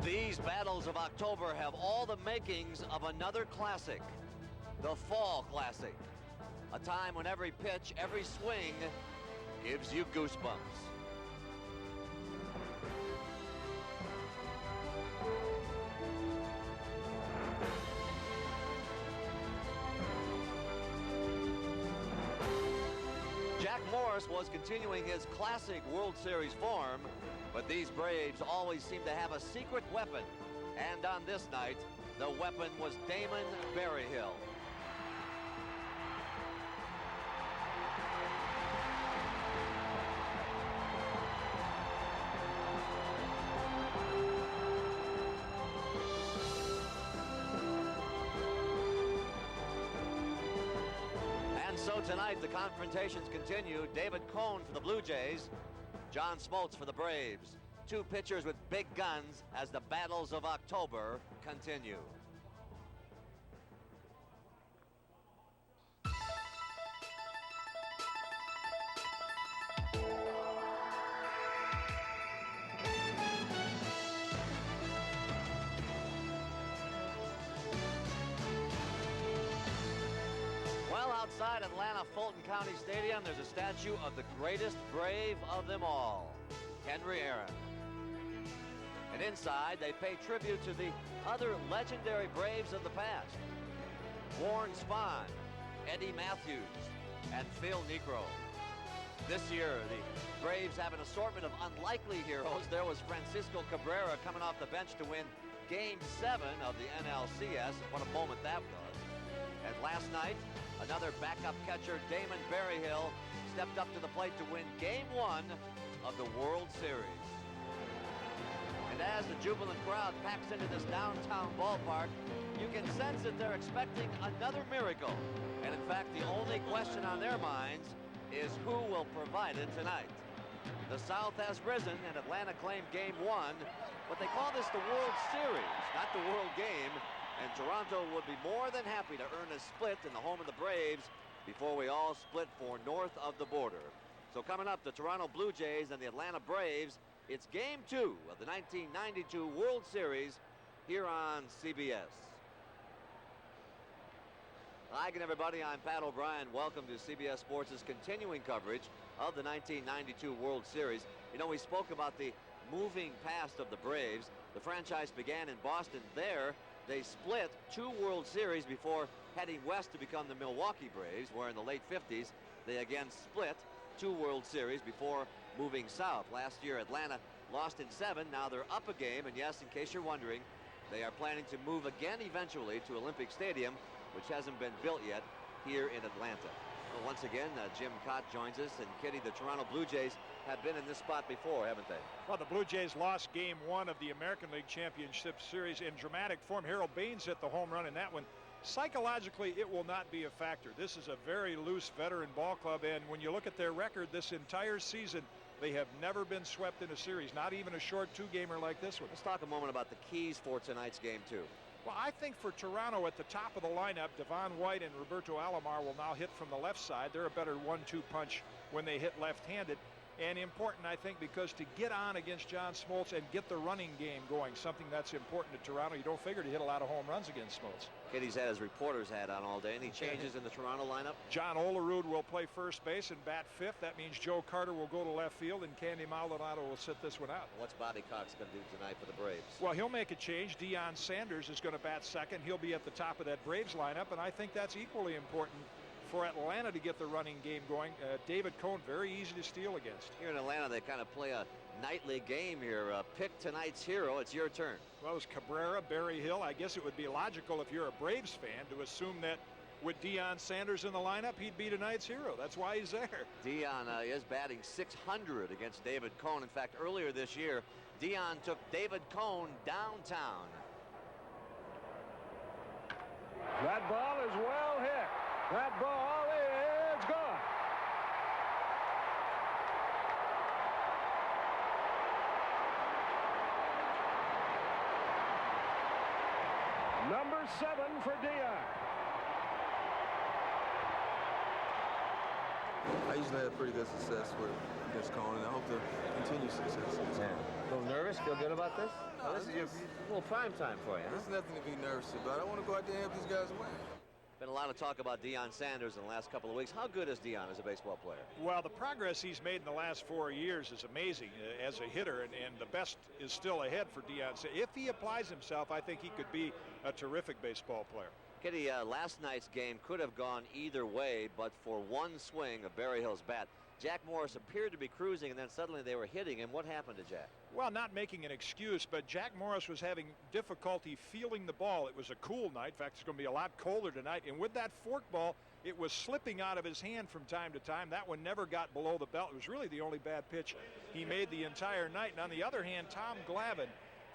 These battles of October have all the makings of another classic, the Fall Classic. A time when every pitch, every swing gives you goosebumps. Jack Morris was continuing his classic World Series form, but these Braves always seem to have a secret weapon. And on this night, the weapon was Damon Berryhill. So tonight, the confrontations continue. David Cone for the Blue Jays, John Smoltz for the Braves. Two pitchers with big guns as the battles of October continue. Outside Atlanta Fulton County Stadium, there's a statue of the greatest Brave of them all, Henry Aaron. And inside, they pay tribute to the other legendary Braves of the past, Warren Spahn, Eddie Matthews, and Phil Niekro. This year, the Braves have an assortment of unlikely heroes. There was Francisco Cabrera coming off the bench to win Game 7 of the NLCS. What a moment that was. And last night, another backup catcher, Damon Berryhill, stepped up to the plate to win Game 1 of the World Series. And as the jubilant crowd packs into this downtown ballpark, you can sense that they're expecting another miracle. And in fact, the only question on their minds is who will provide it tonight. The South has risen, and Atlanta claimed Game 1, but they call this the World Series, not the World Game. And Toronto would be more than happy to earn a split in the home of the Braves before we all split for north of the border. So coming up, the Toronto Blue Jays and the Atlanta Braves. It's Game 2 of the 1992 World Series here on CBS. Hi again, everybody. I'm Pat O'Brien. Welcome to CBS Sports' continuing coverage of the 1992 World Series. You know, we spoke about the moving past of the Braves. The franchise began in Boston. There, they split 2 World Series before heading west to become the Milwaukee Braves, where in the late 50s, they again split 2 World Series before moving south. Last year, Atlanta lost in 7. Now they're up a game. And yes, in case you're wondering, they are planning to move again eventually to Olympic Stadium, which hasn't been built yet here in Atlanta. Well, once again, Jim Cott joins us. And Kitty, the Toronto Blue Jays have been in this spot before, haven't they? Well, the Blue Jays lost Game 1 of the American League Championship Series in dramatic form. Harold Baines hit the home run in that one. Psychologically, it will not be a factor. This is a very loose veteran ball club, and when you look at their record this entire season, they have never been swept in a series, not even a short 2-gamer like this one. Let's talk a moment about the keys for tonight's Game 2. Well, I think for Toronto at the top of the lineup, Devon White and Roberto Alomar will now hit from the left side. They're a better 1-2 punch when they hit left-handed. And important, I think, because to get on against John Smoltz and get the running game going, something that's important to Toronto. You don't figure to hit a lot of home runs against Smoltz. Kitty's had his reporter's hat on all day. Any changes in the Toronto lineup? John Olerud will play first base and bat 5th. That means Joe Carter will go to left field, and Candy Maldonado will sit this one out. What's Bobby Cox going to do tonight for the Braves? Well, he'll make a change. Deion Sanders is going to bat 2nd. He'll be at the top of that Braves lineup, and I think that's equally important for Atlanta to get the running game going. David Cone, very easy to steal against. Here in Atlanta, they kind of play a nightly game here. Pick tonight's hero. It's your turn. Well, it's Cabrera, Berryhill. I guess it would be logical if you're a Braves fan to assume that with Deion Sanders in the lineup, he'd be tonight's hero. That's why he's there. Deion is batting .600 against David Cone. In fact, earlier this year, Deion took David Cone downtown. That ball is well hit. That ball is gone. Number 7 for Deion. usually have pretty good success with against Cone, and I hope to continue success. Yeah. A little nervous? Feel good about this? No, this is your little prime time for you, huh? There's nothing to be nervous about. I want to go out there and help these guys win. Been a lot of talk about Deion Sanders in the last couple of weeks. How good is Deion as a baseball player? Well, the progress he's made in the last 4 years is amazing as a hitter, and the best is still ahead for Deion. If he applies himself, I think he could be a terrific baseball player. Kitty, last night's game could have gone either way, but for one swing of Barry Hill's bat, Jack Morris appeared to be cruising, and then suddenly they were hitting him. What happened to Jack? Well, not making an excuse, but Jack Morris was having difficulty feeling the ball. It was a cool night. In fact, it's going to be a lot colder tonight. And with that fork ball, it was slipping out of his hand from time to time. That one never got below the belt. It was really the only bad pitch he made the entire night. And on the other hand, Tom Glavine,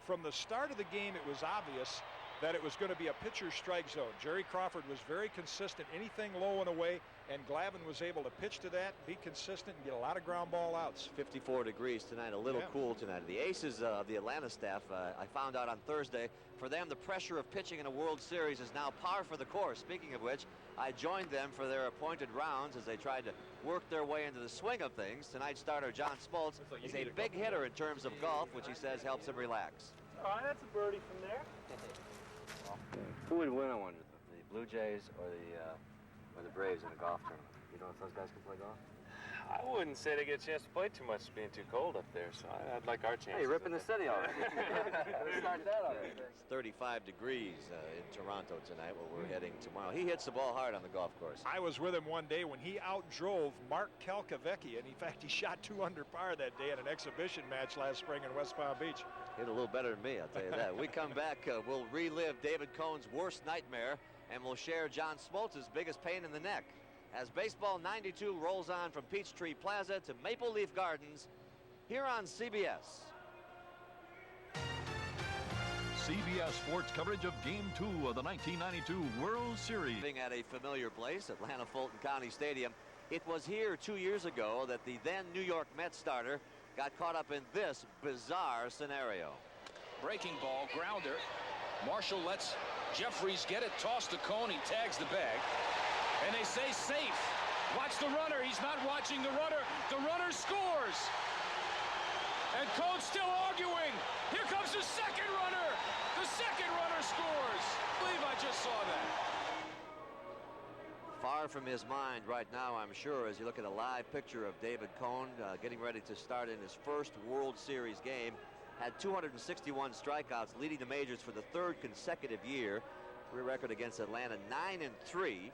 from the start of the game, it was obvious that it was going to be a pitcher's strike zone. Jerry Crawford was very consistent, anything low and away, and Glavine was able to pitch to that, be consistent, and get a lot of ground ball outs. 54 degrees tonight, a little cool tonight. The aces of the Atlanta staff, I found out on Thursday, for them the pressure of pitching in a World Series is now par for the course. Speaking of which, I joined them for their appointed rounds as they tried to work their way into the swing of things. Tonight's starter, John Smoltz, is a big hitter in terms of golf, which he says helps him relax. All right, that's a birdie from there. Who would win, I wonder, the Blue Jays or the Braves in a golf tournament? You know if those guys can play golf? I wouldn't say they get a chance to play too much being too cold up there, so I'd like our chance. Hey, you're ripping the city already. Start that already. It's 35 degrees in Toronto tonight where we're heading tomorrow. He hits the ball hard on the golf course. I was with him one day when he outdrove Mark Calcavecchia, and in fact, he shot 2 under par that day in an exhibition match last spring in West Palm Beach. Hit a little better than me, I'll tell you that. We come back, we'll relive David Cohn's worst nightmare, and we'll share John Smoltz's biggest pain in the neck as Baseball 92 rolls on from Peachtree Plaza to Maple Leaf Gardens here on CBS. CBS Sports coverage of Game 2 of the 1992 World Series. At a familiar place, Atlanta Fulton County Stadium. It was here 2 years ago that the then New York Mets starter got caught up in this bizarre scenario. Breaking ball, grounder. Marshall lets Jeffries get it, tossed to Cone, he tags the bag. And they say safe. Watch the runner, he's not watching the runner. The runner scores. And Cone's still arguing. Here comes the second runner. The second runner scores. I believe I just saw that. Far from his mind right now, I'm sure, as you look at a live picture of David Cone getting ready to start in his first World Series game. Had 261 strikeouts, leading the majors for the 3rd consecutive year. Career record against Atlanta, 9-3.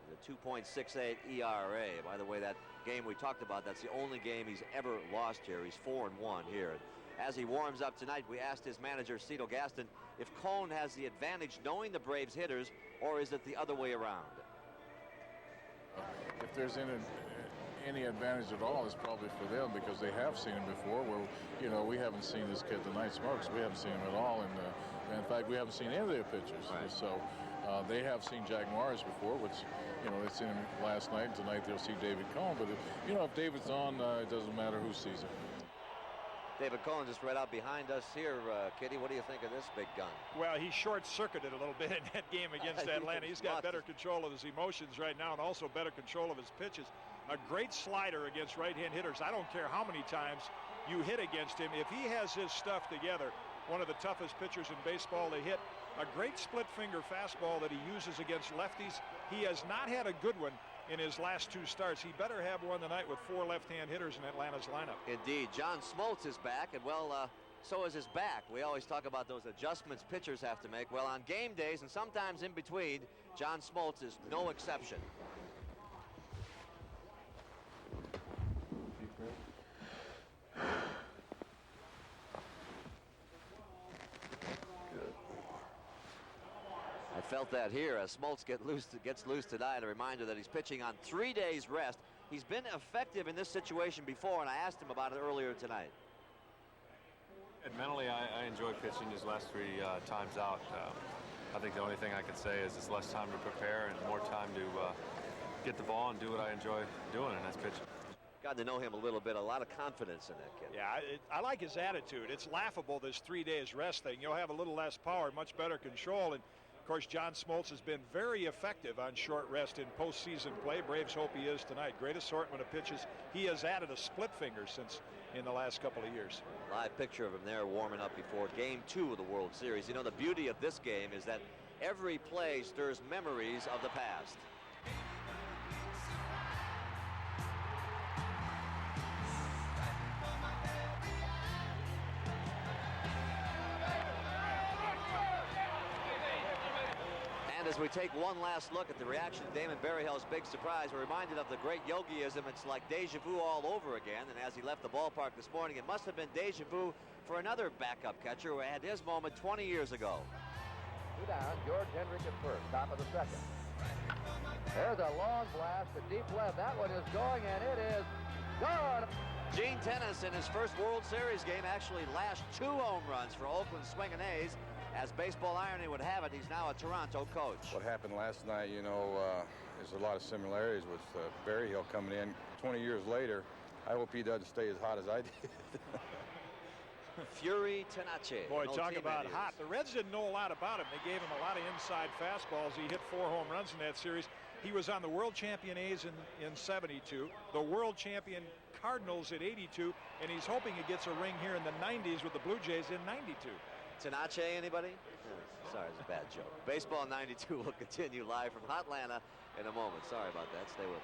The 2.68 ERA. By the way, that game we talked about, that's the only game he's ever lost here. He's 4-1 here. As he warms up tonight, we asked his manager, Cito Gaston, if Cone has the advantage knowing the Braves hitters, or is it the other way around? If there's any advantage at all, it's probably for them because they have seen him before. Where, you know, we haven't seen this kid tonight, Smokes. We haven't seen him at all. And in fact, we haven't seen any of their pitchers. Right. So they have seen Jack Morris before, which, you know, they've seen him last night. Tonight they'll see David Cone. But, if David's on, it doesn't matter who sees him. David Cone just right out behind us here. Kitty, what do you think of this big gun? Well, he short-circuited a little bit in that game against Atlanta. He's got better control of his emotions right now and also better control of his pitches. A great slider against right-hand hitters. I don't care how many times you hit against him. If he has his stuff together, one of the toughest pitchers in baseball to hit. A great split-finger fastball that he uses against lefties. He has not had a good one in his last 2 starts. He better have one tonight with 4 left-hand hitters in Atlanta's lineup. Indeed. John Smoltz is back, and well, so is his back. We always talk about those adjustments pitchers have to make. Well, on game days and sometimes in between, John Smoltz is no exception. I felt that here as Smoltz gets loose tonight. A reminder that he's pitching on 3 days rest. He's been effective in this situation before, and I asked him about it earlier tonight. And mentally, I enjoy pitching his last 3 times out. I think the only thing I can say is it's less time to prepare and more time to get the ball and do what I enjoy doing, and that's pitching. Got to know him a little bit. A lot of confidence in that kid. Yeah, I like his attitude. It's laughable, this 3 days rest thing. You'll have a little less power, much better control. And course, John Smoltz has been very effective on short rest in postseason play. Braves hope he is tonight. Great assortment of pitches. He has added a split finger since in the last couple of years. Live picture of him there warming up before Game 2 of the World Series. You know, the beauty of this game is that every play stirs memories of the past. And as we take one last look at the reaction to Damon Berryhill's big surprise, we're reminded of the great yogiism. It's like deja vu all over again. And as he left the ballpark this morning, it must have been deja vu for another backup catcher who had his moment 20 years ago. 2 down, George Hendrick at first, top of the second. There's a long blast to deep left. That one is going, and it is gone. Gene Tennis in his first World Series game actually lashed 2 home runs for Oakland Swingin' A's. As baseball irony would have it, he's now a Toronto coach. What happened last night, you know, there's a lot of similarities with Berryhill coming in 20 years later. I hope he doesn't stay as hot as I did. Fury Tenace. Boy, no talk about teammates. hot. The Reds didn't know a lot about him. They gave him a lot of inside fastballs. He hit 4 home runs in that series. He was on the world champion A's in 72, the world champion Cardinals in 82, and he's hoping he gets a ring here in the 90s with the Blue Jays in 92. Tenace, anybody? Sorry, it's a bad joke. Baseball 92 will continue live from Hotlanta in a moment. Sorry about that. Stay with us.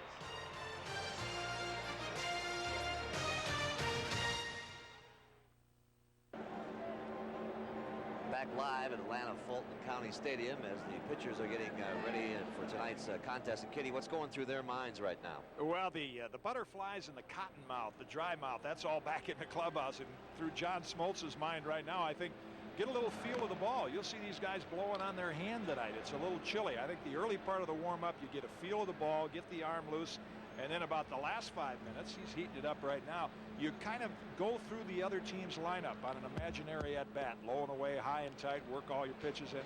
Back live at Atlanta Fulton County Stadium as the pitchers are getting ready for tonight's contest. And Kitty, what's going through their minds right now? Well, the butterflies and the cottonmouth, the dry mouth, that's all back in the clubhouse. And through John Smoltz's mind right now, I think, get a little feel of the ball. You'll see these guys blowing on their hand tonight. It's a little chilly. I think the early part of the warm-up, you get a feel of the ball, get the arm loose, and then about the last 5 minutes, he's heating it up right now, you kind of go through the other team's lineup on an imaginary at-bat, low and away, high and tight, work all your pitches in.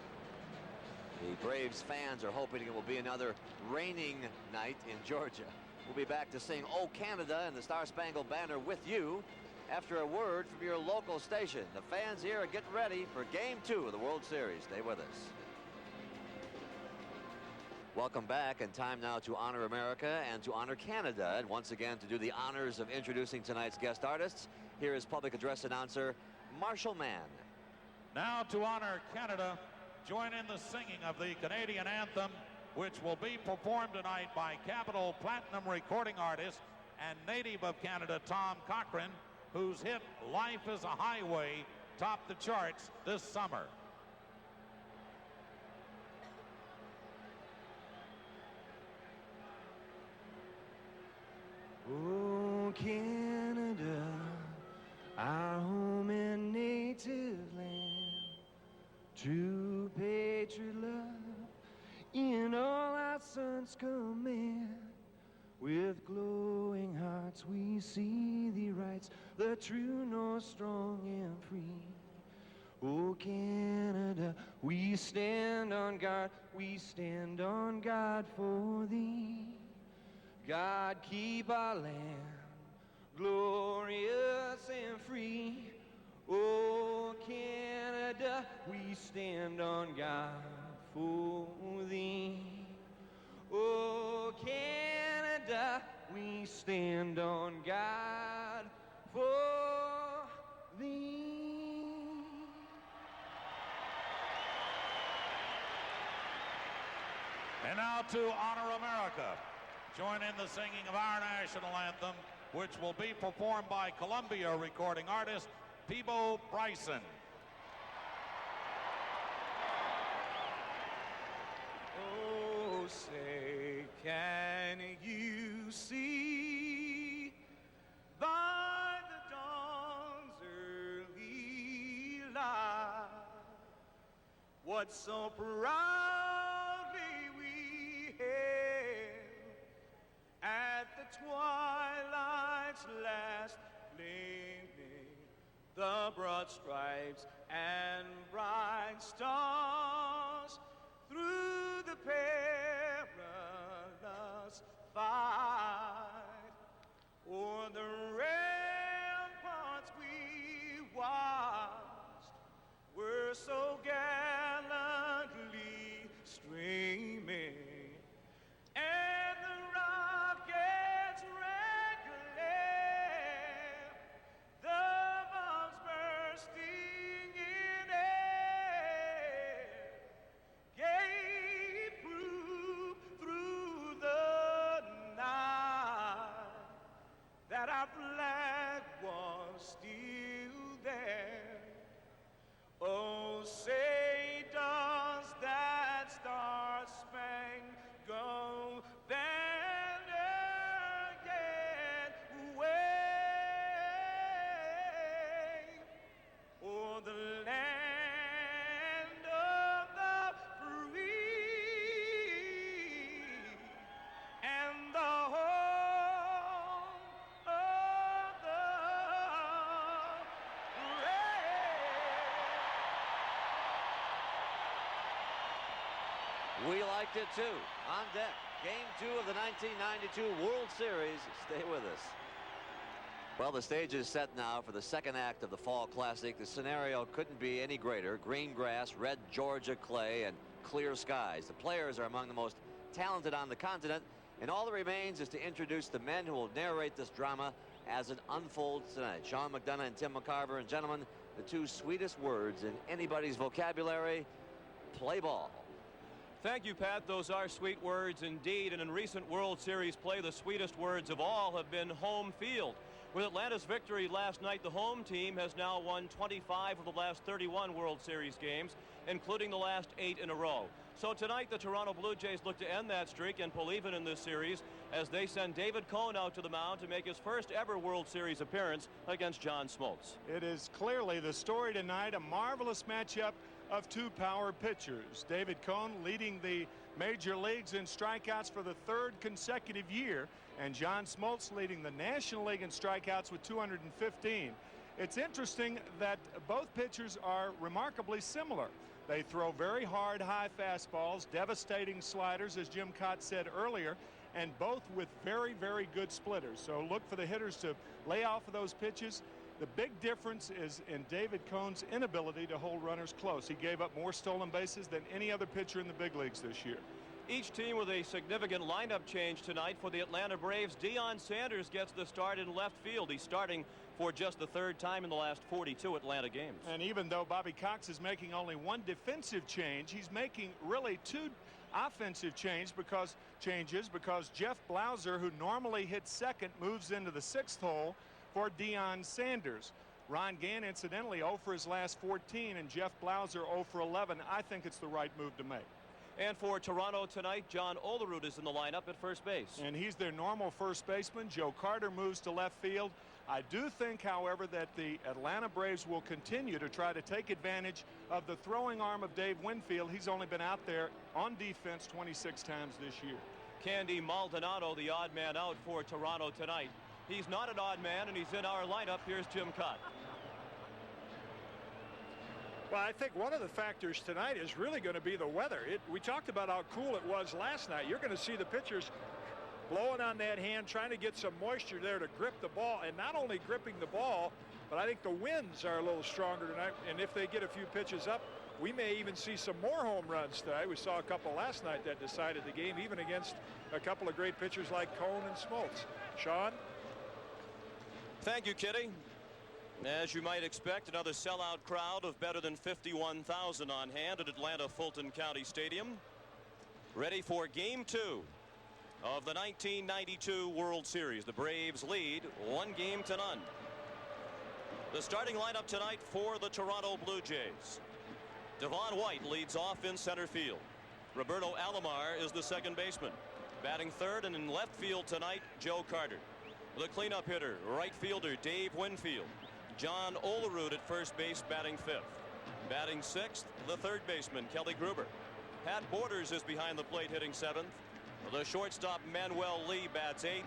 The Braves fans are hoping it will be another raining night in Georgia. We'll be back to sing "Oh Canada" and the Star Spangled Banner with you after a word from your local station. The fans here are getting ready for Game 2 of the World Series. Stay with us. Welcome back, and time now to honor America and to honor Canada. And once again, to do the honors of introducing tonight's guest artists, here is public address announcer Marshall Mann. Now to honor Canada, join in the singing of the Canadian anthem, which will be performed tonight by Capitol Platinum recording artist and native of Canada, Tom Cochrane, whose hit "Life is a Highway" topped the charts this summer. Oh, Canada, our home and native land, true patriot love in all our sons command. With glowing hearts we see the rights, the true north, strong and free. Oh, Canada, we stand on guard for thee. God, keep our land glorious and free. Oh, Canada, we stand on guard for thee. Oh, Canada, we stand on guard for thee. And now to honor America, join in the singing of our national anthem, which will be performed by Columbia recording artist Peebo Bryson. Oh, say, can you see by the dawn's early light what so proudly we hailed at the twilight's last gleaming, the broad stripes and bright stars through the perilous fight? O'er the ramparts we watched were so gallantly We liked it too. On deck, Game 2 of the 1992 World Series. Stay with us. Well, the stage is set now for the second act of the Fall Classic. The scenario couldn't be any greater. Green grass, red Georgia clay, and clear skies. The players are among the most talented on the continent, and all that remains is to introduce the men who will narrate this drama as it unfolds tonight. Sean McDonough and Tim McCarver. And gentlemen, the two sweetest words in anybody's vocabulary: play ball. Thank you, Pat. Those are sweet words indeed. And in recent World Series play, the sweetest words of all have been home field. With Atlanta's victory last night, the home team has now won 25 of the last 31 World Series games, including the last 8 in a row. So tonight, the Toronto Blue Jays look to end that streak and pull even in this series as they send David Cone out to the mound to make his first ever World Series appearance against John Smoltz. It is clearly the story tonight, a marvelous matchup of two power pitchers. David Cone leading the major leagues in strikeouts for the 3rd consecutive year, and John Smoltz leading the National League in strikeouts with 215. It's interesting that both pitchers are remarkably similar. They throw very hard, high fastballs, devastating sliders, as Jim Cott said earlier, and both with very, very good splitters. So look for the hitters to lay off of those pitches. The big difference is in David Cone's inability to hold runners close. He gave up more stolen bases than any other pitcher in the big leagues this year. Each team with a significant lineup change tonight. For the Atlanta Braves, Deion Sanders gets the start in left field. He's starting for just the 3rd time in the last 42 Atlanta games. And even though Bobby Cox is making only one defensive change, he's making really 2 offensive changes because Jeff Blauser, who normally hits second, moves into the 6th hole for Deion Sanders. Ron Gann, incidentally, 0 for his last 14, and Jeff Blauser 0 for 11. I think it's the right move to make. And for Toronto tonight, John Olerud is in the lineup at first base. And he's their normal first baseman. Joe Carter moves to left field. I do think, however, that the Atlanta Braves will continue to try to take advantage of the throwing arm of Dave Winfield. He's only been out there on defense 26 times this year. Candy Maldonado, the odd man out for Toronto tonight. He's not an odd man, and he's in our lineup. Here's Jim Cott. Well, I think one of the factors tonight is really going to be the weather. We talked about how cool it was last night. You're going to see the pitchers blowing on that hand, trying to get some moisture there to grip the ball, and not only gripping the ball, but I think the winds are a little stronger tonight, and if they get a few pitches up, we may even see some more home runs tonight. We saw a couple last night that decided the game, even against a couple of great pitchers like Cone and Smoltz. Sean? Thank you, Kitty. As you might expect, another sellout crowd of better than 51,000 on hand at Atlanta Fulton County Stadium, ready for Game 2 of the 1992 World Series. The Braves lead 1-0. The starting lineup tonight for the Toronto Blue Jays. Devon White leads off in center field. Roberto Alomar is the second baseman. Batting third, and in left field tonight, Joe Carter. The cleanup hitter, right fielder Dave Winfield. John Olerud at first base, batting fifth. Batting sixth, the third baseman, Kelly Gruber. Pat Borders is behind the plate, hitting seventh. The shortstop, Manuel Lee, bats eighth.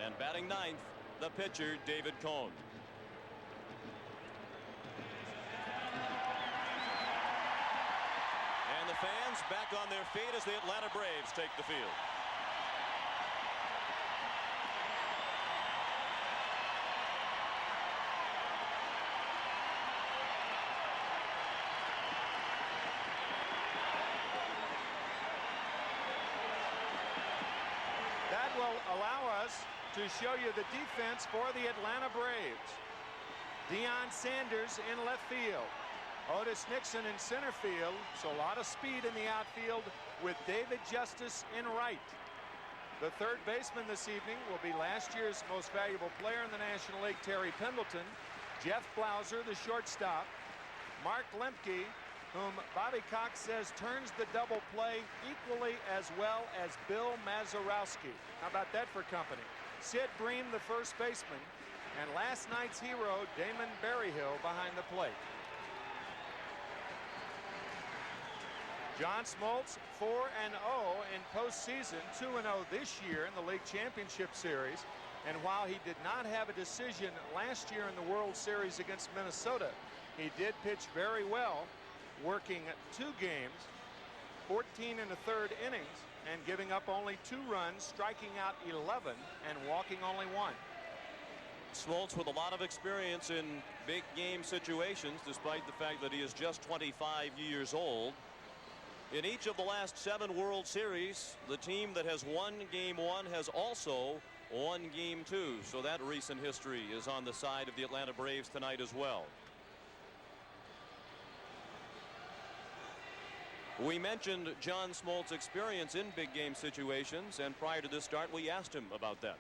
And batting ninth, the pitcher, David Cone. And the fans back on their feet as the Atlanta Braves take the field. That will allow us to show you the defense for the Atlanta Braves. Deion Sanders in left field. Otis Nixon in center field, so a lot of speed in the outfield with David Justice in right. The third baseman this evening will be last year's most valuable player in the National League, Terry Pendleton. Jeff Blauser, the shortstop. Mark Lemke, whom Bobby Cox says turns the double play equally as well as Bill Mazeroski. How about that for company? Sid Bream, the first baseman, and last night's hero, Damon Berryhill, behind the plate. John Smoltz, 4-0 in postseason, 2-0 this year in the League Championship Series. And while he did not have a decision last year in the World Series against Minnesota, he did pitch very well, working 2 games 14 in the third innings and giving up only 2 runs, striking out 11 and walking only 1. Smoltz with a lot of experience in big game situations, despite the fact that he is just 25 years old. In each of the last 7 World Series, the team that has won Game 1 has also won Game 2. So that recent history is on the side of the Atlanta Braves tonight as well. We mentioned John Smoltz's experience in big game situations, and prior to this start, we asked him about that.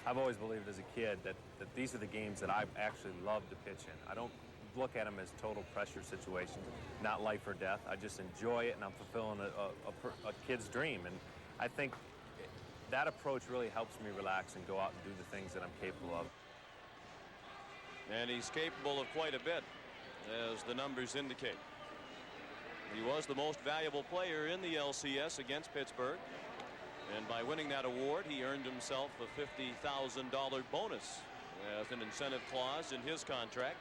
I've always believed as a kid that these are the games that I've actually loved to pitch in. I don't look at them as total pressure situations, not life or death. I just enjoy it, and I'm fulfilling a kid's dream. And I think that approach really helps me relax and go out and do the things that I'm capable of. And he's capable of quite a bit, as the numbers indicate. He was the most valuable player in the LCS against Pittsburgh. And by winning that award, he earned himself a $50,000 bonus as an incentive clause in his contract.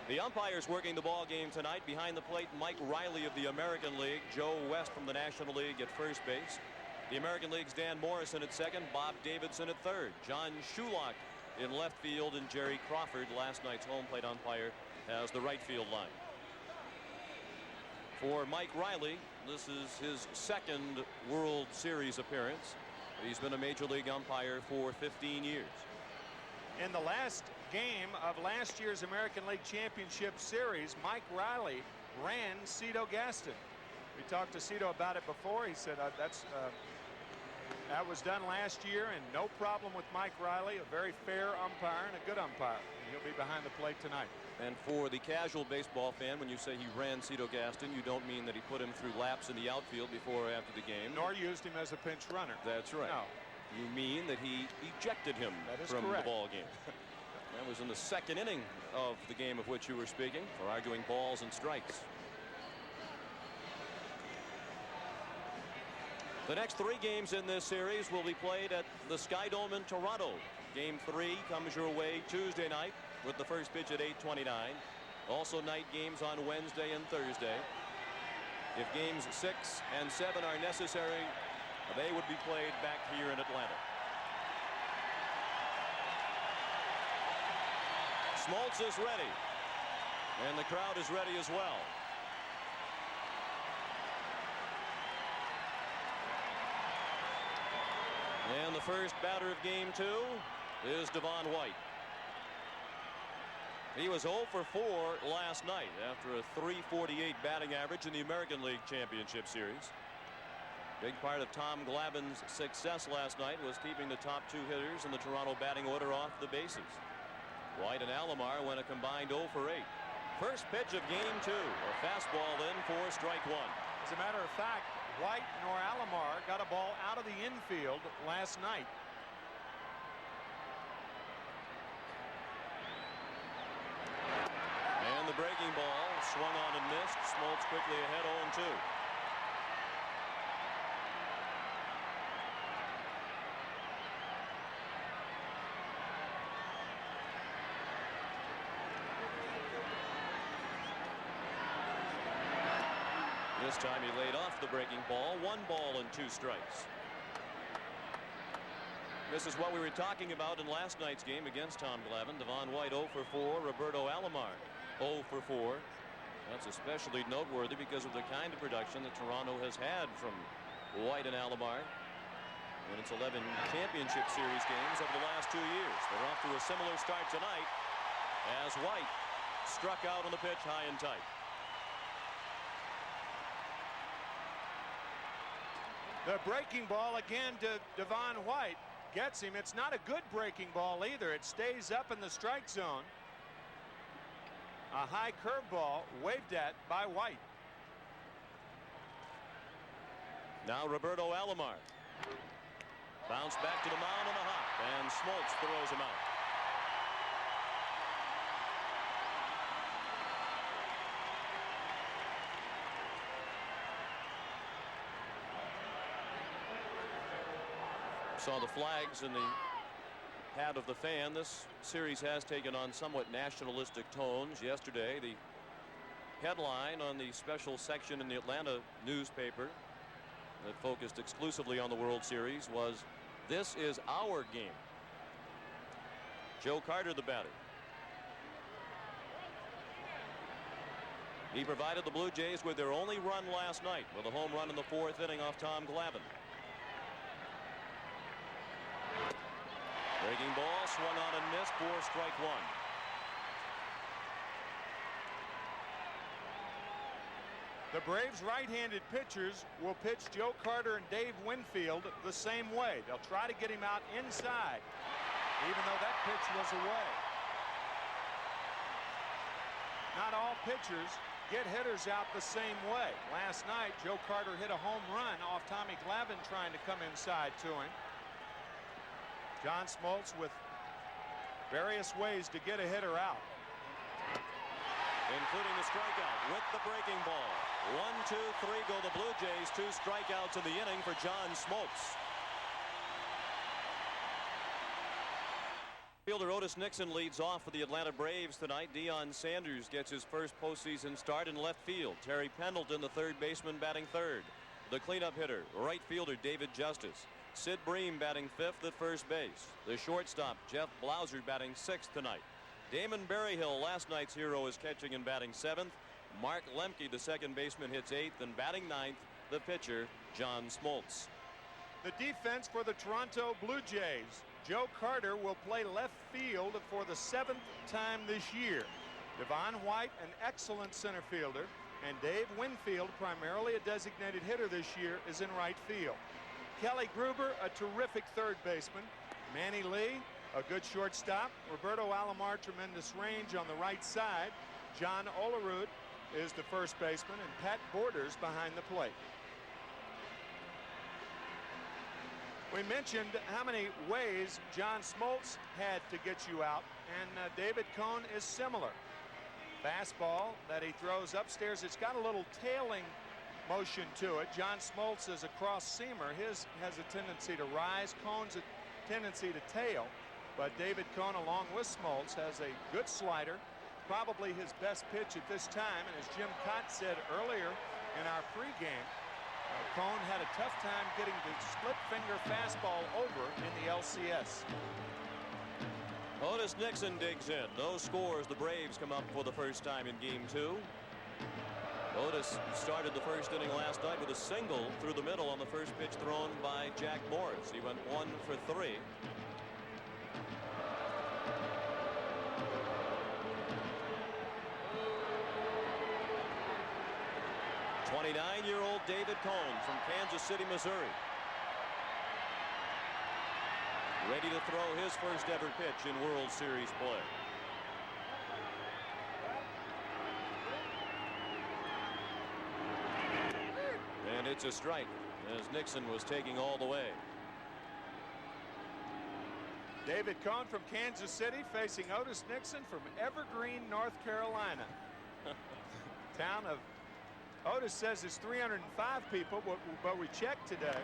The umpires working the ball game tonight. Behind the plate, Mike Riley of the American League, Joe West from the National League at first base. The American League's Dan Morrison at second, Bob Davidson at third, John Shulock in left field, and Jerry Crawford, last night's home plate umpire, has the right field line. For Mike Riley, this is his second World Series appearance. He's been a major league umpire for 15 years. In the last game of last year's American League Championship Series, Mike Riley ran Cito Gaston. We talked to Cito about it before. He said that was done last year, and no problem with Mike Riley, a very fair umpire and a good umpire. And he'll be behind the plate tonight. And for the casual baseball fan, when you say he ran Cito Gaston, you don't mean that he put him through laps in the outfield before or after the game. Nor used him as a pinch runner. That's right. No. You mean that he ejected him from correct. the ball game. That was in the second inning of the game of which you were speaking, for arguing balls and strikes. The next 3 games in this series will be played at the Sky Dome in Toronto. Game 3 comes your way Tuesday night with the first pitch at 8:29. Also night games on Wednesday and Thursday. If games 6 and 7 are necessary, they would be played back here in Atlanta. Smoltz is ready, and the crowd is ready as well. And the first batter of game 2 is Devon White. He was 0 for 4 last night after a .348 batting average in the American League Championship Series. Big part of Tom Glavine's success last night was keeping the top 2 hitters in the Toronto batting order off the bases. White and Alomar went a combined 0 for 8. First pitch of game 2, a fastball then for strike 1. As a matter of fact, White nor Alomar got a ball out of the infield last night. And the breaking ball swung on and missed. Smoltz quickly ahead 0-2. This time he laid off the breaking ball. 1 ball and 2 strikes. This is what we were talking about in last night's game against Tom Glavine. Devon White 0 for 4. Roberto Alomar 0 for 4. That's especially noteworthy because of the kind of production that Toronto has had from White and Alomar in its 11 championship series games over the last 2 years. They're off to a similar start tonight as White struck out on the pitch high and tight. The breaking ball again to Devon White gets him. It's not a good breaking ball either. It stays up in the strike zone. A high curveball waved at by White. Now Roberto Alomar. Bounce back to the mound on the hop, and Smoltz throws him out. Saw the flags in the hat of the fan. This series has taken on somewhat nationalistic tones. Yesterday, the headline on the special section in the Atlanta newspaper that focused exclusively on the World Series was, "This is our game." Joe Carter, the batter. He provided the Blue Jays with their only run last night with a home run in the 4th inning off Tom Glavine. Breaking ball, swung on and missed for strike 1. The Braves right-handed pitchers will pitch Joe Carter and Dave Winfield the same way. They'll try to get him out inside, even though that pitch was away. Not all pitchers get hitters out the same way. Last night, Joe Carter hit a home run off Tommy Glavine trying to come inside to him. John Smoltz with various ways to get a hitter out, including the strikeout with the breaking ball. 1, 2, 3 go the Blue Jays. 2 strikeouts in the inning for John Smoltz. Fielder Otis Nixon leads off for the Atlanta Braves tonight. Deion Sanders gets his first postseason start in left field. Terry Pendleton, the third baseman, batting third. The cleanup hitter, right fielder David Justice. Sid Bream batting 5th at first base. The shortstop, Jeff Blauser, batting 6th tonight. Damon Berryhill, last night's hero, is catching and batting 7th. Mark Lemke, the second baseman, hits 8th, and batting 9th, the pitcher, John Smoltz. The defense for the Toronto Blue Jays. Joe Carter will play left field for the 7th time this year. Devon White, an excellent center fielder, and Dave Winfield, primarily a designated hitter this year, is in right field. Kelly Gruber, a terrific third baseman. Manny Lee, a good shortstop. Roberto Alomar, tremendous range on the right side. John Olerud is the first baseman, and Pat Borders behind the plate. We mentioned how many ways John Smoltz had to get you out, and David Cone is similar. Fastball that he throws upstairs, it's got a little tailing motion to it. John Smoltz is a cross-seamer. His has a tendency to rise. Cone's a tendency to tail. But David Cone, along with Smoltz, has a good slider, probably his best pitch at this time. And as Jim Cott said earlier in our pregame, Cone had a tough time getting the split finger fastball over in the LCS. Otis Nixon digs in. No scores. The Braves come up for the first time in game 2. Otis started the first inning last night with a single through the middle on the first pitch thrown by Jack Morris. He went 1 for 3. 29-year-old David Cone from Kansas City, Missouri, ready to throw his first ever pitch in World Series play. And it's a strike as Nixon was taking all the way. David Cone from Kansas City facing Otis Nixon from Evergreen, North Carolina. Town of, Otis says it's 305 people, but we checked today,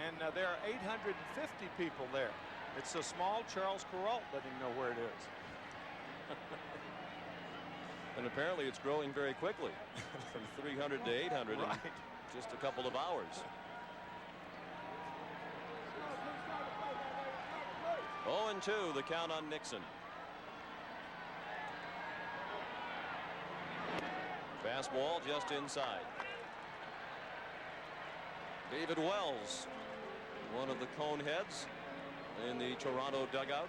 and there are 850 people there. It's so small, Charles Kuralt doesn't even know where it is. And apparently it's growing very quickly from 300 to 800 right. in just a couple of hours. 0-2 the count on Nixon. Fastball just inside. David Wells, one of the Cone heads in the Toronto dugout.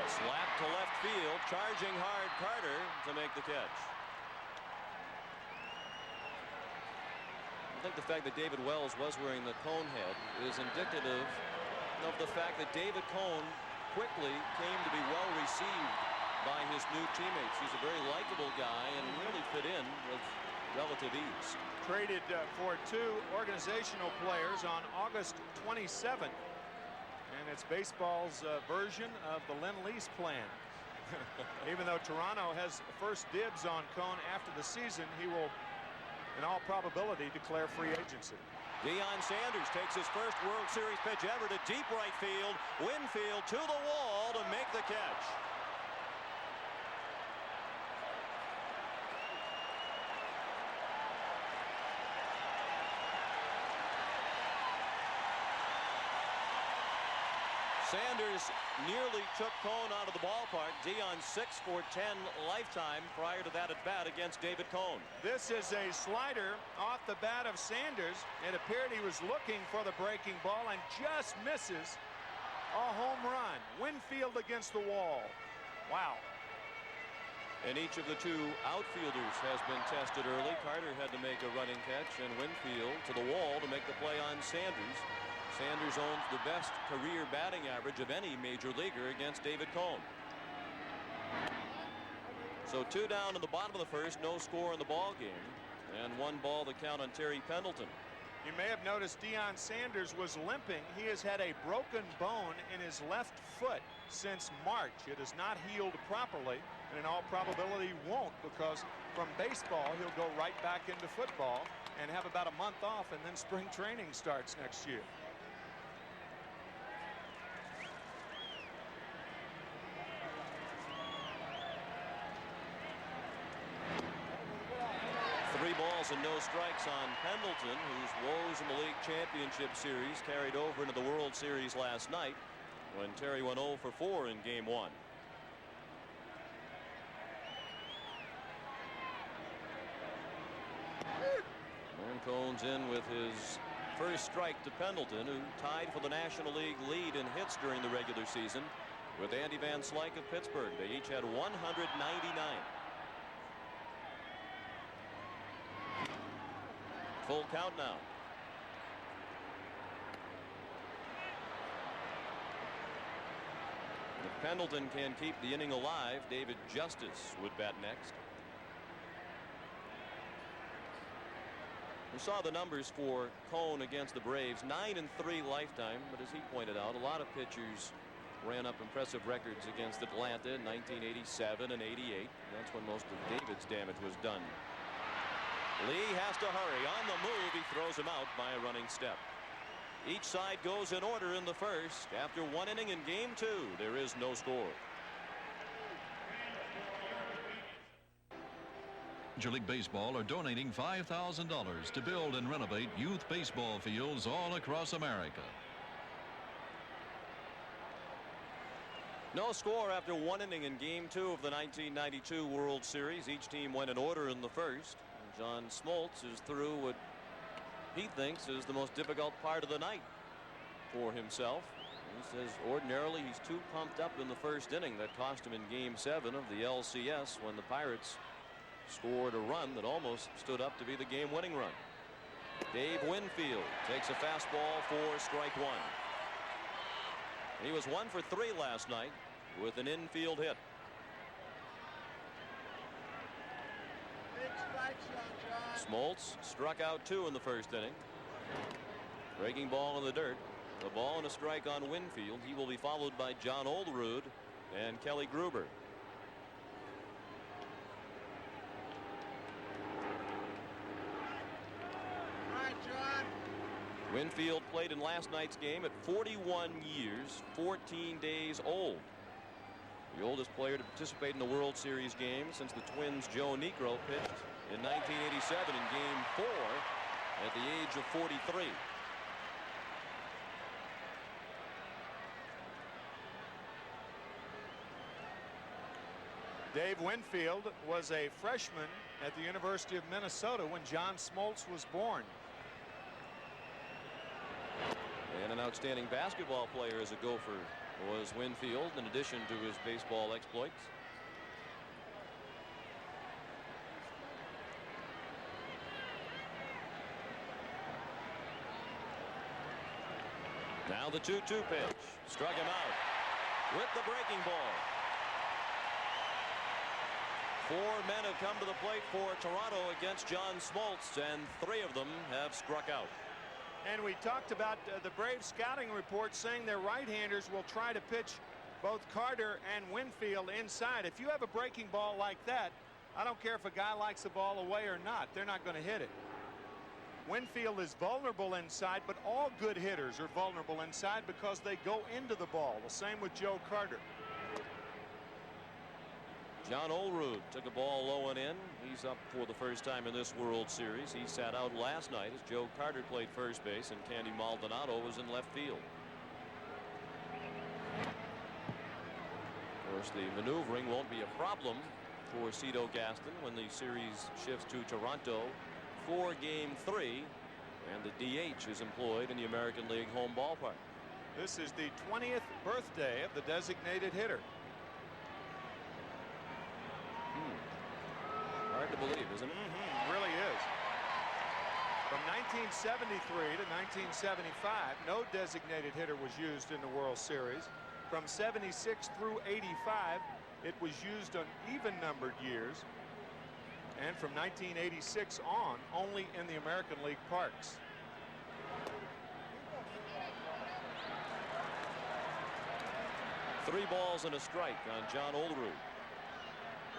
Slap to left field, charging hard Carter to make the catch. I think the fact that David Wells was wearing the Cone head is indicative of the fact that David Cone quickly came to be well received by his new teammates. He's a very likable guy and really fit in with relative ease. Traded for 2 organizational players on August 27th. And it's baseball's version of the Lend-Lease plan. Even though Toronto has first dibs on Cone after the season, he will, in all probability, declare free agency. Deion Sanders takes his first World Series pitch ever to deep right field. Winfield to the wall to make the catch. Sanders nearly took Cone out of the ballpark. Deion's 6 for 10 lifetime prior to that at bat against David Cone. This is a slider off the bat of Sanders. It appeared he was looking for the breaking ball and just misses a home run. Winfield against the wall. Wow. And each of the two outfielders has been tested early. Carter had to make a running catch, and Winfield to the wall to make the play on Sanders. Sanders owns the best career batting average of any major leaguer against David Cone. So 2 down in the bottom of the first, no score in the ball game, and 1 ball to count on Terry Pendleton. You may have noticed Deion Sanders was limping. He has had a broken bone in his left foot since March. It has not healed properly, and in all probability won't, because from baseball he'll go right back into football and have about a month off, and then spring training starts next year. And no strikes on Pendleton, whose woes in the league championship series carried over into the World Series last night when Terry went 0 for 4 in game 1. And Cone's in with his first strike to Pendleton, who tied for the National League lead in hits during the regular season with Andy Van Slyke of Pittsburgh. They each had 199. Full count now. If Pendleton can keep the inning alive, David Justice would bat next. We saw the numbers for Cone against the Braves, 9-3 lifetime, but as he pointed out, a lot of pitchers ran up impressive records against Atlanta in 1987 and 88. That's when most of David's damage was done. Lee has to hurry. On the move, he throws him out by a running step. Each side goes in order in the first. After 1 inning in game 2, there is no score. Major League Baseball are donating $5,000 to build and renovate youth baseball fields all across America. No score after 1 inning in game 2 of the 1992 World Series. Each team went in order in the first. John Smoltz is through what he thinks is the most difficult part of the night for himself. He says ordinarily he's too pumped up in the first inning. That cost him in game 7 of the LCS when the Pirates scored a run that almost stood up to be the game-winning run. Dave Winfield takes a fastball for strike 1. He was 1 for 3 last night with an infield hit. Smoltz struck out 2 in the first inning. Breaking ball in the dirt. A ball and a strike on Winfield. He will be followed by John Olerud and Kelly Gruber. Winfield played in last night's game at 41 years, 14 days old. The oldest player to participate in the World Series game since the Twins' Joe Niekro pitched in 1987 in game 4 at the age of 43. Dave Winfield was a freshman at the University of Minnesota when John Smoltz was born. And an outstanding basketball player as a Gopher was Winfield, in addition to his baseball exploits. Now the 2-2 pitch. Struck him out with the breaking ball. 4 men have come to the plate for Toronto against John Smoltz, and 3 of them have struck out. And we talked about the Braves scouting report saying their right-handers will try to pitch both Carter and Winfield inside. If you have a breaking ball like that, I don't care if a guy likes the ball away or not, they're not going to hit it. Winfield is vulnerable inside, but all good hitters are vulnerable inside because they go into the ball. The same with Joe Carter. John Olerud took a ball low and in. He's up for the first time in this World Series. He sat out last night as Joe Carter played first base and Candy Maldonado was in left field. Of course, the maneuvering won't be a problem for Cito Gaston when the series shifts to Toronto for Game 3, and the DH is employed in the American League home ballpark. This is the 20th birthday of the designated hitter. Hard to believe, isn't it? Really is. From 1973 to 1975, no designated hitter was used in the World Series. From 76 through 85, it was used on even-numbered years. And from 1986 on, only in the American League parks. Three balls and a strike on John Olerud.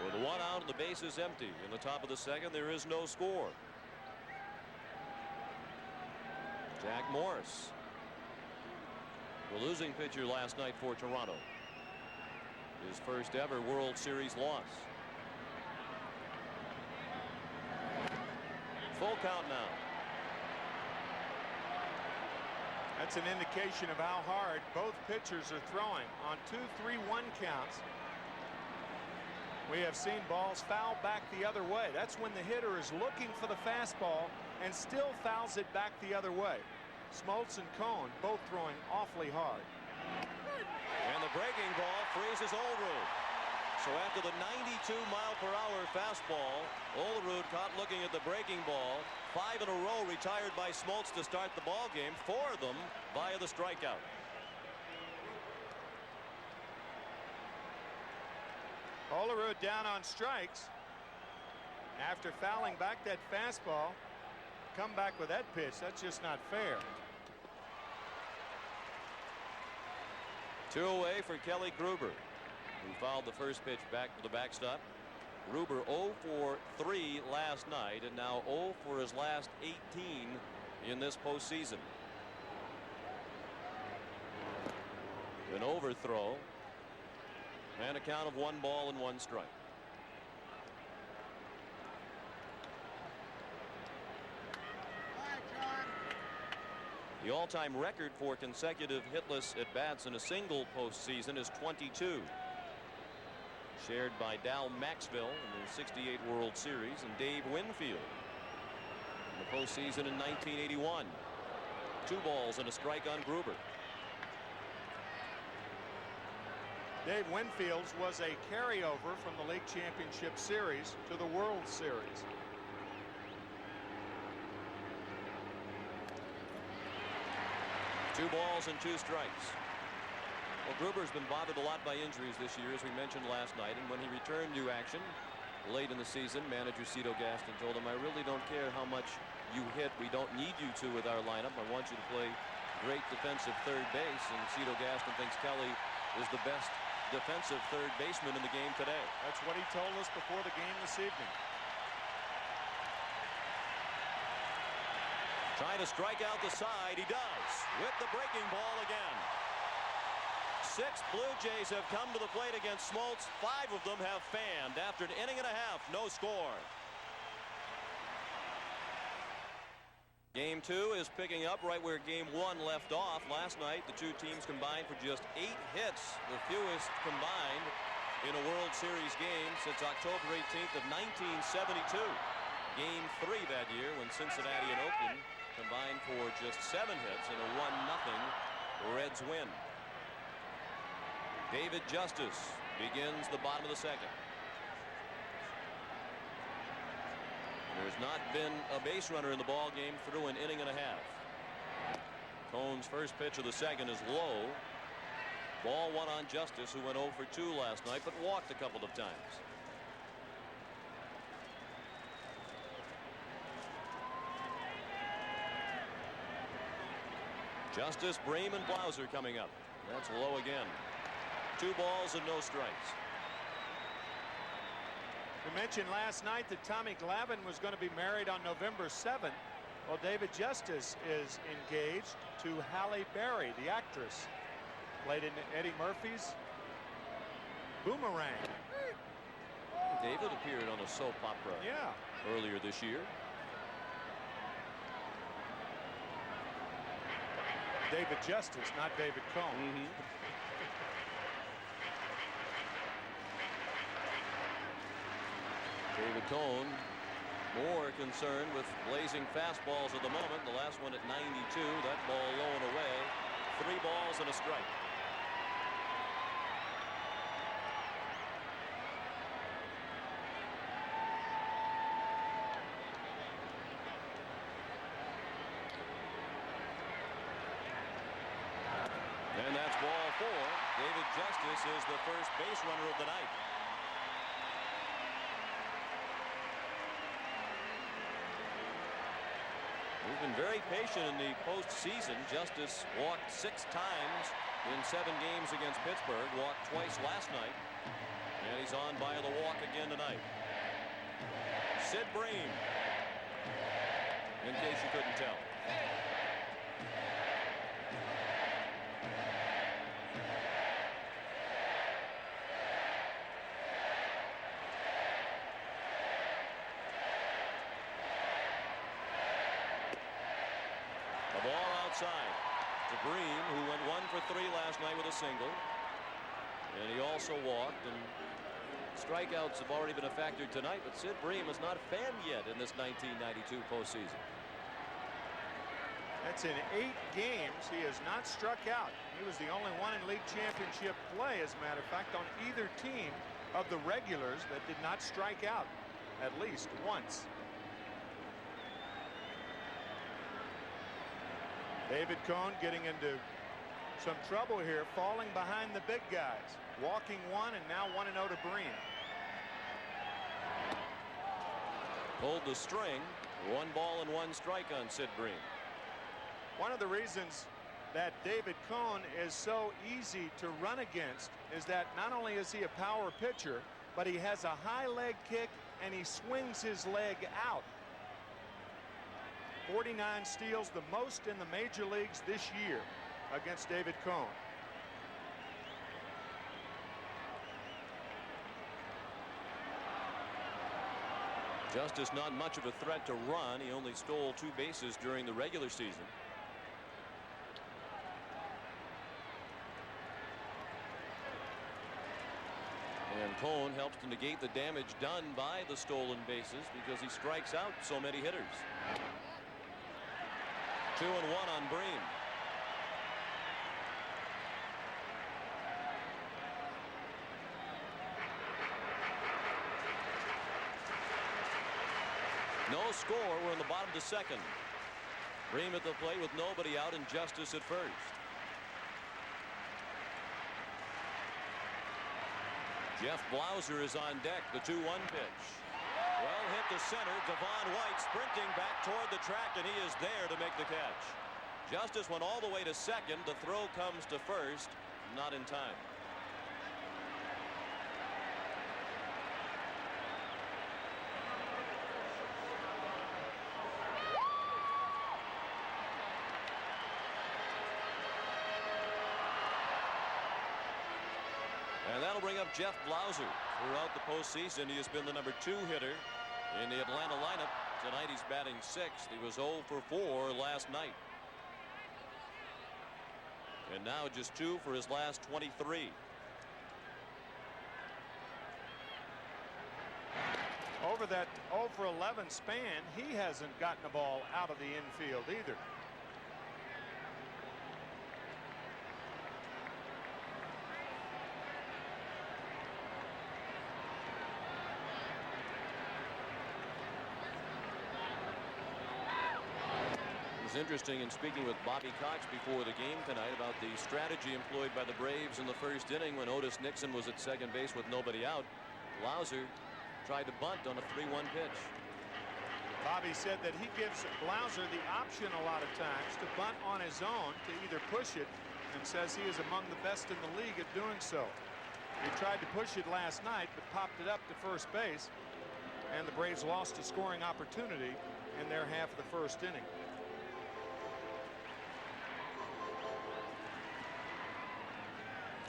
With one out and the base is empty. In the top of the second, there is no score. Jack Morris, the losing pitcher last night for Toronto. His first ever World Series loss. Full count now. That's an indication of how hard both pitchers are throwing on 2-3-1 counts. We have seen balls foul back the other way. That's when the hitter is looking for the fastball and still fouls it back the other way. Smoltz and Cone both throwing awfully hard. And the breaking ball freezes Olerud. So after the 92-mile-per-hour fastball, Olerud caught looking at the breaking ball. 5 in a row retired by Smoltz to start the ball game. 4 of them via the strikeout. Olerud down on strikes after fouling back that fastball. Come back with that pitch. That's just not fair. 2 away for Kelly Gruber, who fouled the first pitch back to the backstop. Gruber 0 for 3 last night and now 0 for his last 18 in this postseason. An overthrow and a count of 1 ball and 1 strike. The all-time record for consecutive hitless at-bats in a single postseason is 22. Shared by Dal Maxville in the '68 World Series and Dave Winfield in the postseason in 1981. 2 balls and a strike on Gruber. Dave Winfield's was a carryover from the League Championship Series to the World Series. Two balls and 2 strikes. Well, Gruber's been bothered a lot by injuries this year, as we mentioned last night, and when he returned to action late in the season, manager Cito Gaston told him, "I really don't care how much you hit. We don't need you to with our lineup. I want you to play great defensive third base." And Cito Gaston thinks Kelly is the best defensive third baseman in the game today. That's what he told us before the game this evening. Trying to strike out the side. He does with the breaking ball again. 6 Blue Jays have come to the plate against Smoltz. 5 of them have fanned after an inning and a half. No score. Game 2 is picking up right where Game 1 left off. Last night, the 2 teams combined for just 8 hits, the fewest combined in a World Series game since October 18th of 1972. Game 3 that year when Cincinnati and Oakland combined for just 7 hits in a 1-0 Reds win. David Justice begins the bottom of the second. There's not been a base runner in the ball game through an inning and a half. Cone's first pitch of the second is low. Ball 1 on Justice, who went 0 for 2 last night, but walked a couple of times. Justice, Bream, and Blauser coming up. That's low again. 2 balls and no strikes. We mentioned last night that Tommy Glavine was going to be married on November 7th. Well, David Justice is engaged to Halle Berry, the actress. Played in Eddie Murphy's Boomerang. David appeared on a soap opera earlier this year. David Justice, not David Cohn. David Cohn more concerned with blazing fastballs at the moment. The last one at 92. That ball low and away. 3 balls and a strike. And that's ball 4. David Justice is the first base runner of the night. He's been very patient in the postseason. Justice walked 6 times in 7 games against Pittsburgh. Walked twice last night. And he's on by the walk again tonight. Sid Bream, in case you couldn't tell. Outside to Bream, who went 1 for 3 last night with a single, and he also walked. And strikeouts have already been a factor tonight, but Sid Bream is not fanned yet in this 1992 postseason. That's in 8 games. He has not struck out. He was the only one in league championship play, as a matter of fact, on either team of the regulars that did not strike out at least once. David Cohn getting into some trouble here, falling behind the big guys, walking 1 and now 1-0 to Bream. Pulled the string. 1 ball and 1 strike on Sid Bream. One of the reasons that David Cohn is so easy to run against is that not only is he a power pitcher, but he has a high leg kick and he swings his leg out. 49 steals, the most in the major leagues this year against David Cohn. Justice not much of a threat to run. He only stole 2 bases during the regular season. And Cohn helps to negate the damage done by the stolen bases because he strikes out so many hitters. 2-1 on Bream. No score. We're in the bottom of the 2nd. Bream at the plate with nobody out and Justice at first. Jeff Blauser is on deck. The 2-1 pitch. Well hit to center. Devon White sprinting back toward the track, and he is there to make the catch. Justice went all the way to second. The throw comes to first. Not in time. And that'll bring up Jeff Blauser. Throughout the postseason, he has been the number 2 hitter in the Atlanta lineup. Tonight he's batting 6th. He was 0 for 4 last night. And now just 2 for his last 23. Over that 0 for 11 span, he hasn't gotten the ball out of the infield either. Interesting in speaking with Bobby Cox before the game tonight about the strategy employed by the Braves in the first inning when Otis Nixon was at second base with nobody out. Blauser tried to bunt on a 3-1 pitch. Bobby said that he gives Blauser the option a lot of times to bunt on his own, to either push it and says he is among the best in the league at doing so. He tried to push it last night, but popped it up to first base, and the Braves lost a scoring opportunity in their half of the first inning.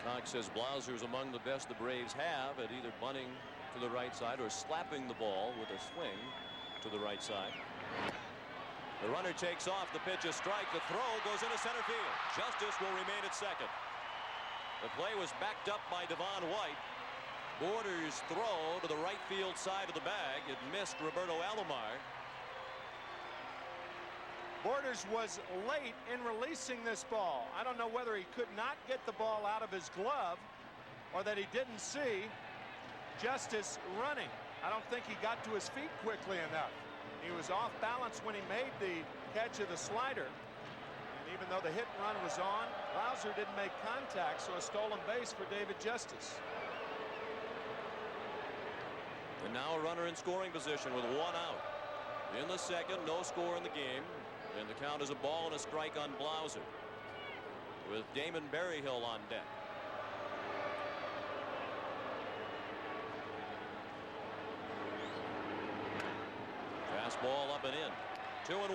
Cox says Blauser is among the best the Braves have at either bunting to the right side or slapping the ball with a swing to the right side. The runner takes off. The pitch is strike. The throw goes into center field. Justice will remain at second. The play was backed up by Devon White. Borders' throw to the right field side of the bag. It missed Roberto Alomar. Borders was late in releasing this ball. I don't know whether he could not get the ball out of his glove or that he didn't see Justice running. I don't think he got to his feet quickly enough. He was off balance when he made the catch of the slider. And even though the hit and run was on, Blauser didn't make contact, so a stolen base for David Justice. And now a runner in scoring position with one out. In the second, no score in the game. And the count is a ball and a strike on Blauser, with Damon Berryhill on deck. Fastball up and in. 2-1.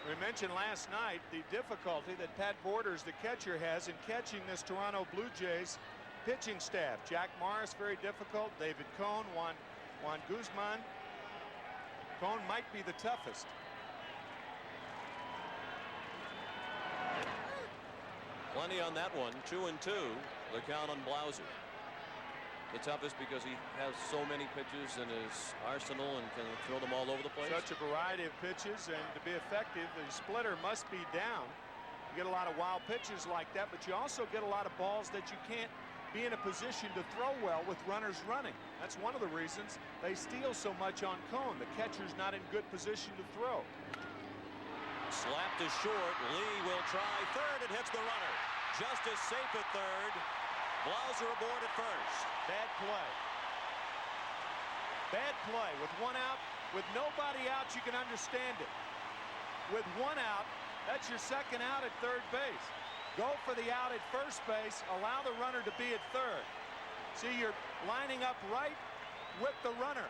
We mentioned last night the difficulty that Pat Borders, the catcher, has in catching this Toronto Blue Jays pitching staff. Jack Morris, very difficult. David Cone, Juan Guzman. Cone might be the toughest. Plenty on that one. 2-2. The count on Blauser. The toughest because he has so many pitches in his arsenal and can throw them all over the place. Such a variety of pitches, and to be effective, the splitter must be down. You get a lot of wild pitches like that, but you also get a lot of balls that you can't be in a position to throw well with runners running. That's one of the reasons they steal so much on Cone. The catcher's not in good position to throw. Slapped is short. Lee will try third. It hits the runner. Justice safe at third. Blauser aboard at first. Bad play. Bad play. With one out, with nobody out, you can understand it. With one out, that's your second out at third base. Go for the out at first base. Allow the runner to be at third. See, you're lining up right with the runner.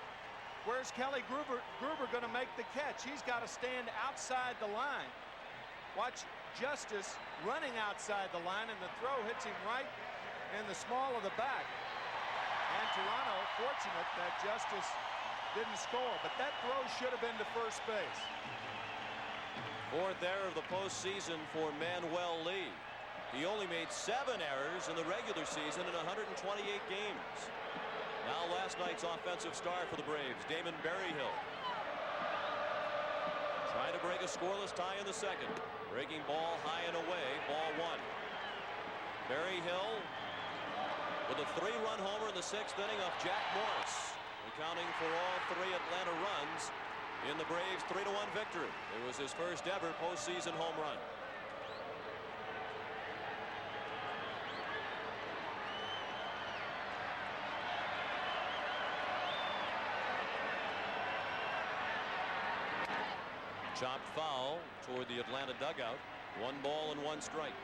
Where's Kelly Gruber going to make the catch? He's got to stand outside the line. Watch Justice running outside the line, and the throw hits him right in the small of the back. And Toronto fortunate that Justice didn't score, but that throw should have been to first base. Fourth error of the postseason for Manuel Lee. He only made 7 errors in the regular season in 128 games. Now last night's offensive star for the Braves, Damon Berryhill. Trying to break a scoreless tie in the second. Breaking ball high and away, ball 1. Berryhill with a 3-run homer in the 6th inning off Jack Morris, accounting for all 3 Atlanta runs in the Braves' 3-1 victory. It was his first ever postseason home run. Chopped foul toward the Atlanta dugout. 1 ball and 1 strike.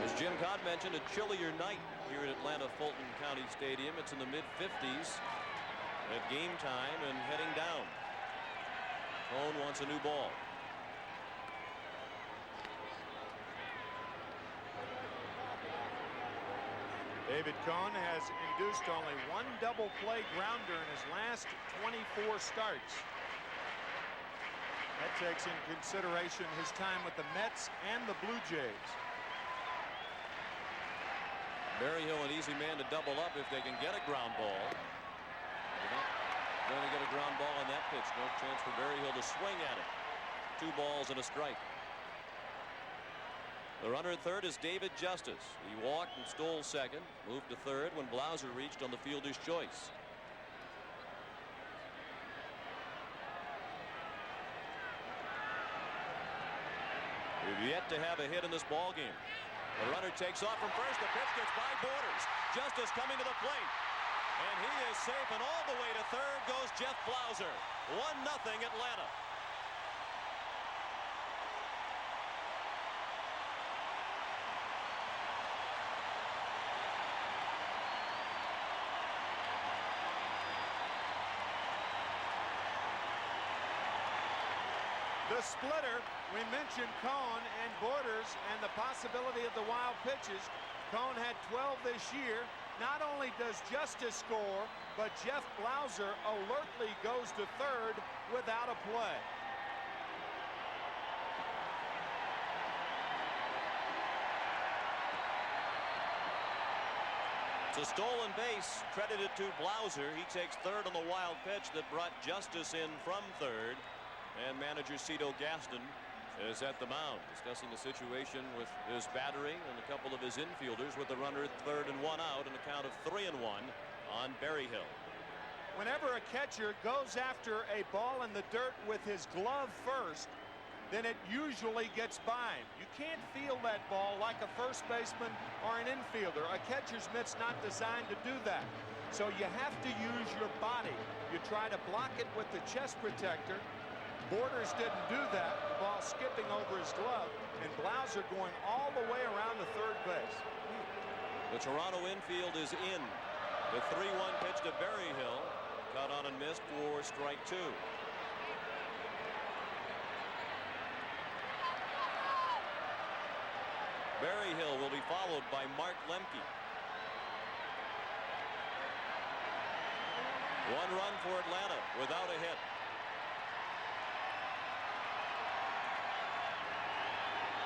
As Jim Cott mentioned, a chillier night here at Atlanta Fulton County Stadium. It's in the mid-50s at game time and heading down. Cone wants a new ball. David Cone has induced only 1 double play grounder in his last 24 starts. That takes into consideration his time with the Mets and the Blue Jays. Berryhill an easy man to double up if they can get a ground ball. They're not going to get a ground ball on that pitch. No chance for Berryhill to swing at it. 2 balls and a strike. The runner at third is David Justice. He walked and stole second, moved to third when Blauser reached on the fielder's choice. yet to have a hit in this ball game. The runner takes off from first. The pitch gets by Borders. Justice coming to the plate. And he is safe, and all the way to third goes Jeff Blauser. 1-0 Atlanta. The splitter, we mentioned Cone and Borders and the possibility of the wild pitches. Cone had 12 this year. Not only does Justice score, but Jeff Blauser alertly goes to third without a play. It's a stolen base credited to Blauser. He takes third on the wild pitch that brought Justice in from third. And manager Cito Gaston is at the mound discussing the situation with his battery and a couple of his infielders with the runner at third and 1 out and a count of 3-1 on Berryhill. Whenever a catcher goes after a ball in the dirt with his glove first, then it usually gets by him. You can't feel that ball like a first baseman or an infielder. A catcher's mitt's not designed to do that. So you have to use your body. You try to block it with the chest protector. Borders didn't do that. The ball skipping over his glove, and Blauser going all the way around the third base. The Toronto infield is in. The 3-1 pitch to Berryhill, cut on and missed for strike 2. Berryhill will be followed by Mark Lemke. 1 run for Atlanta without a hit.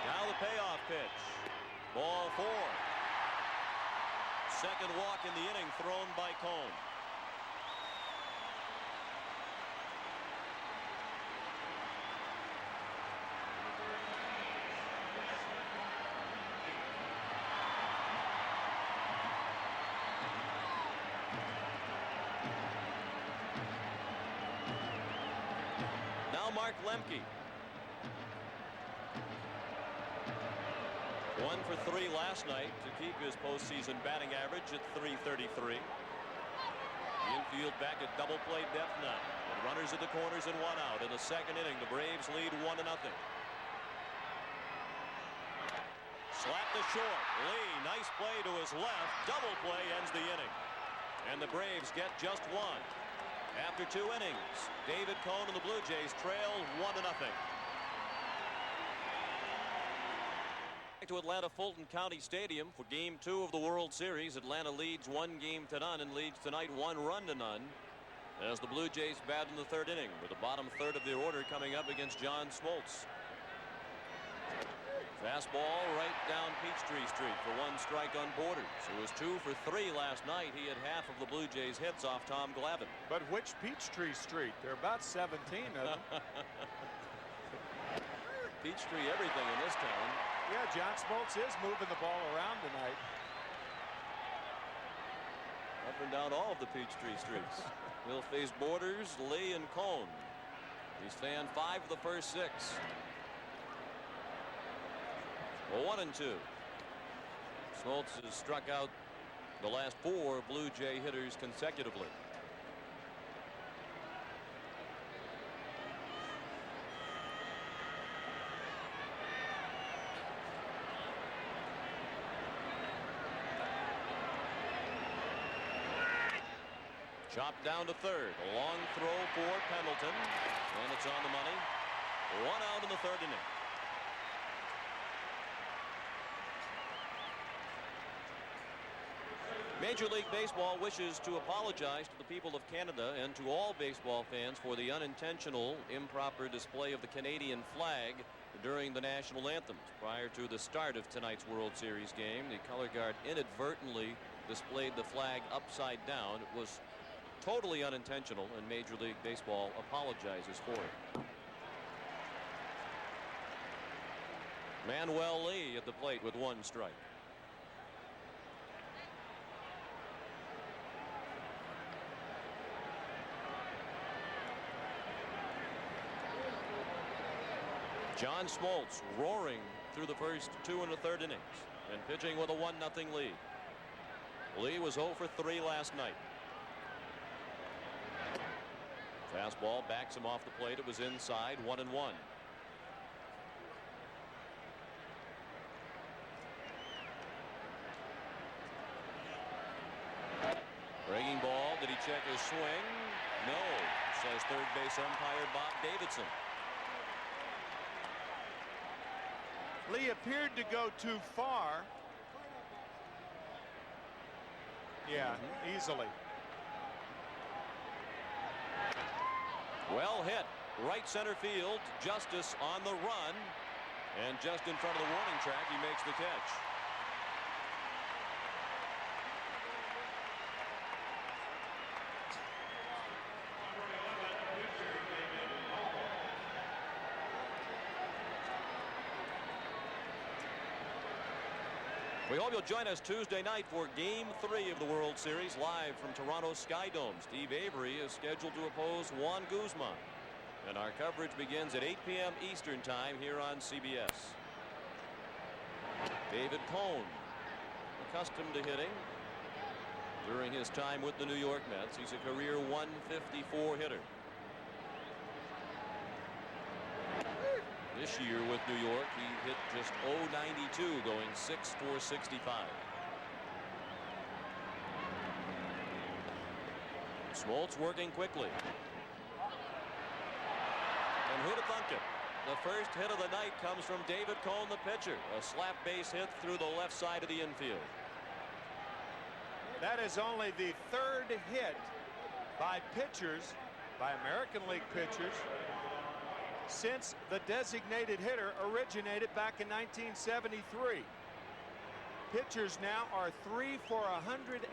Now the payoff pitch. Ball 4. Second walk in the inning thrown by Cone. Now Mark Lemke. 1 for 3 last night to keep his postseason batting average at .333. The infield back at double play depth now. With runners at the corners and 1 out. In the second inning, the Braves lead 1-0. Slap to short. Lee, nice play to his left. Double play ends the inning. And the Braves get just 1. After 2 innings, David Cone and the Blue Jays trail 1-0. To Atlanta Fulton County Stadium for game 2 of the World Series. Atlanta leads 1 game to none and leads tonight 1 run to none as the Blue Jays bat in the third inning with the bottom third of their order coming up against John Smoltz. Fastball right down Peachtree Street for 1 strike on Borders, who was 2 for 3 last night. He had half of the Blue Jays hits off Tom Glavine. But which Peachtree Street? There are about 17 of them. Peachtree everything in this town. Yeah, John Smoltz is moving the ball around tonight. Up and down all of the Peachtree streets. He'll face Borders, Lee, and Cone. He's fanned 5 of the first 6. 1-2. Smoltz has struck out the last 4 Blue Jay hitters consecutively. Chopped down to third. A long throw for Pendleton. And it's on the money. 1 out in the third inning. Major League Baseball wishes to apologize to the people of Canada and to all baseball fans for the unintentional improper display of the Canadian flag during the national anthems. Prior to the start of tonight's World Series game, the color guard inadvertently displayed the flag upside down. It was totally unintentional, and Major League Baseball apologizes for it. Manuel Lee at the plate with 1 strike. John Smoltz roaring through the first 2 1/3 innings and pitching with a 1-0 lead. Lee was 0 for 3 last night. Fastball backs him off the plate. It was inside, 1-1. Breaking ball. Did he check his swing? No, says third base umpire Bob Davidson. Lee appeared to go too far. Yeah, easily. Well hit. Right center field. Justice on the run. And just in front of the warning track, he makes the catch. We hope you'll join us Tuesday night for Game 3 of the World Series live from Toronto's Sky Dome. Steve Avery is scheduled to oppose Juan Guzman. And our coverage begins at 8 p.m. Eastern Time here on CBS. David Cone, accustomed to hitting during his time with the New York Mets. He's a career 154 hitter. This year with New York, he hit just .092, going 6 for 65. Smoltz working quickly. And who'd have thunk it? The first hit of the night comes from David Cone, the pitcher. A slap base hit through the left side of the infield. That is only the third hit by pitchers, by American League pitchers, since the designated hitter originated back in 1973. Pitchers now are 3 for 109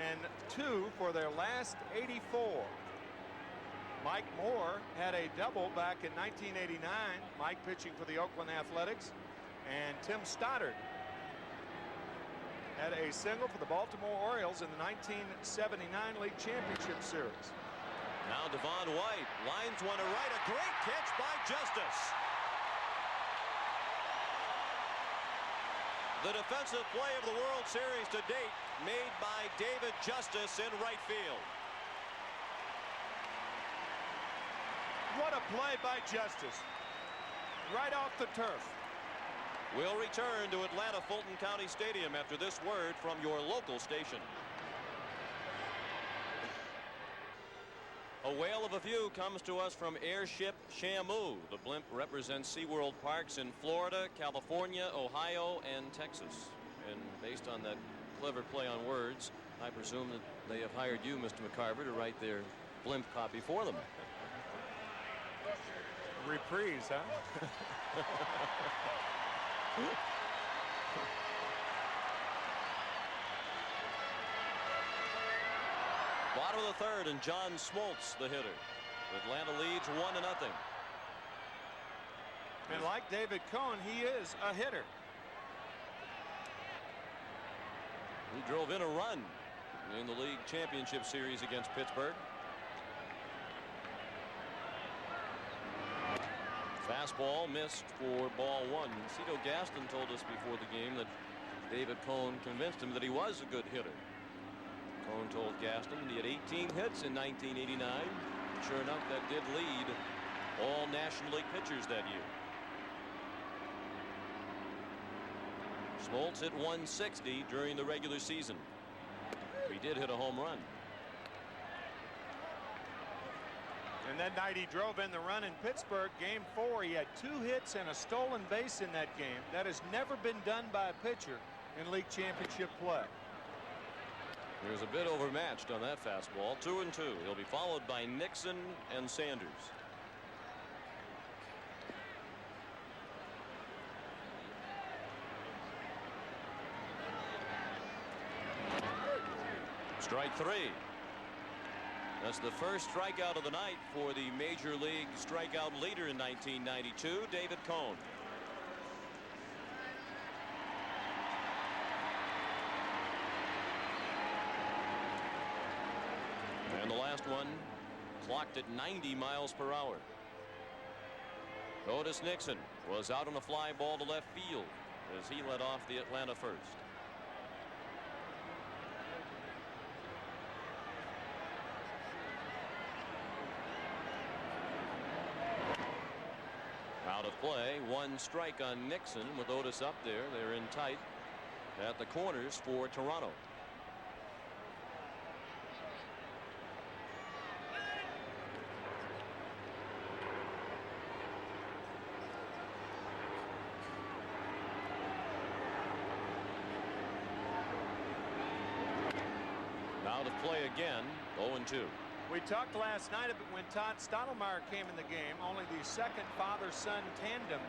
and 2 for their last 84. Mike Moore had a double back in 1989. Mike pitching for the Oakland Athletics, and Tim Stoddard had a single for the Baltimore Orioles in the 1979 League Championship Series. Now Devon White lines one to right. A great catch by Justice. The defensive play of the World Series to date made by David Justice in right field. What a play by Justice. Right off the turf. We'll return to Atlanta Fulton County Stadium after this word from your local station. A whale of a view comes to us from Airship Shamu. The blimp represents SeaWorld parks in Florida, California, Ohio, and Texas. And based on that clever play on words, I presume that they have hired you, Mr. McCarver, to write their blimp copy for them. Reprise, huh? Bottom of the third, and John Smoltz, the hitter. Atlanta leads 1-0. And like David Cone, he is a hitter. He drove in a run in the league championship series against Pittsburgh. Fastball missed for ball one. Cito Gaston told us before the game that David Cone convinced him that he was a good hitter. Cone told Gaston he had 18 hits in 1989. Sure enough, that did lead all National League pitchers that year. Smoltz hit 160 during the regular season. He did hit a home run. And that night he drove in the run in Pittsburgh. Game 4, he had 2 hits and a stolen base in that game. That has never been done by a pitcher in league championship play. He was a bit overmatched on that fastball. 2-2. He'll be followed by Nixon and Sanders. Strike 3. That's the first strikeout of the night for the Major League strikeout leader in 1992, David Cone. And the last one clocked at 90 miles per hour. Otis Nixon was out on a fly ball to left field as he led off the Atlanta first. Out of play, 1 strike on Nixon with Otis up there. They're in tight at the corners for Toronto. Out of play again, 0-2. We talked last night about when Todd Stottlemyre came in the game, only the second father-son tandem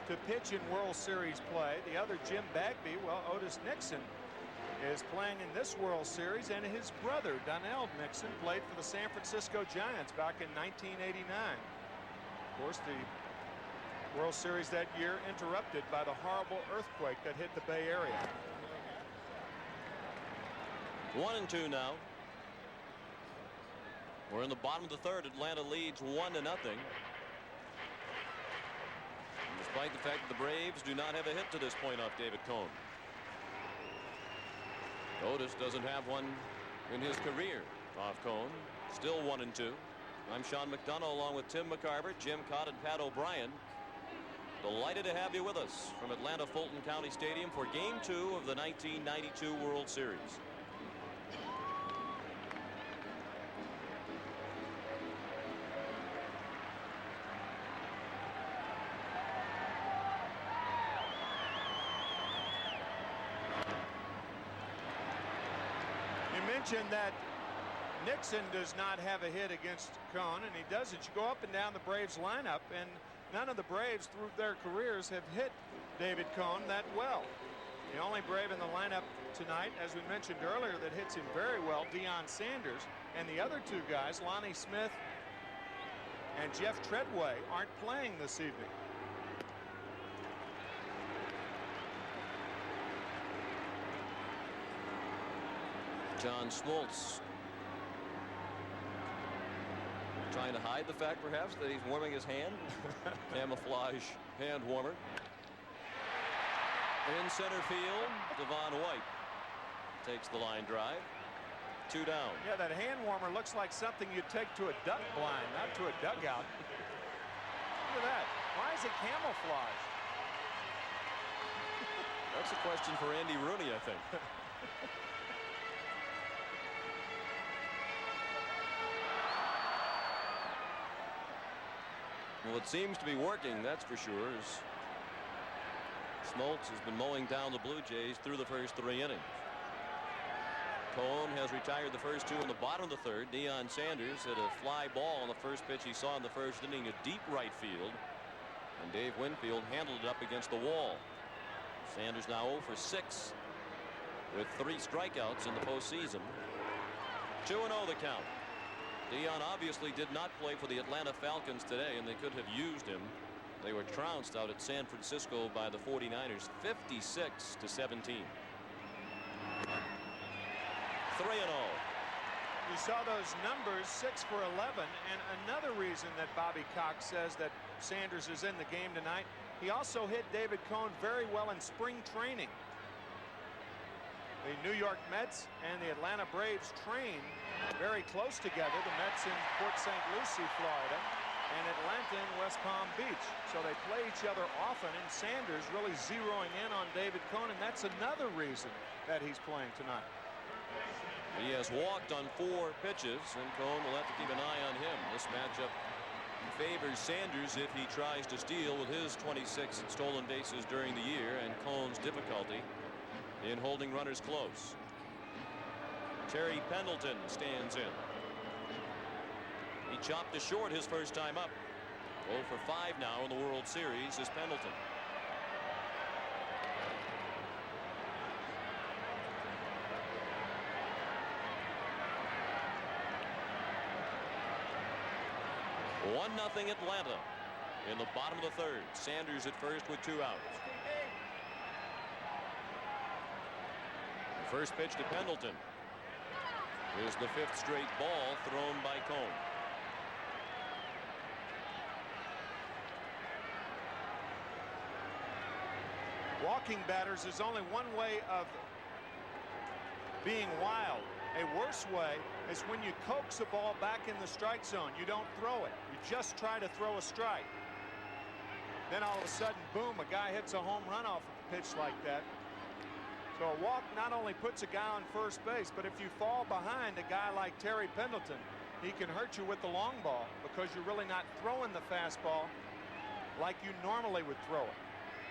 to pitch in World Series play. The other, Jim Bagby, well, Otis Nixon is playing in this World Series, and his brother, Donnell Nixon, played for the San Francisco Giants back in 1989. Of course, the World Series that year interrupted by the horrible earthquake that hit the Bay Area. 1-2 now. We're in the bottom of the third. Atlanta leads 1-0. Despite the fact that the Braves do not have a hit to this point off David Cone. Otis doesn't have one in his career off Cone. Still 1-2. I'm Sean McDonough along with Tim McCarver, Jim Cott, and Pat O'Brien. Delighted to have you with us from Atlanta Fulton County Stadium for Game 2 of the 1992 World Series. Mentioned that Nixon does not have a hit against Cone, and he doesn't. You go up and down the Braves lineup, and none of the Braves through their careers have hit David Cone that well. The only Brave in the lineup tonight, as we mentioned earlier, that hits him very well, Deion Sanders, and the other 2 guys, Lonnie Smith and Jeff Treadway, aren't playing this evening. John Smoltz trying to hide the fact perhaps that he's warming his hand. Camouflage hand warmer. In center field, Devon White takes the line drive. 2 down. Yeah, that hand warmer looks like something you'd take to a duck blind, not to a dugout. Look at that. Why is it camouflage? That's a question for Andy Rooney, I think. Well, it seems to be working, that's for sure, as Smoltz has been mowing down the Blue Jays through the first 3 innings. Cone has retired the first 2 in the bottom of the third. Deion Sanders hit a fly ball on the first pitch he saw in the first inning to deep right field, and Dave Winfield handled it up against the wall. Sanders now 0 for 6 with 3 strikeouts in the postseason. 2-0 the count. Deion obviously did not play for the Atlanta Falcons today, and they could have used him. They were trounced out at San Francisco by the 49ers, 56-17. 3-0. You saw those numbers, 6 for 11, and another reason that Bobby Cox says that Sanders is in the game tonight, he also hit David Cone very well in spring training. The New York Mets and the Atlanta Braves train very close together. The Mets in Port St. Lucie, Florida, and Atlanta in West Palm Beach. So they play each other often, and Sanders really zeroing in on David Cone, and that's another reason that he's playing tonight. He has walked on 4 pitches, and Cone will have to keep an eye on him. This matchup favors Sanders if he tries to steal with his 26 stolen bases during the year, and Cone's difficulty in holding runners close. Terry Pendleton stands in. He chopped to short his first time up. 0 for 5 now in the World Series is Pendleton. One nothing Atlanta in the bottom of the third. Sanders at first with 2 outs. First pitch to Pendleton is the 5th straight ball thrown by Cone. Walking batters is only one way of being wild. A worse way is when you coax a ball back in the strike zone. You don't throw it. You just try to throw a strike. Then all of a sudden, boom, a guy hits a home run off a pitch like that. So a walk not only puts a guy on first base, but if you fall behind a guy like Terry Pendleton, he can hurt you with the long ball because you're really not throwing the fastball like you normally would throw it.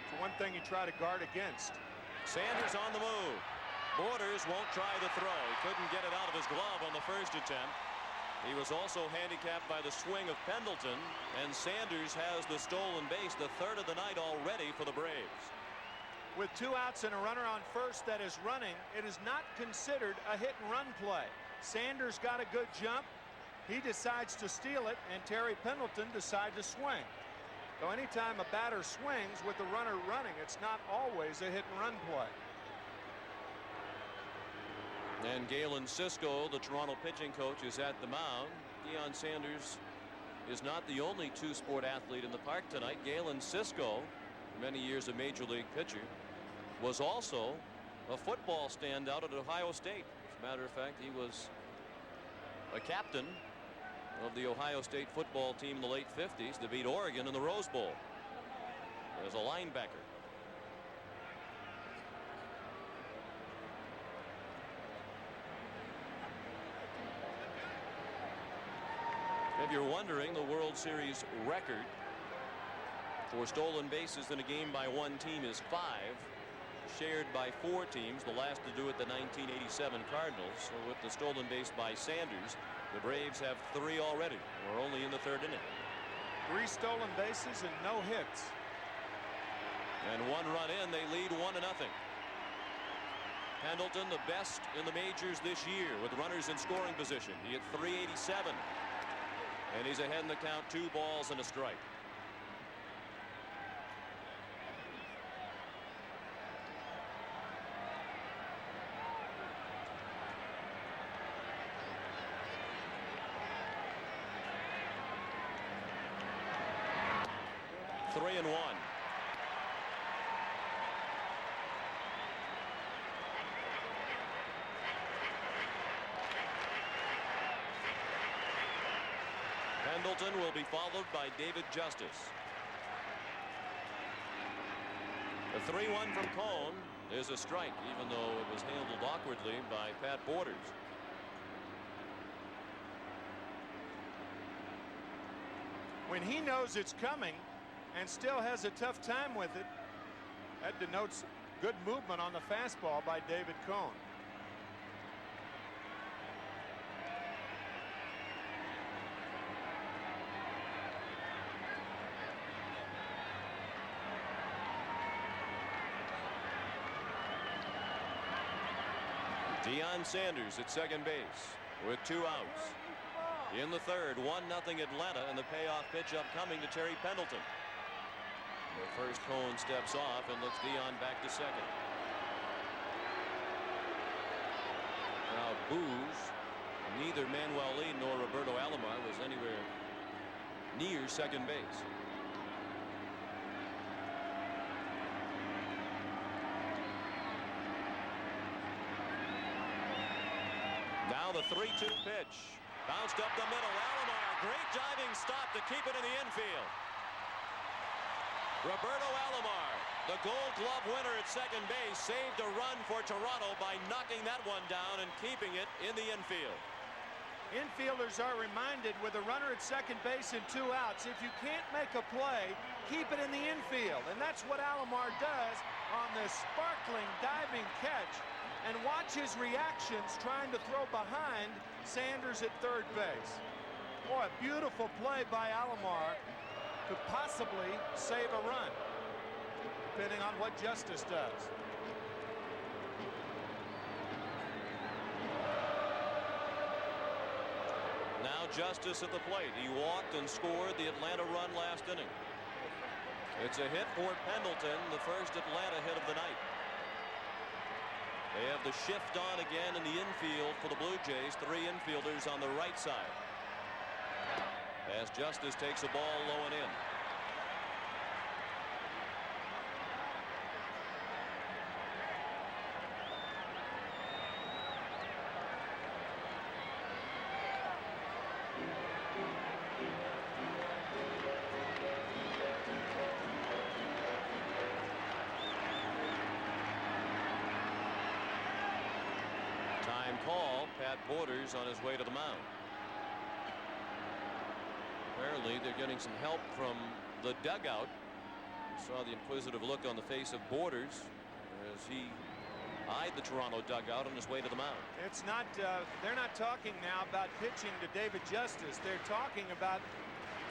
It's one thing you try to guard against. Sanders on the move. Borders won't try the throw. He couldn't get it out of his glove on the first attempt. He was also handicapped by the swing of Pendleton, and Sanders has the stolen base, the third of the night already for the Braves. With 2 outs and a runner on first that is running, it is not considered a hit and run play. Sanders got a good jump. He decides to steal it, and Terry Pendleton decides to swing. So anytime a batter swings with the runner running, it's not always a hit and run play. And Galen Cisco, the Toronto pitching coach, is at the mound. Deion Sanders is not the only two-sport athlete in the park tonight. Galen Cisco, many years a major league pitcher, was also a football standout at Ohio State. As a matter of fact, he was a captain of the Ohio State football team in the late 50s to beat Oregon in the Rose Bowl as a linebacker. If you're wondering, the World Series record for stolen bases in a game by one team is 5, shared by 4 teams. The last to do it, the 1987 Cardinals. So with the stolen base by Sanders, the Braves have 3 already. We're only in the 3rd inning. 3 stolen bases and no hits. And 1 run in, they lead 1-0. Pendleton, the best in the majors this year with runners in scoring position. He hit .387. And he's ahead in the count, 2 balls and a strike. Three and 1. Pendleton will be followed by David Justice. The 3-1 from Cone is a strike, even though it was handled awkwardly by Pat Borders. When he knows it's coming and still has a tough time with it, that denotes good movement on the fastball by David Cone. Deion Sanders at second base with 2 outs. In the 3rd, 1-0 Atlanta, and the payoff pitch upcoming to Terry Pendleton. The first, Cone steps off and looks Deion back to second. Now boos. Neither Manuel Lee nor Roberto Alomar was anywhere near second base. Now the 3-2 pitch. Bounced up the middle. Alomar, great diving stop to keep it in the infield. Roberto Alomar, the Gold Glove winner at second base, saved a run for Toronto by knocking that one down and keeping it in the infield. Infielders are reminded with a runner at second base and 2 outs, if you can't make a play, keep it in the infield. And that's what Alomar does on this sparkling diving catch. And watch his reactions trying to throw behind Sanders at third base. Boy, a beautiful play by Alomar to possibly save a run, depending on what Justice does. Now Justice at the plate. He walked and scored the Atlanta run last inning. It's a hit for Pendleton, the first Atlanta hit of the night. They have the shift on again in the infield for the Blue Jays. 3 infielders on the right side. As Justice takes a ball low and in. Pat Borders on his way to the mound. Apparently they're getting some help from the dugout. Saw the inquisitive look on the face of Borders as he eyed the Toronto dugout on his way to the mound. It's not, they're not talking now about pitching to David Justice. They're talking about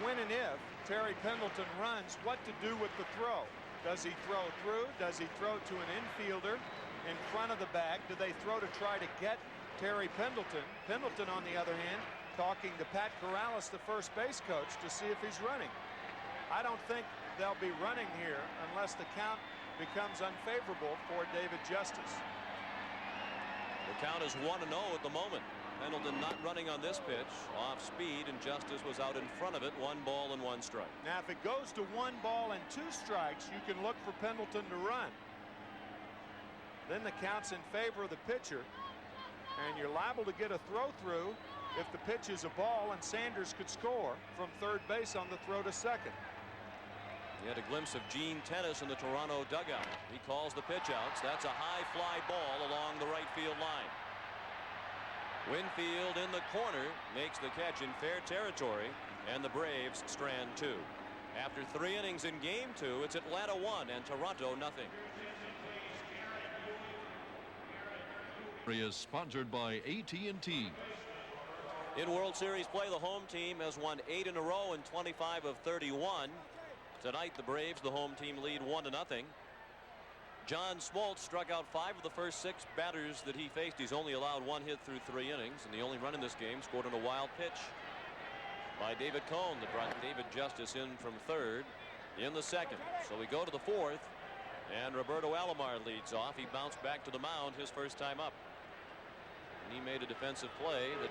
when and if Terry Pendleton runs, what to do with the throw. Does he throw through? Does he throw to an infielder in front of the bag? Do they throw to try to get Terry Pendleton? Pendleton, on the other hand, talking to Pat Corrales, the first base coach, to see if he's running. I don't think they'll be running here unless the count becomes unfavorable for David Justice. The count is 1-0 at the moment. Pendleton not running on this pitch, off speed, and Justice was out in front of it. 1 ball and 1 strike. Now if it goes to 1 ball and 2 strikes, you can look for Pendleton to run. Then the count's in favor of the pitcher, and you're liable to get a throw through if the pitch is a ball, and Sanders could score from third base on the throw to second. You had a glimpse of Gene Tennis in the Toronto dugout. He calls the pitch outs. That's a high fly ball along the right field line. Winfield in the corner makes the catch in fair territory, and the Braves strand 2. After 3 innings in game 2, it's Atlanta 1 and Toronto nothing. Is sponsored by AT&T. In World Series play, the home team has won 8 in a row and 25 of 31. Tonight, the Braves, the home team, lead 1-0. John Smoltz struck out 5 of the first 6 batters that he faced. He's only allowed 1 hit through 3 innings, and the only run in this game scored on a wild pitch by David Cone that brought David Justice in from third in the second. So we go to the 4th, and Roberto Alomar leads off. He bounced back to the mound his first time up. And he made a defensive play that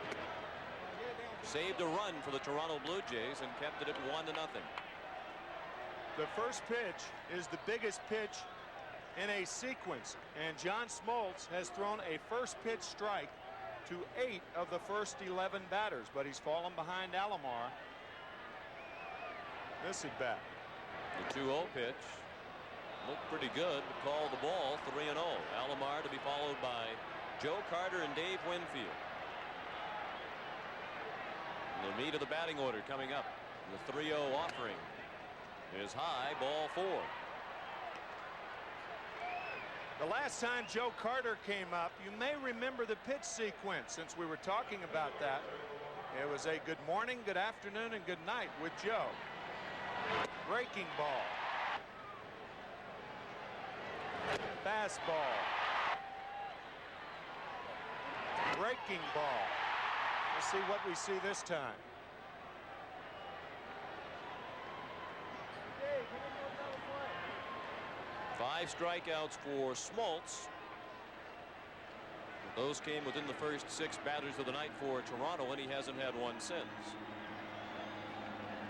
saved a run for the Toronto Blue Jays and kept it at 1-0. The first pitch is the biggest pitch in a sequence, and John Smoltz has thrown a first pitch strike to 8 of the first 11 batters, but he's fallen behind Alomar this at bat. The 2-0 pitch looked pretty good, but called the ball. 3-0. Alomar to be followed by Joe Carter and Dave Winfield. The meat of the batting order coming up. The 3-0 offering is high, ball 4. The last time Joe Carter came up, you may remember the pitch sequence since we were talking about that. It was a good morning, good afternoon, and good night with Joe. Breaking ball. Fastball. Breaking ball. Let's see what we see this time. Five strikeouts for Smoltz. Those came within the first 6 batters of the night for Toronto, and he hasn't had one since.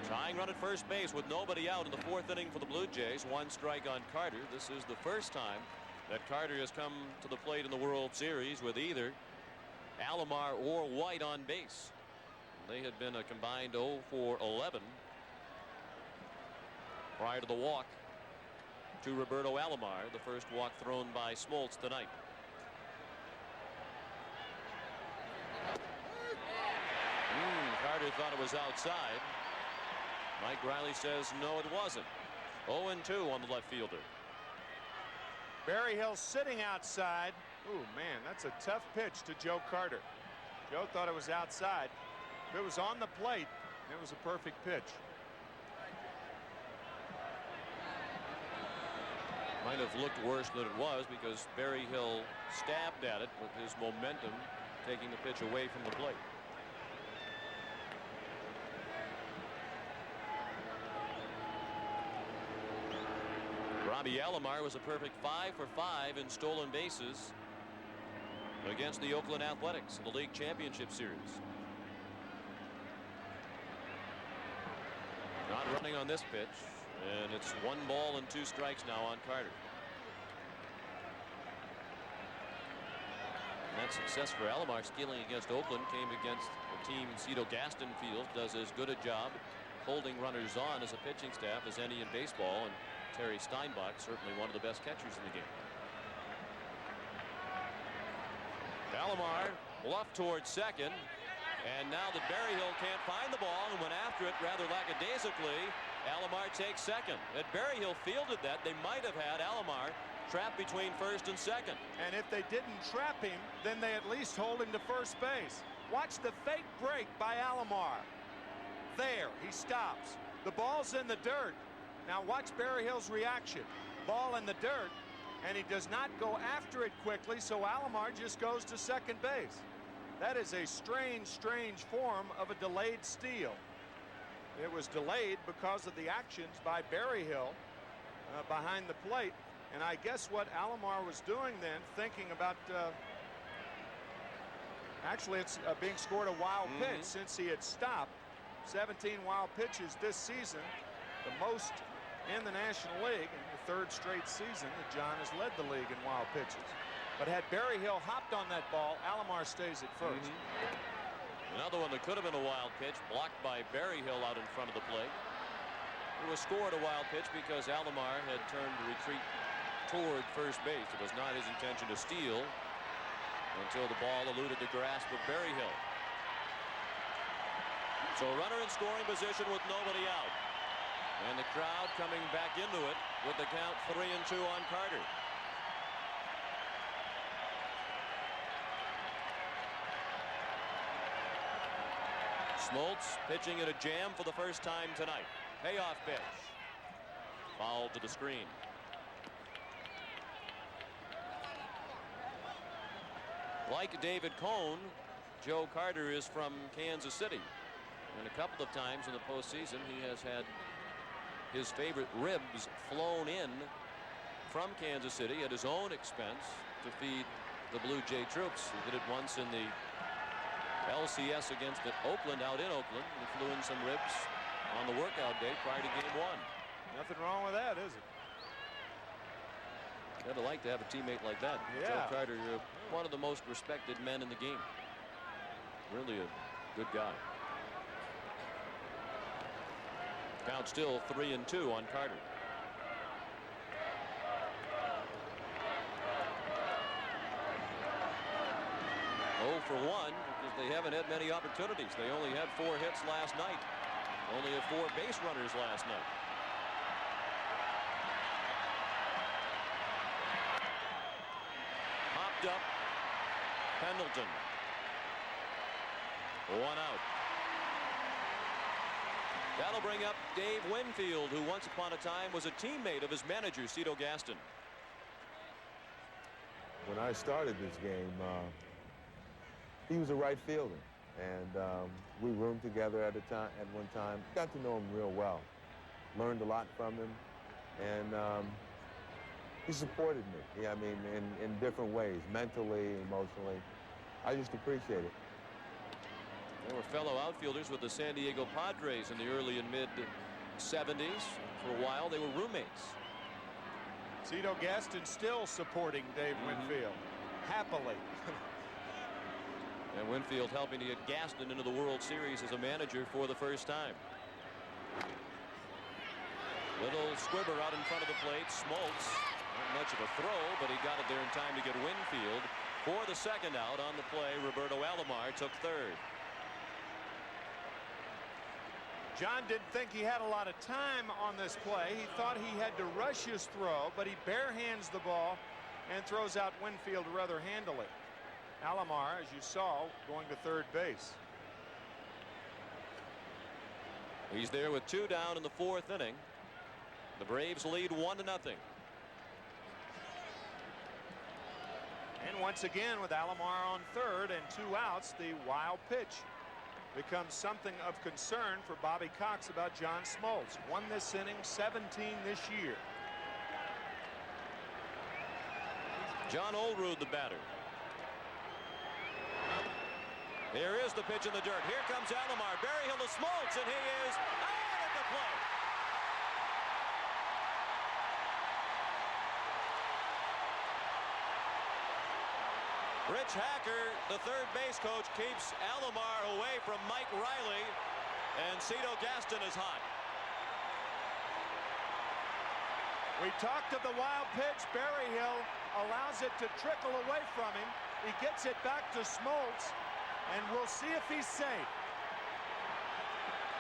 Tying run at first base with nobody out in the 4th inning for the Blue Jays. 1 strike on Carter. This is the first time that Carter has come to the plate in the World Series with either Alomar or White on base. They had been a combined 0 for 11 prior to the walk to Roberto Alomar, the first walk thrown by Smoltz tonight. Carter thought it was outside. Mike Riley says no, it wasn't. 0-2 on the left fielder. Berryhill sitting outside. Oh man, that's a tough pitch to Joe Carter. Joe thought it was outside. If it was on the plate, it was a perfect pitch. Might have looked worse than it was because Berryhill stabbed at it with his momentum, taking the pitch away from the plate. Robbie Alomar was a perfect 5 for 5 in stolen bases against the Oakland Athletics in the League Championship Series. Not running on this pitch, and it's 1 ball and 2 strikes now on Carter. And that success for Alomar stealing against Oakland came against a team Cito Gaston feels does as good a job holding runners on as a pitching staff as any in baseball, and Terry Steinbach, certainly one of the best catchers in the game. Alomar Bluff towards second. And now that Berryhill can't find the ball and went after it rather lackadaisically, Alomar takes second. Had Berryhill fielded that, they might have had Alomar trapped between first and second. And if they didn't trap him, then they at least hold him to first base. Watch the fake break by Alomar. There, he stops. The ball's in the dirt. Now watch Berryhill's reaction. Ball in the dirt, and he does not go after it quickly, so Alomar just goes to second base. That is a strange, strange form of a delayed steal. It was delayed because of the actions by Berryhill behind the plate. And I guess what Alomar was doing then, thinking about, actually it's being scored a wild pitch since he had stopped. 17 wild pitches this season, the most in the National League, in the third straight season that John has led the league in wild pitches. But had Berryhill hopped on that ball, Alomar stays at first. Another one that could have been a wild pitch, blocked by Berryhill out in front of the plate. It was scored a wild pitch because Alomar had turned to retreat toward first base. It was not his intention to steal until the ball eluded the grasp of Berryhill. So runner in scoring position with nobody out. And the crowd coming back into it with the count 3-2 on Carter. Smoltz pitching in a jam for the first time tonight. Payoff pitch. Foul to the screen. Like David Cone, Joe Carter is from Kansas City. And a couple of times in the postseason, he has had his favorite ribs flown in from Kansas City at his own expense to feed the Blue Jay troops. He did it once in the LCS against Oakland out in Oakland. He flew in some ribs on the workout day prior to game 1. Nothing wrong with that, is it? I'd like to have a teammate like that. Yeah. Joe Carter, one of the most respected men in the game. Really a good guy. Count still 3-2 on Carter. Oh for 1 because they haven't had many opportunities. They only had 4 hits last night. Only had 4 base runners last night. Popped up. Pendleton. 1 out. That'll bring up Dave Winfield, who once upon a time was a teammate of his manager, Cito Gaston. When I started this game, he was a right fielder, and we roomed together at one time. Got to know him real well, learned a lot from him, and he supported me. Yeah, I mean, in different ways, mentally, emotionally. I just appreciate it. They were fellow outfielders with the San Diego Padres in the early and mid-70s. For a while, they were roommates. Cito Gaston still supporting Dave Winfield, happily. And Winfield helping to get Gaston into the World Series as a manager for the first time. Little squibber out in front of the plate. Smoltz, not much of a throw, but he got it there in time to get Winfield. For the second out on the play, Roberto Alomar took third. John didn't think he had a lot of time on this play. He thought he had to rush his throw, but he barehands the ball and throws out Winfield rather handily. Alomar, as you saw, going to third base. He's there with 2 down in the 4th inning. The Braves lead 1-0. And once again, with Alomar on third and 2 outs, the wild pitch becomes something of concern for Bobby Cox about John Smoltz. 1 this inning, 17 this year. John Olerud, the batter. Here is the pitch in the dirt. Here comes Alomar. Berryhill to Smoltz, and he is out at the plate. Rich Hacker, the third base coach, keeps Alomar away from Mike Riley, and Cito Gaston is hot. We talked of the wild pitch. Berryhill allows it to trickle away from him. He gets it back to Smoltz, and we'll see if he's safe.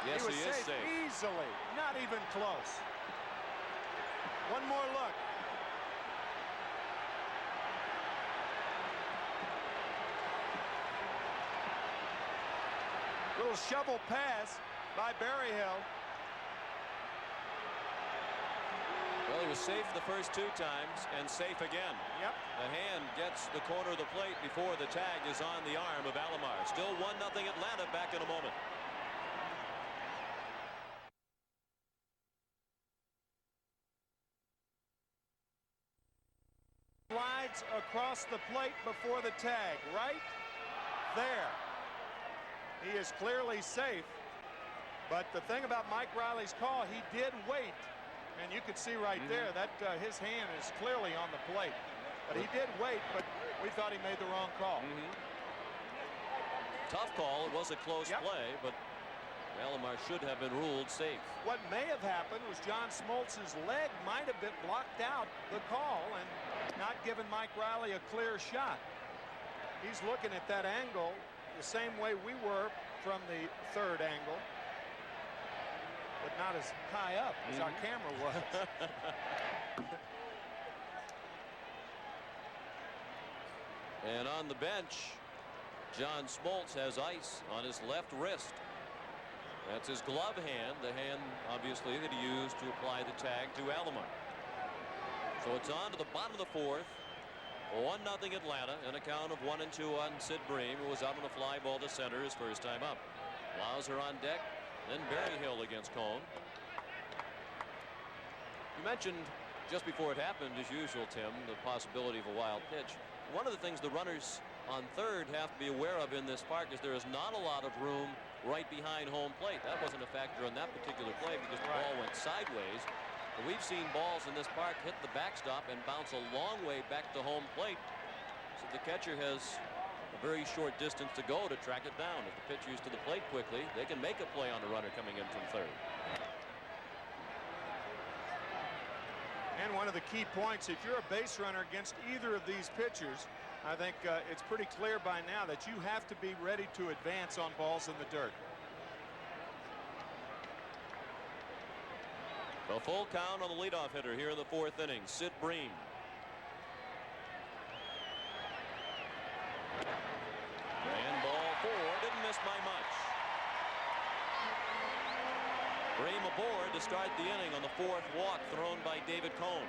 Yes, he was is safe. Easily, not even close. One more look. Little shovel pass by Berryhill. Well, he was safe the first 2 times and safe again. Yep. The hand gets the corner of the plate before the tag is on the arm of Alomar. Still 1-0 Atlanta. Back in a moment. Slides across the plate before the tag. Right there. He is clearly safe. But the thing about Mike Riley's call, he did wait. And you could see right there that his hand is clearly on the plate. But he did wait, but we thought he made the wrong call. Tough call. It was a close play, but Alomar should have been ruled safe. What may have happened was John Smoltz's leg might have been blocked out the call and not given Mike Riley a clear shot. He's looking at that angle the same way we were from the third angle, but not as high up as our camera was. And on the bench, John Smoltz has ice on his left wrist. That's his glove hand, the hand obviously that he used to apply the tag to Alomar. So it's on to the bottom of the 4th. 1-0 Atlanta, and a count of 1-2 on Sid Bream, who was out on a fly ball to center his first time up. Blauser on deck, then Berryhill against Cone. You mentioned just before it happened, as usual, Tim, the possibility of a wild pitch. One of the things the runners on third have to be aware of in this park is there is not a lot of room right behind home plate. That wasn't a factor on that particular play because the ball went sideways. But we've seen balls in this park hit the backstop and bounce a long way back to home plate. So the catcher has a very short distance to go to track it down. If the pitcher is to the plate quickly, they can make a play on a runner coming in from third. And one of the key points, if you're a base runner against either of these pitchers, I think it's pretty clear by now that you have to be ready to advance on balls in the dirt. The full count on the leadoff hitter here in the 4th inning, Sid Bream. And ball 4, didn't miss by much. Bream aboard to start the inning on the 4th walk thrown by David Cone.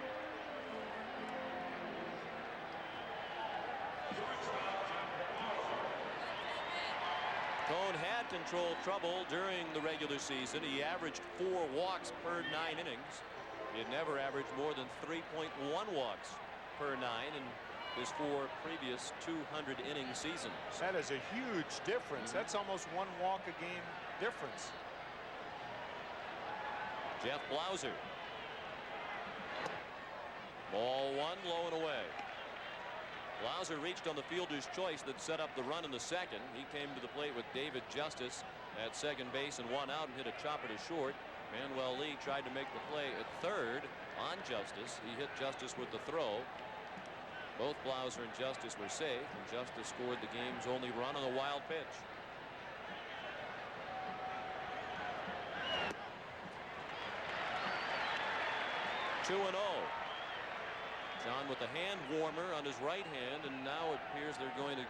Cone had controlled trouble during the regular season. He averaged 4 walks per 9 innings. He had never averaged more than 3.1 walks per 9 in his 4 previous 200 inning seasons. That is a huge difference. That's almost 1 walk a game difference. Jeff Blauser. Ball 1, low and away. Blauser reached on the fielder's choice that set up the run in the 2nd. He came to the plate with David Justice at second base and 1 out and hit a chopper to short. Manuel Lee tried to make the play at third on Justice. He hit Justice with the throw. Both Blauser and Justice were safe, and Justice scored the game's only run on a wild pitch. Two and 0. John with the hand warmer on his right hand, and now it appears they're going to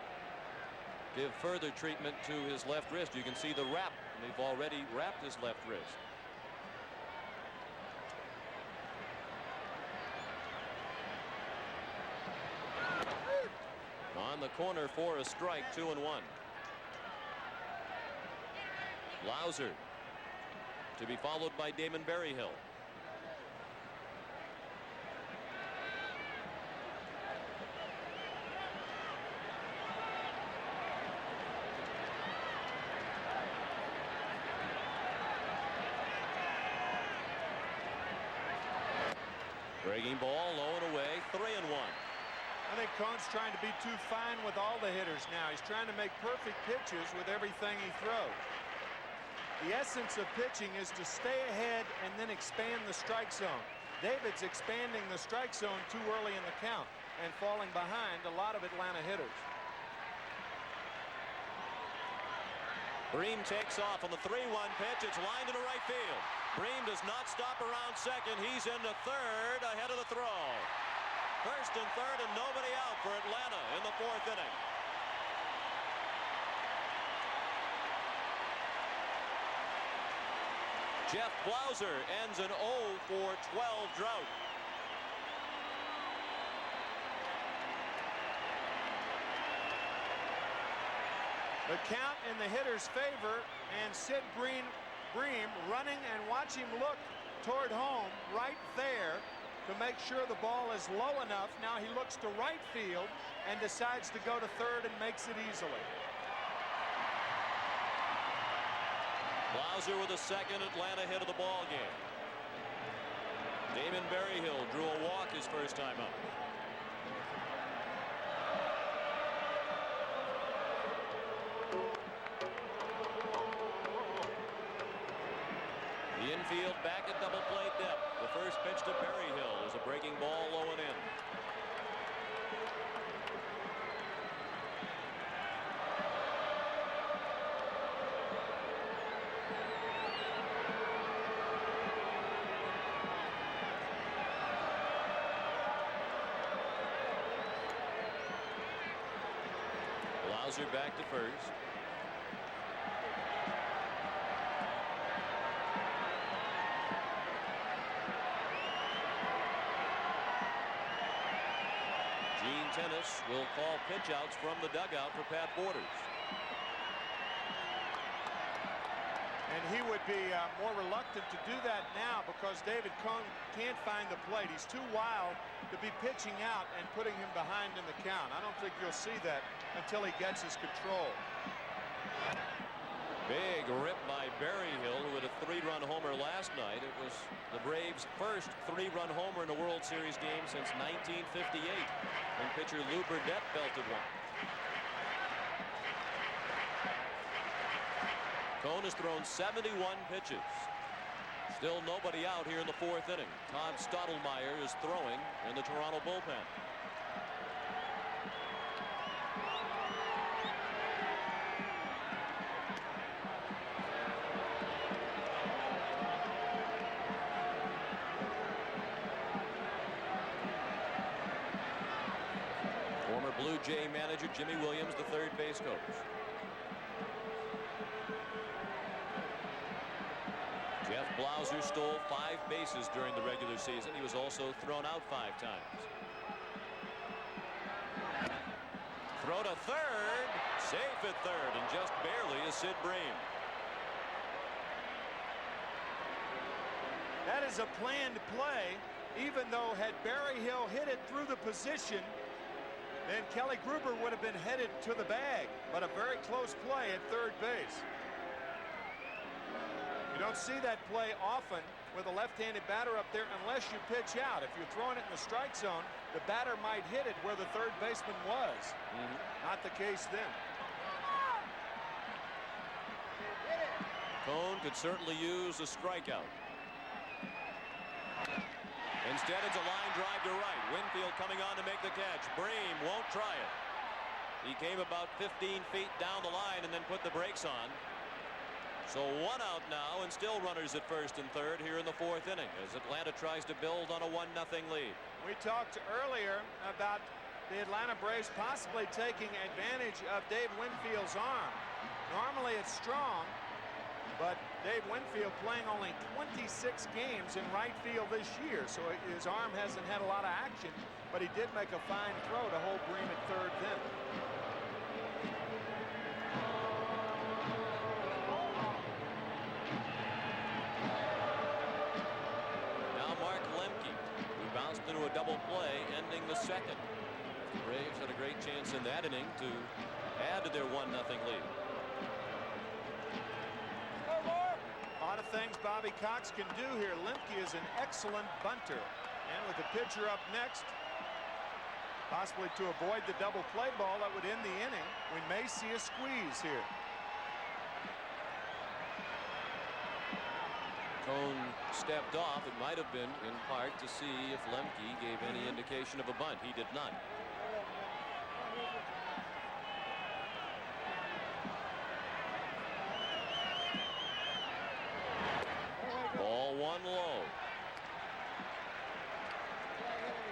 give further treatment to his left wrist. You can see the wrap, and they've already wrapped his left wrist. On the corner for a strike, 2-1. Blauser to be followed by Damon Berryhill. Breaking ball low and away, 3-1. I think Cone's trying to be too fine with all the hitters now. He's trying to make perfect pitches with everything he throws. The essence of pitching is to stay ahead and then expand the strike zone. David's expanding the strike zone too early in the count and falling behind a lot of Atlanta hitters. Bream takes off on the 3-1 pitch. It's lined into right field. Bream does not stop around second. He's into third ahead of the throw. First and third and nobody out for Atlanta in the 4th inning. Jeff Blauser ends an 0-for-12 drought. The count in the hitter's favor, and Sid Bream running and watch him look toward home right there to make sure the ball is low enough. Now he looks to right field and decides to go to third and makes it easily. Blauser with a second Atlanta hit of the ball game. Damon Berryhill drew a walk his first time up. The infield back at double play depth. The first pitch to Berryhill is a breaking ball low and in. Blauser back to first. Gene Tennis will call pitch-outs from the dugout for Pat Borders. And he would be more reluctant to do that now because David Cone can't find the plate. He's too wild to be pitching out and putting him behind in the count. I don't think you'll see that until he gets his control. Big rip by Berryhill, who had a 3-run homer last night. It was the Braves' first 3-run homer in a World Series game since 1958, when pitcher Lou Burdette belted one. Cone has thrown 71 pitches. Still nobody out here in the 4th inning. Todd Stottlemyre is throwing in the Toronto bullpen. Former Blue Jay manager Jimmy Williams, the third base coach. Jeff Blauser stole 5 bases during the regular season. He was also thrown out 5 times. Throw to third. Safe at third, and just barely is Sid Bream. That is a planned play, even though had Berryhill hit it through the position, then Kelly Gruber would have been headed to the bag. But a very close play at third base. You don't see that play often with a left-handed batter up there unless you pitch out. If you're throwing it in the strike zone, the batter might hit it where the third baseman was. Not the case then. Cone could certainly use a strikeout. Instead, it's a line drive to right. Winfield coming on to make the catch. Bream won't try it. He came about 15 feet down the line and then put the brakes on. So 1 out now, and still runners at first and third here in the 4th inning as Atlanta tries to build on a 1-0 lead. We talked earlier about the Atlanta Braves possibly taking advantage of Dave Winfield's arm. Normally it's strong, but Dave Winfield playing only 26 games in right field this year, so his arm hasn't had a lot of action, but he did make a fine throw to hold Bream at third then. Into a double play, ending the second. The Braves had a great chance in that inning to add to their 1-0 lead. A lot of things Bobby Cox can do here. Lemke is an excellent bunter, and with the pitcher up next, possibly to avoid the double play ball that would end the inning, we may see a squeeze here. Cone stepped off. It might have been in part to see if Lemke gave any indication of a bunt. He did not.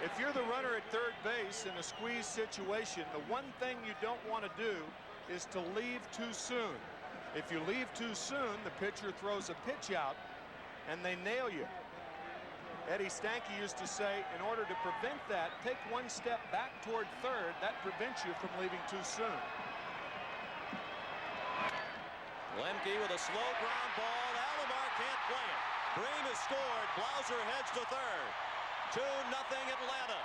If you're the runner at third base in a squeeze situation, the one thing you don't want to do is to leave too soon. If you leave too soon, the pitcher throws a pitch out and they nail you. Eddie Stanky used to say, in order to prevent that, take one step back toward third. That prevents you from leaving too soon. Lemke with a slow ground ball. Alomar can't play it. Bream has scored. Blauser heads to third. 2-0 Atlanta.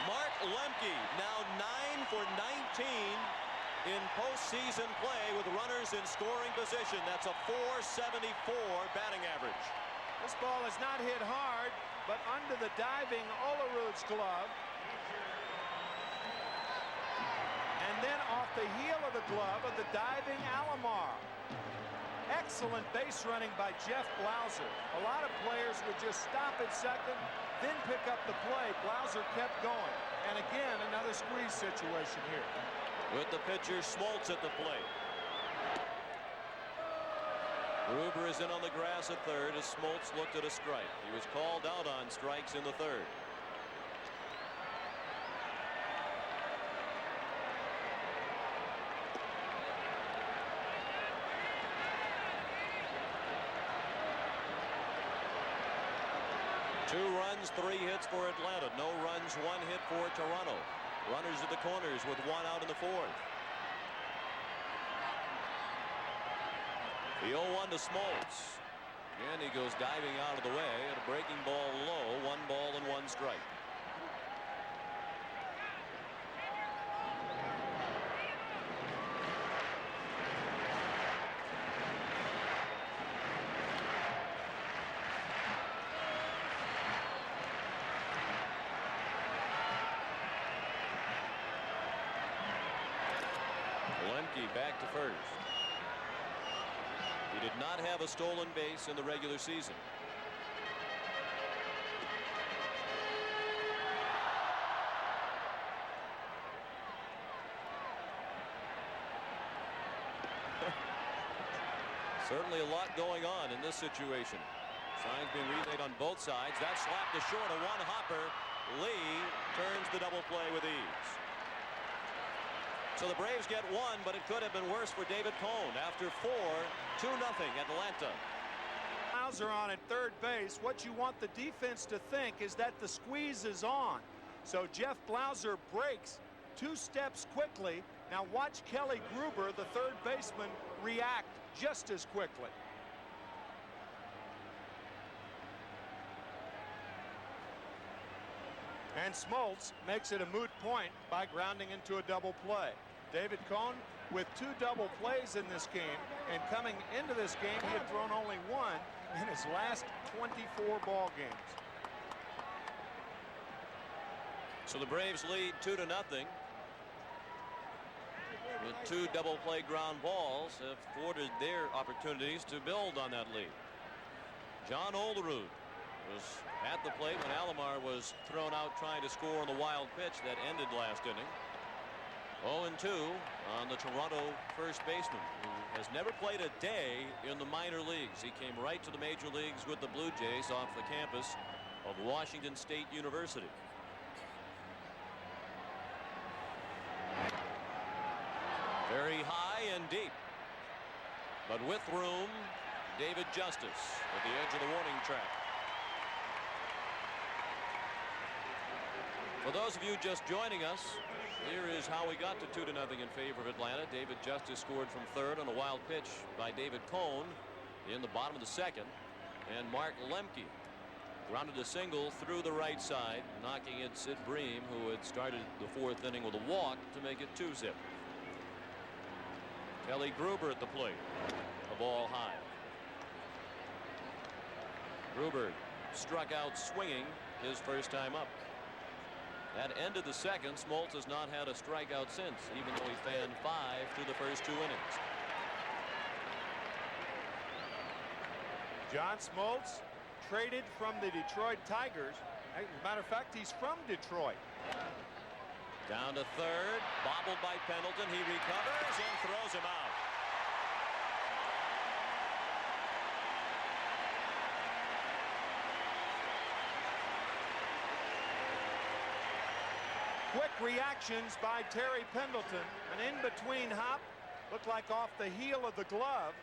Mark Lemke now 9 for 19 in postseason play with runners in scoring position. That's a .474 batting average. This ball is not hit hard, but under the diving Olerud's glove. And then off the heel of the glove of the diving Alomar. Excellent base running by Jeff Blauser. A lot of players would just stop at second, then pick up the play. Blauser kept going. And again, another squeeze situation here. With the pitcher Smoltz at the plate. Gruber is in on the grass at third as Smoltz looked at a strike. He was called out on strikes in the third. Two runs, 3 hits for Atlanta. No runs, 1 hit for Toronto. Runners at the corners with 1 out in the fourth. The 0-1 to Smoltz. And he goes diving out of the way at a breaking ball low. 1 ball and 1 strike. Lemke back to first. He did not have a stolen base in the regular season. Certainly a lot going on in this situation. Signs being relayed on both sides. That slapped to short, a one-hopper. Lee turns the double play with ease. So the Braves get 1, but it could have been worse for David Cone. After 4, 2-0 Atlanta. Blauser on at third base. What you want the defense to think is that the squeeze is on. So Jeff Blauser breaks 2 steps quickly. Now watch Kelly Gruber, the third baseman, react just as quickly. And Smoltz makes it a moot point by grounding into a double play. David Cone with 2 double plays in this game, and coming into this game he had thrown only 1 in his last 24 ball games. So the Braves lead 2-0 with 2 double play ground balls have thwarted their opportunities to build on that lead. John Olerud was at the plate when Alomar was thrown out trying to score on the wild pitch that ended last inning. 0-2 on the Toronto first baseman, who has never played a day in the minor leagues. He came right to the major leagues with the Blue Jays off the campus of Washington State University. Very high and deep, but with room. David Justice at the edge of the warning track. For those of you just joining us, here is how we got to 2-0 in favor of Atlanta. David Justice scored from third on a wild pitch by David Cone in the bottom of the second, and Mark Lemke grounded a single through the right side, knocking in Sid Bream, who had started the 4th inning with a walk, to make it 2-zip. Kelly Gruber at the plate. The ball high. Gruber struck out swinging his first time up. That ended the second. Smoltz has not had a strikeout since, even though he fanned 5 through the first 2 innings. John Smoltz traded from the Detroit Tigers. As a matter of fact, he's from Detroit. Down to third, bobbled by Pendleton. He recovers and throws him out. Quick reactions by Terry Pendleton. An in-between hop, looked like off the heel of the glove.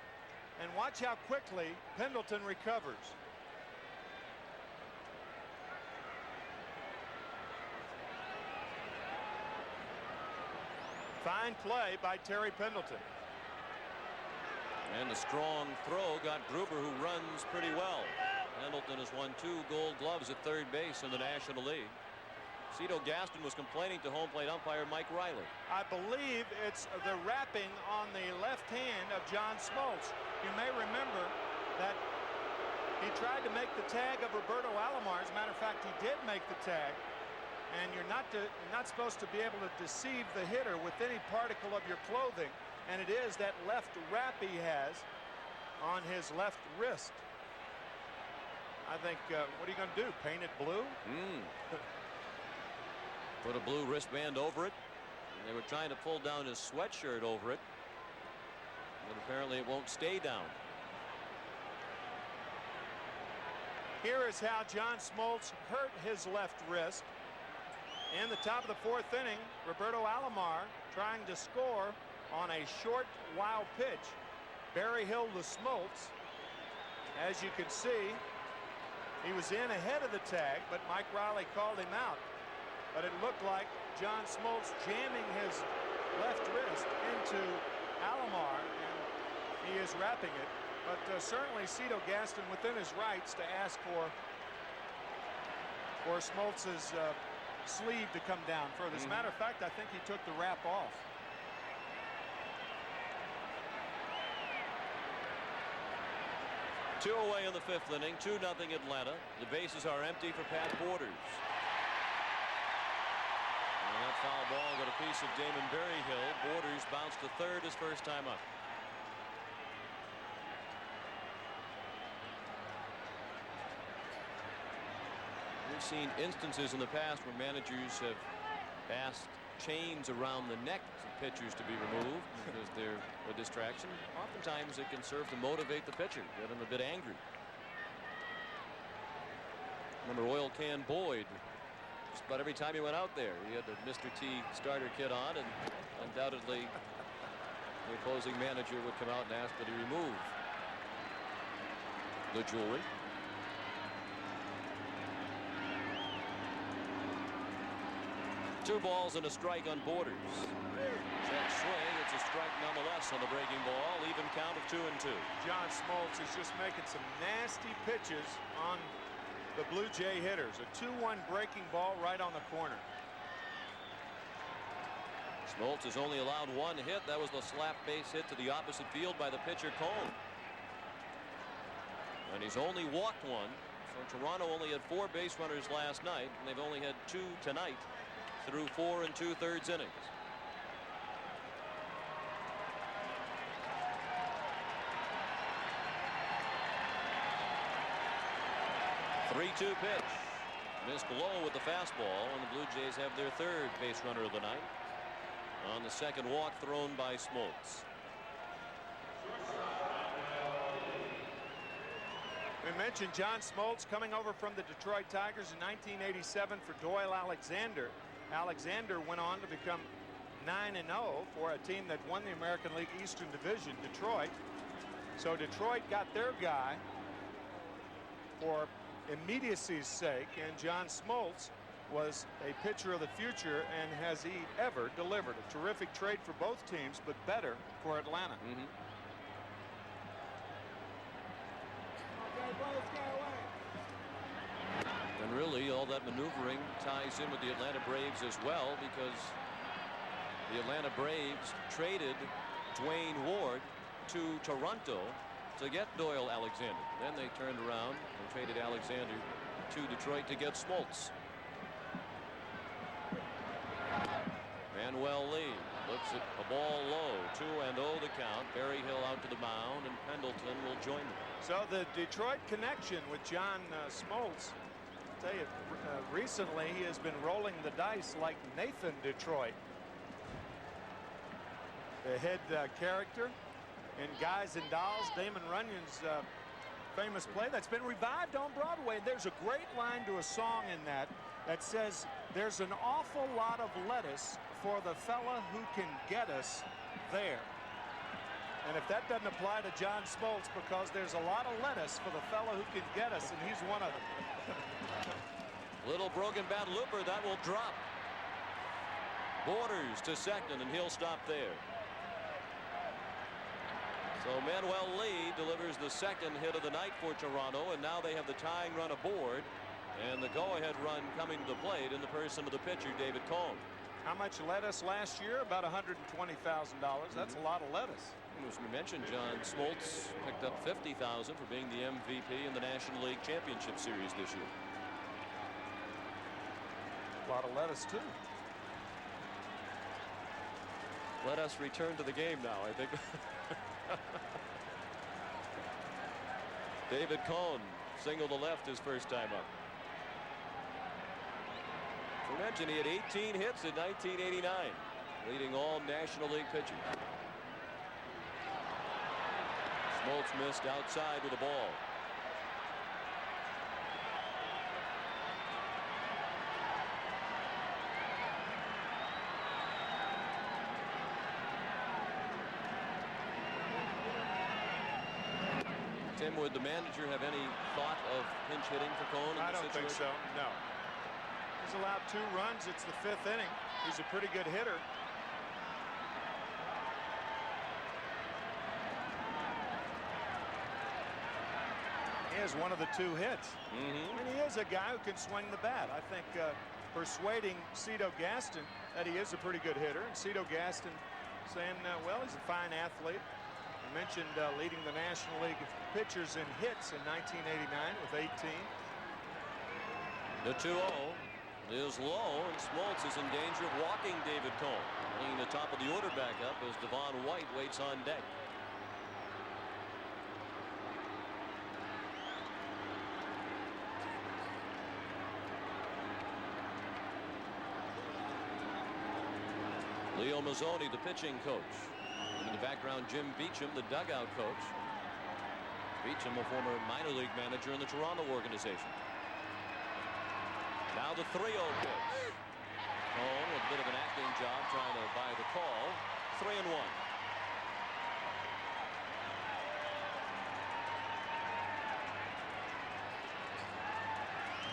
And watch how quickly Pendleton recovers. Fine play by Terry Pendleton. And a strong throw got Gruber, who runs pretty well. Pendleton has won 2 Gold Gloves at third base in the National League. Cito Gaston was complaining to home plate umpire Mike Riley. I believe it's the wrapping on the left hand of John Smoltz. You may remember that he tried to make the tag of Roberto Alomar. As a matter of fact, he did make the tag. And you're not supposed to be able to deceive the hitter with any particle of your clothing. And it is that left wrap he has on his left wrist. I think, what are you going to do? Paint it blue? Put a blue wristband over it. They were trying to pull down his sweatshirt over it, but apparently it won't stay down. Here is how John Smoltz hurt his left wrist. In the top of the 4th inning, Roberto Alomar trying to score on a short, wild pitch. Barry Hill to Smoltz. As you can see, he was in ahead of the tag, but Mike Riley called him out. But it looked like John Smoltz jamming his left wrist into Alomar, and he is wrapping it. But certainly Cito Gaston within his rights to ask for Smoltz's sleeve to come down further. As a matter of fact, I think he took the wrap off. Two away in the 5th inning, 2-0 Atlanta. The bases are empty for Pat Borders. And that foul ball got a piece of Damon Berryhill. Borders bounced to third his first time up. We've seen instances in the past where managers have asked chains around the neck of pitchers to be removed because they're a distraction. Oftentimes it can serve to motivate the pitcher, get him a bit angry. Remember Oil Can Boyd, just about every time he went out there, he had the Mr. T starter kit on, and undoubtedly the opposing manager would come out and ask that he remove the jewelry. Two balls and a strike on Borders. Check swing. It's a strike nonetheless on the breaking ball. Even count of 2-2. John Smoltz is just making some nasty pitches on the Blue Jay hitters. A 2-1 breaking ball right on the corner. Smoltz has only allowed 1 hit. That was the slap base hit to the opposite field by the pitcher Cone. And he's only walked 1. So Toronto only had 4 base runners last night, and they've only had 2 tonight through 4 2/3 innings. Three-2 pitch. Missed low with the fastball, and the Blue Jays have their 3rd base runner of the night on the 2nd walk thrown by Smoltz. We mentioned John Smoltz coming over from the Detroit Tigers in 1987 for Doyle Alexander. Alexander went on to become 9-0 for a team that won the American League Eastern Division, Detroit. So Detroit got their guy for immediacy's sake, and John Smoltz was a pitcher of the future, and has he ever delivered. A terrific trade for both teams, but better for Atlanta. And really all that maneuvering ties in with the Atlanta Braves as well, because the Atlanta Braves traded Dwayne Ward to Toronto to get Doyle Alexander. Then they turned around and traded Alexander to Detroit to get Smoltz. Manuel Lee looks at a ball low. 2-0 the count. Berryhill out to the mound, and Pendleton will join them. So the Detroit connection with John Smoltz, I'll tell you, recently he has been rolling the dice like Nathan Detroit. The head character in Guys and Dolls, Damon Runyon's famous play that's been revived on Broadway. There's a great line to a song in that says, "There's an awful lot of lettuce for the fella who can get us there." And if that doesn't apply to John Smoltz, because there's a lot of lettuce for the fella who can get us, and he's one of them. Little broken bat looper, that will drop. Borders to second, and he'll stop there. So Manuel Lee delivers the second hit of the night for Toronto, and now they have the tying run aboard, and the go-ahead run coming to the plate in the person of the pitcher, David Cone. How much lettuce last year? About $120,000. That's a lot of lettuce. As we mentioned, John Smoltz picked up $50,000 for being the MVP in the National League Championship Series this year. A lot of lettuce, too. Let us return to the game now, I think. David Cone single to left his first time up. We mentioned he had 18 hits in 1989, leading all National League pitchers. Smoltz missed outside with the ball. Tim, would the manager have any thought of pinch hitting for Cone? I don't think so, no. He's allowed 2 runs. It's the 5th inning. He's a pretty good hitter. He has one of the 2 hits. And he is a guy who can swing the bat. I think persuading Cito Gaston that he is a pretty good hitter, and Cito Gaston saying, well, he's a fine athlete. I mentioned leading the National League of pitchers in hits in 1989 with 18. The 2-0 is low, and Smoltz is in danger of walking David Cone. Bringing the top of the order back up as Devon White waits on deck. Leo Mazzoni, the pitching coach. In the background, Jim Beecham, the dugout coach. Beecham, a former minor league manager in the Toronto organization. Now the 3-0 pitch. Cone with a bit of an acting job trying to buy the call. 3-1.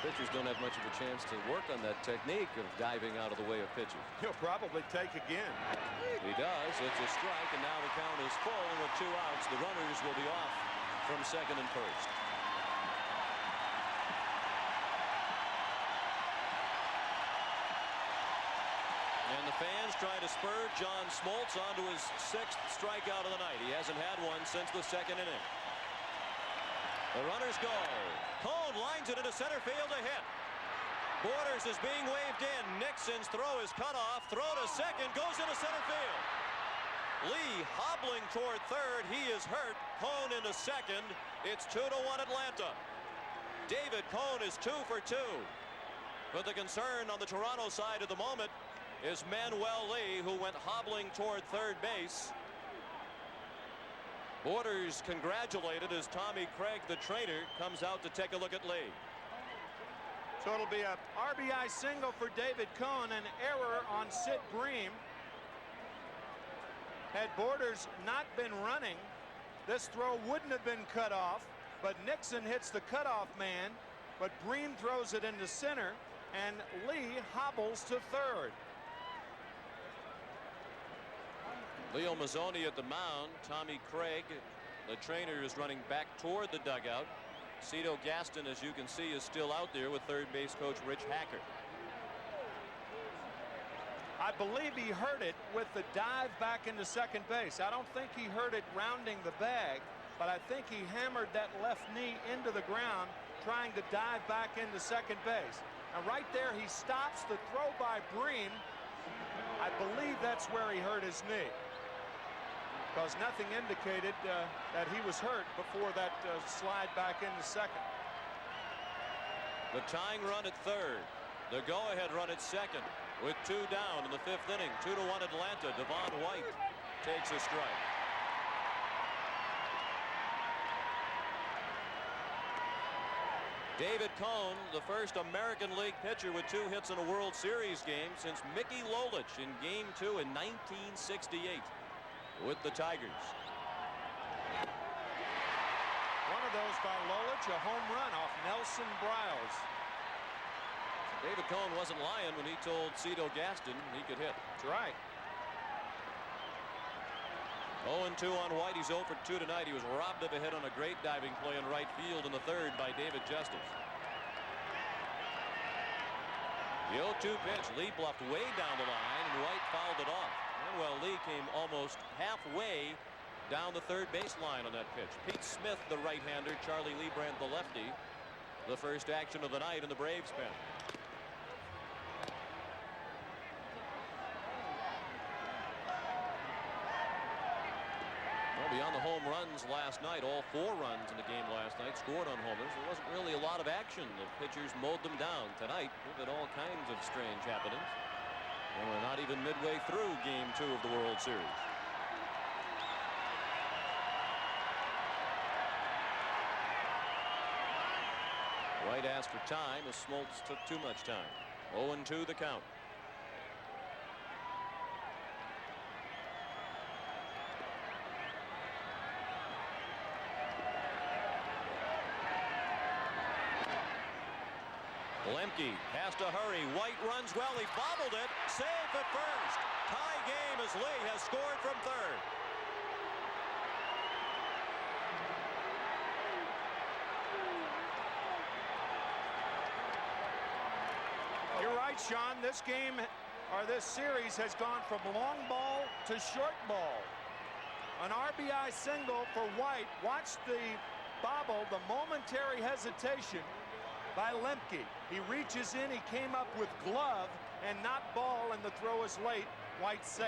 Pitchers don't have much of a chance to work on that technique of diving out of the way of pitches. He'll probably take again. He does. It's a strike, and now the count is full, and with 2 outs, the runners will be off from second and first. And the fans try to spur John Smoltz onto his 6th strikeout of the night. He hasn't had one since the 2nd inning. The runners go. Cone lines it into center field to hit. Borders is being waved in. Nixon's throw is cut off. Throw to second. Goes into center field. Lee hobbling toward third. He is hurt. Cone into second. It's 2-1 Atlanta. David Cone is 2 for 2. But the concern on the Toronto side at the moment is Manuel Lee, who went hobbling toward third base. Borders congratulated as Tommy Craig, the trainer, comes out to take a look at Lee. So it'll be a RBI single for David Cone, an error on Sid Bream. Had Borders not been running, this throw wouldn't have been cut off, but Nixon hits the cutoff man, but Bream throws it into center, and Lee hobbles to third. Leo Mazzoni at the mound. Tommy Craig, the trainer, is running back toward the dugout. Cito Gaston, as you can see, is still out there with third base coach Rich Hacker. I believe he hurt it with the dive back into second base. I don't think he hurt it rounding the bag, but I think he hammered that left knee into the ground trying to dive back into second base. Now right there he stops the throw by Bream. I believe that's where he hurt his knee, because nothing indicated that he was hurt before that slide back into second. The tying run at third. The go-ahead run at second. With 2 down in the 5th inning. 2-1 Atlanta. Devon White takes a strike. David Cone, the first American League pitcher with 2 hits in a World Series game since Mickey Lolich in Game 2 in 1968 with the Tigers. One of those by Lolich, a home run off Nelson Briles. David Cone wasn't lying when he told Cito Gaston he could hit. That's right. 0-2 on White. He's 0 for 2 tonight. He was robbed of a hit on a great diving play in right field in the 3rd by David Justice. The 0-2 pitch. Lee bluffed way down the line, and White fouled it off. Manuel Lee came almost halfway down the 3rd baseline on that pitch. Pete Smith, the right-hander, Charlie Leibrandt, the lefty. The first action of the night in the Braves pen. Beyond the home runs last night, all 4 runs in the game last night scored on homers. There wasn't really a lot of action. The pitchers mowed them down. Tonight, we've had all kinds of strange happenings. And we're not even midway through Game 2 of the World Series. White asked for time as Smoltz took too much time. 0-2 the count. Lemke has to hurry. White runs well. He bobbled it. Safe at first. Tie game as Lee has scored from 3rd. You're right, Sean. This game, or this series, has gone from long ball to short ball. An RBI single for White. Watch the bobble, the momentary hesitation by Lemke. He reaches in, he came up with glove and not ball, and the throw is late. White safe.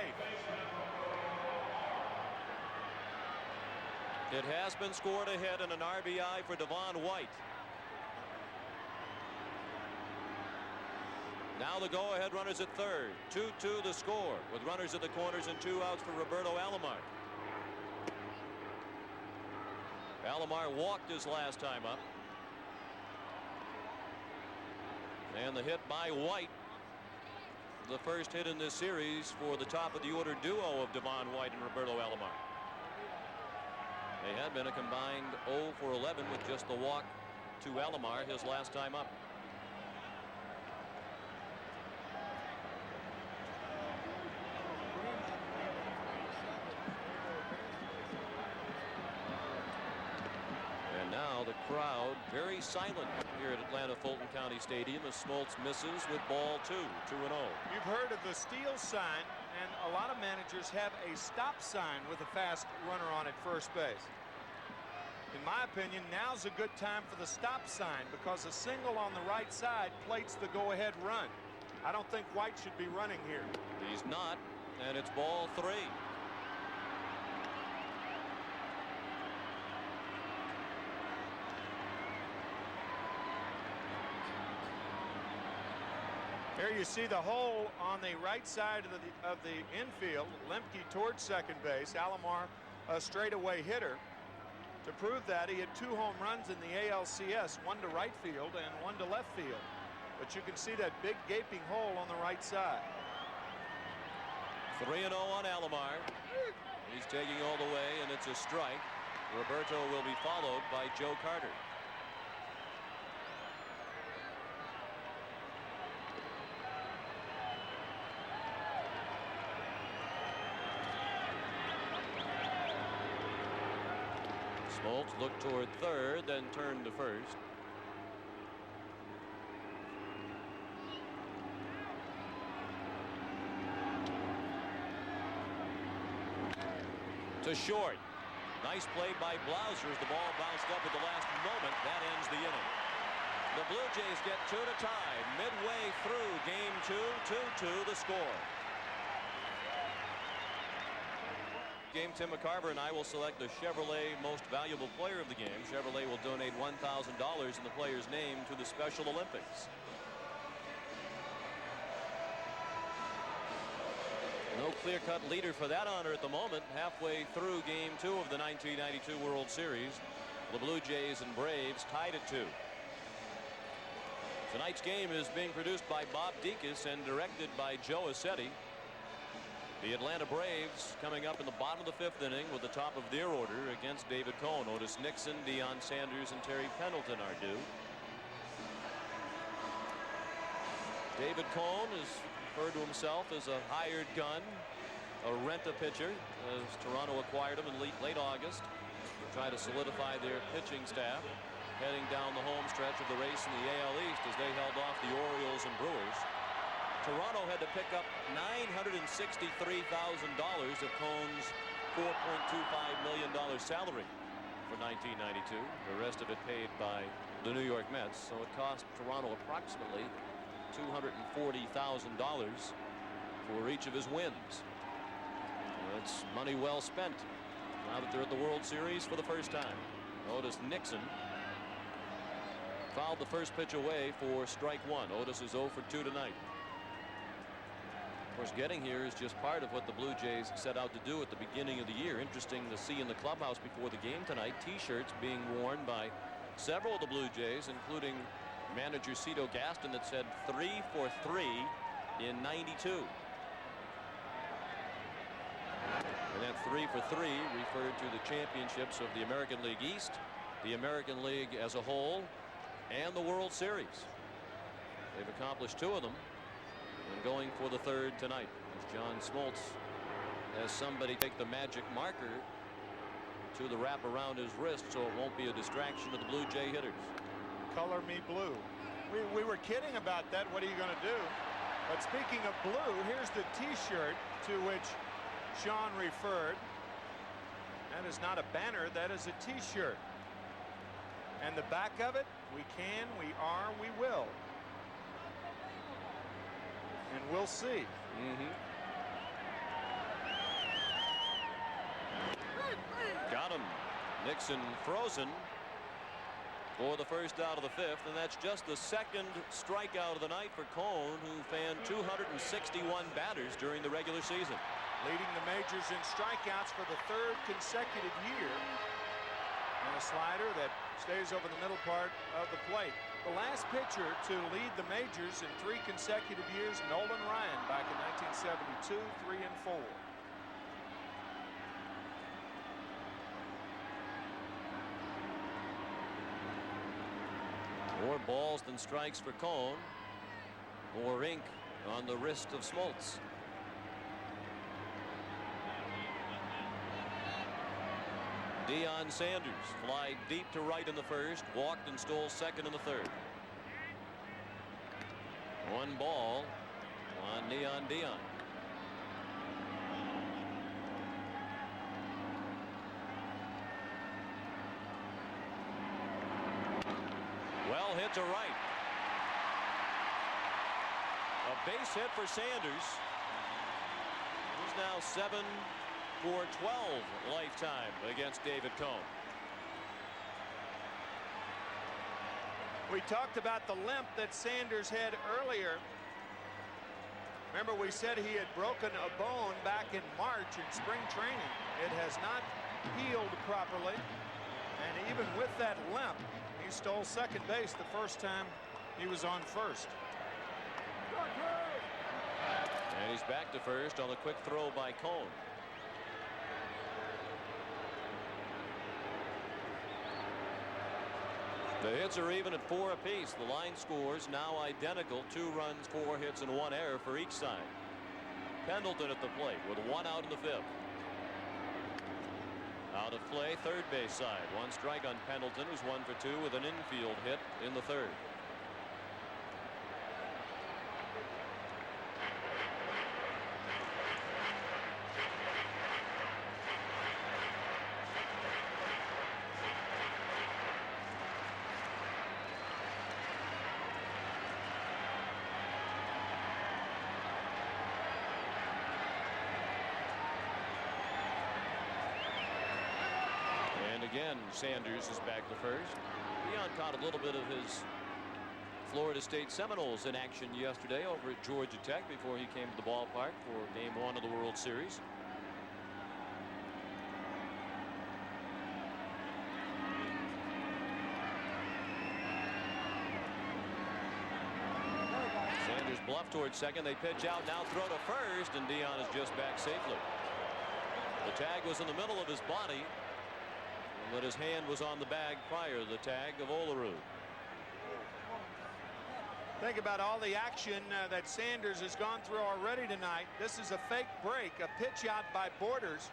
It has been scored ahead in an RBI for Devon White. Now the go-ahead runners at 3rd. 2-2 the score, with runners at the corners and 2 outs for Roberto Alomar. Alomar walked his last time up. And the hit by White, the first hit in this series for the top of the order duo of Devon White and Roberto Alomar. They had been a combined 0 for 11 with just the walk to Alomar his last time up. The crowd very silent here at Atlanta Fulton County Stadium as Smoltz misses with ball 2, 2-0. You've heard of the steal sign, and a lot of managers have a stop sign with a fast runner on at first base. In my opinion, now's a good time for the stop sign because a single on the right side plates the go-ahead run. I don't think White should be running here. He's not, and it's ball 3. Here you see the hole on the right side of the infield. Lemke towards second base. Alomar a straightaway hitter. To prove that, he had 2 home runs in the ALCS, 1 to right field and 1 to left field. But you can see that big gaping hole on the right side. 3-0 on Alomar. He's taking all the way, and it's a strike. Roberto will be followed by Joe Carter. Smoltz looked toward 3rd, then turned to 1st. To short. Nice play by Blauser as the ball bounced up at the last moment. That ends the inning. The Blue Jays get 2 to tie. Midway through Game 2, 2-2 the score. game, Tim McCarver and I will select the Chevrolet Most Valuable Player of the game. Chevrolet will donate $1,000 in the player's name to the Special Olympics. No clear-cut leader for that honor at the moment. Halfway through Game 2 of the 1992 World Series, the Blue Jays and Braves tied at 2. Tonight's game is being produced by Bob Dekas and directed by Joe Assetti. The Atlanta Braves coming up in the bottom of the 5th inning with the top of their order against David Cone. Otis Nixon, Deion Sanders, and Terry Pendleton are due. David Cone is referred to himself as a hired gun, a rent-a-pitcher, as Toronto acquired him in late August to try to solidify their pitching staff, heading down the home stretch of the race in the AL East as they held off the Orioles and Brewers. Toronto had to pick up $963,000 of Cone's $4.25 million salary for 1992. The rest of it paid by the New York Mets, so it cost Toronto approximately $240,000 for each of his wins. That's money well spent now that they're at the World Series for the first time. Otis Nixon fouled the first pitch away for strike 1. Otis is 0 for 2 tonight. Of course, getting here is just part of what the Blue Jays set out to do at the beginning of the year. Interesting to see in the clubhouse before the game tonight T-shirts being worn by several of the Blue Jays, including manager Cito Gaston, that said 3 for 3 in '92. And that 3 for 3 referred to the championships of the American League East, the American League as a whole, and the World Series. They've accomplished 2 of them and going for the 3rd tonight. As John Smoltz has somebody take the magic marker to the wrap around his wrist so it won't be a distraction to the Blue Jay hitters. Color me blue. We were kidding about that. What are you going to do? But speaking of blue, here's the T-shirt to which Sean referred. That is not a banner. That is a T-shirt. And the back of it, we can, we are, we will. And we'll see. Got him. Nixon frozen for the first out of the 5th, and that's just the 2nd strikeout of the night for Cone, who fanned 261 batters during the regular season. Leading the majors in strikeouts for the 3rd consecutive year. And a slider that stays over the middle part of the plate. The last pitcher to lead the majors in 3 consecutive years, Nolan Ryan, back in 1972, 3 and 4. More balls than strikes for Cone. More ink on the wrist of Smoltz. Deion Sanders flied deep to right in the 1st, walked and stole 2nd in the 3rd. 1 ball on Neon Deion. Well hit to right. A base hit for Sanders. He's now 7 for 12 lifetime against David Cone. We talked about the limp that Sanders had earlier. Remember, we said he had broken a bone back in March in spring training. It has not healed properly. And even with that limp, he stole 2nd base the first time he was on 1st. And he's back to 1st on the quick throw by Cone. The hits are even at 4 apiece. The line scores now identical. 2 runs, 4 hits, and 1 error for each side. Pendleton at the plate with 1 out in the 5th. Out of play, 3rd base side. 1 strike on Pendleton, who's 1 for 2 with an infield hit in the 3rd. again, Sanders is back to first. Deion caught a little bit of his Florida State Seminoles in action yesterday over at Georgia Tech before he came to the ballpark for Game 1 of the World Series. Sanders bluffed towards second. They pitch out, now throw to first, and Deion is just back safely. The tag was in the middle of his body, but his hand was on the bag prior to the tag of Olerud. Think about all the action that Sanders has gone through already tonight. This is a fake break, a pitch out by Borders,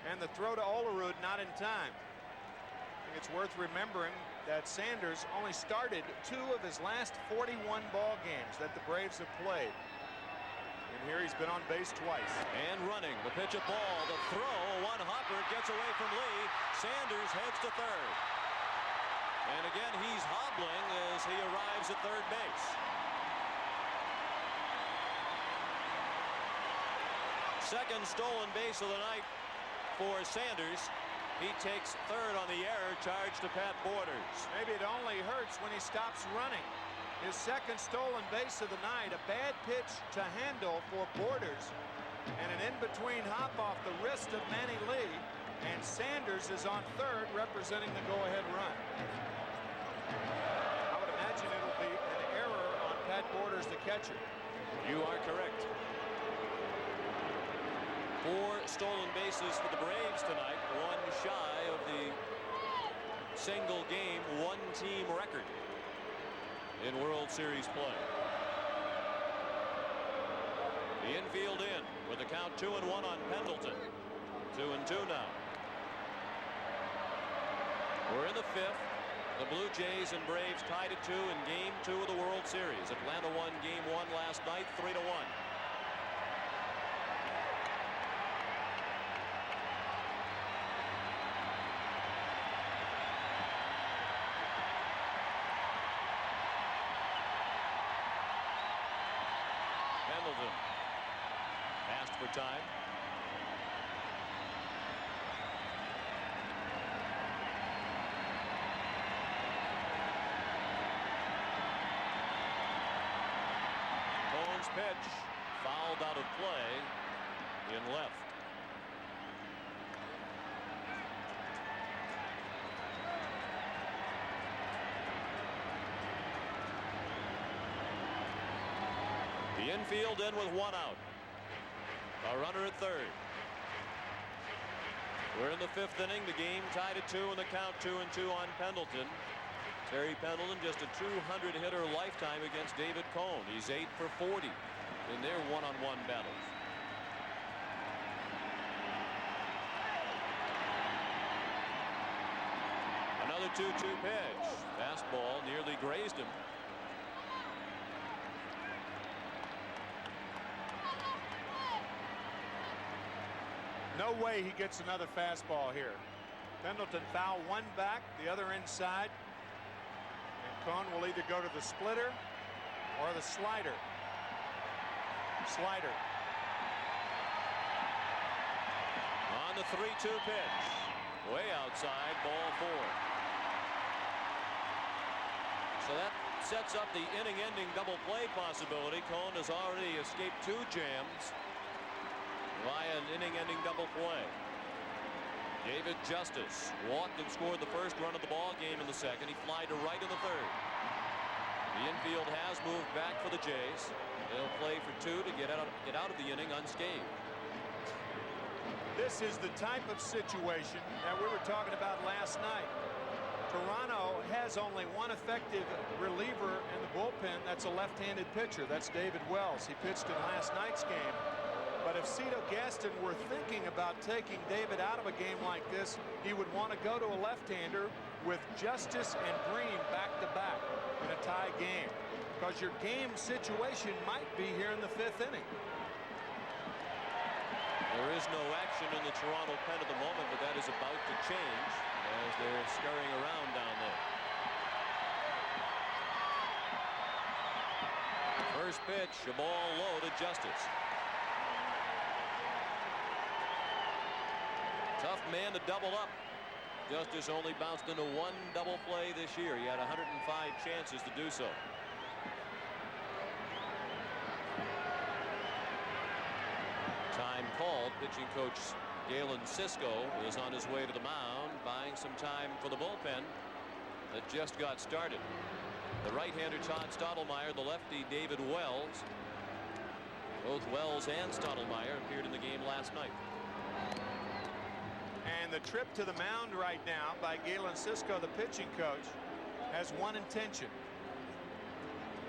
and the throw to Olerud not in time. I think it's worth remembering that Sanders only started 2 of his last 41 ball games that the Braves have played. And here he's been on base twice. And running, the pitch a ball, the throw, one hopper, gets away from Lee. Sanders heads to third. And again, he's hobbling as he arrives at third base. Second stolen base of the night for Sanders. He takes third on the error charge to Pat Borders. Maybe it only hurts when he stops running. His second stolen base of the night, a bad pitch to handle for Borders, and an in-between hop off the wrist of Manny Lee, and Sanders is on third representing the go-ahead run. I would imagine it'll be an error on Pat Borders, the catcher. You are correct. 4 stolen bases for the Braves tonight, 1 shy of the single game 1-team record in World Series play. The infield in with a count 2-1 on Pendleton. 2-2 now. We're in the 5th. The Blue Jays and Braves tied at 2 in Game 2 of the World Series. Atlanta won Game 1 last night 3-1. Pendleton asked for time. Cohen's pitch fouled out of play in left. The infield in with 1 out. A runner at third. We're in the 5th inning. The game tied at 2 and the count 2-2 on Pendleton. Terry Pendleton just a 200 hitter lifetime against David Cone. He's 8 for 40 in their one-on-one battles. Another 2-2 pitch. Fastball nearly grazed him. No way he gets another fastball here. Pendleton foul 1 back, the other inside. And Cone will either go to the splitter or the slider. Slider. On the 3-2 pitch. Way outside, ball 4. So that sets up the inning-ending double play possibility. Cone has already escaped 2 jams via an inning-ending double play. David Justice walked and scored the first run of the ball game in the second. He flied to right in the third. The infield has moved back for the Jays. They'll play for 2 to get out of the inning unscathed. This is the type of situation that we were talking about last night. Toronto has only 1 effective reliever in the bullpen. That's a left-handed pitcher. That's David Wells. He pitched in last night's game. But if Cito Gaston were thinking about taking David out of a game like this, he would want to go to a left-hander with Justice and Green back-to-back in a tie game, because your game situation might be here in the 5th inning. There is no action in the Toronto pen at the moment, but that is about to change as they're scurrying around down there. First pitch, a ball low to Justice. Tough man to double up. Justice only bounced into one double play this year. He had 105 chances to do so. Time called. Pitching coach Galen Cisco is on his way to the mound, buying some time for the bullpen that just got started. The right-hander Todd Stottlemyre, the lefty David Wells. Both Wells and Stottlemyre appeared in the game last night. And the trip to the mound right now by Galen Cisco, the pitching coach, has one intention.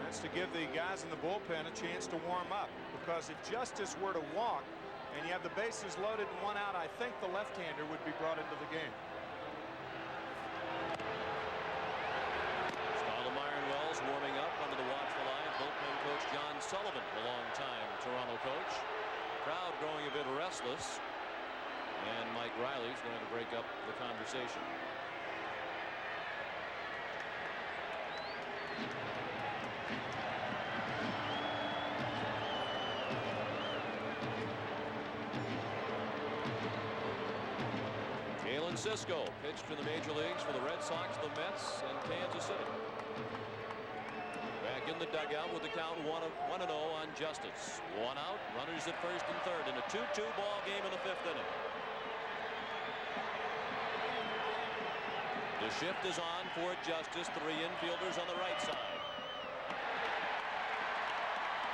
That's to give the guys in the bullpen a chance to warm up. Because if Justice were to walk and you have the bases loaded and one out, I think the left-hander would be brought into the game. Stottlemyre and Wells warming up under the watchful eye of bullpen coach John Sullivan, the longtime Toronto coach. Crowd growing a bit restless. And Mike Riley's going to break up the conversation. Galen Cisco pitched in the major leagues for the Red Sox, the Mets, and Kansas City. Back in the dugout with the count 1-0 on Justice. One out, runners at first and third in a 2-2 ball game in the 5th inning. The shift is on for Justice. 3 infielders on the right side.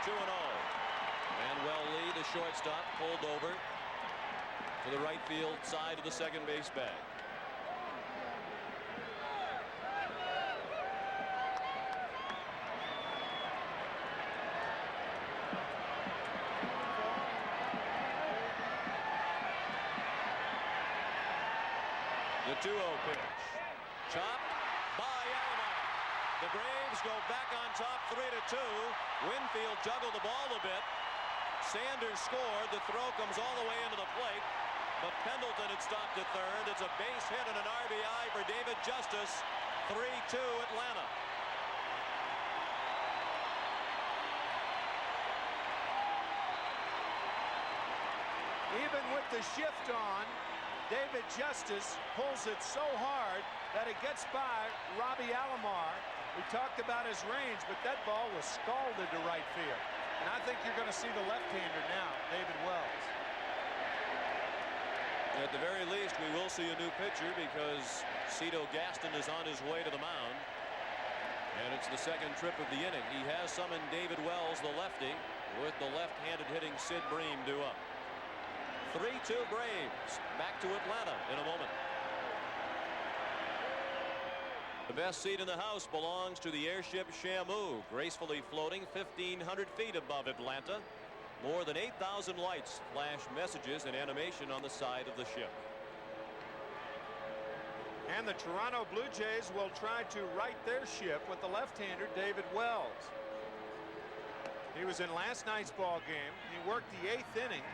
2-0. Manuel Lee, the shortstop, pulled over to the right field side of the second base bag. The 2-0 pitch. Chopped by Alomar. The Braves go back on top 3-2. Winfield juggled the ball a bit. Sanders scored. The throw comes all the way into the plate. But Pendleton had stopped at third. It's a base hit and an RBI for David Justice. 3-2 Atlanta. Even with the shift on, David Justice pulls it so hard that it gets by Robbie Alomar. We talked about his range, but that ball was scalded to right field. And I think you're going to see the left-hander now, David Wells. At the very least, we will see a new pitcher because Cito Gaston is on his way to the mound. And it's the second trip of the inning. He has summoned David Wells, the lefty, with the left-handed hitting Sid Bream due up. 3-2 Braves. Back to Atlanta in a moment. The best seat in the house belongs to the airship Shamu, gracefully floating 1,500 feet above Atlanta. More than 8,000 lights flash messages and animation on the side of the ship. And the Toronto Blue Jays will try to right their ship with the left-hander David Wells. He was in last night's ball game. He worked the 8th inning,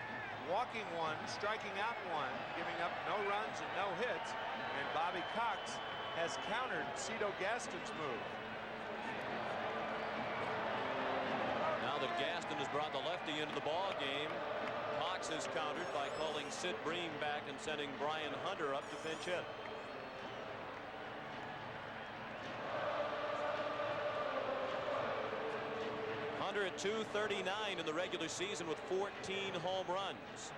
walking 1, striking out 1, giving up no runs and no hits. And Bobby Cox has countered Cito Gaston's move. Now that Gaston has brought the lefty into the ball game, Cox is countered by calling Sid Bream back and sending Brian Hunter up to pinch hit. Hunter at .239 in the regular season with 14 home runs.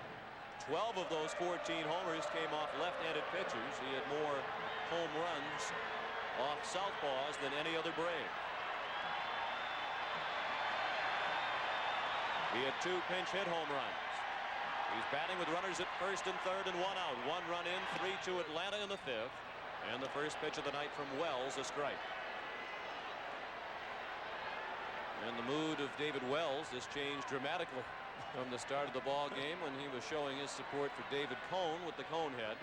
12 of those 14 homers came off left-handed pitchers. He had more home runs off southpaws than any other Brave. He had 2 pinch hit home runs. He's batting with runners at first and third and 1 out. 1 run in, 3-2 Atlanta in the 5th. And the first pitch of the night from Wells, a strike. And the mood of David Wells has changed dramatically from the start of the ball game when he was showing his support for David Cone with the cone head.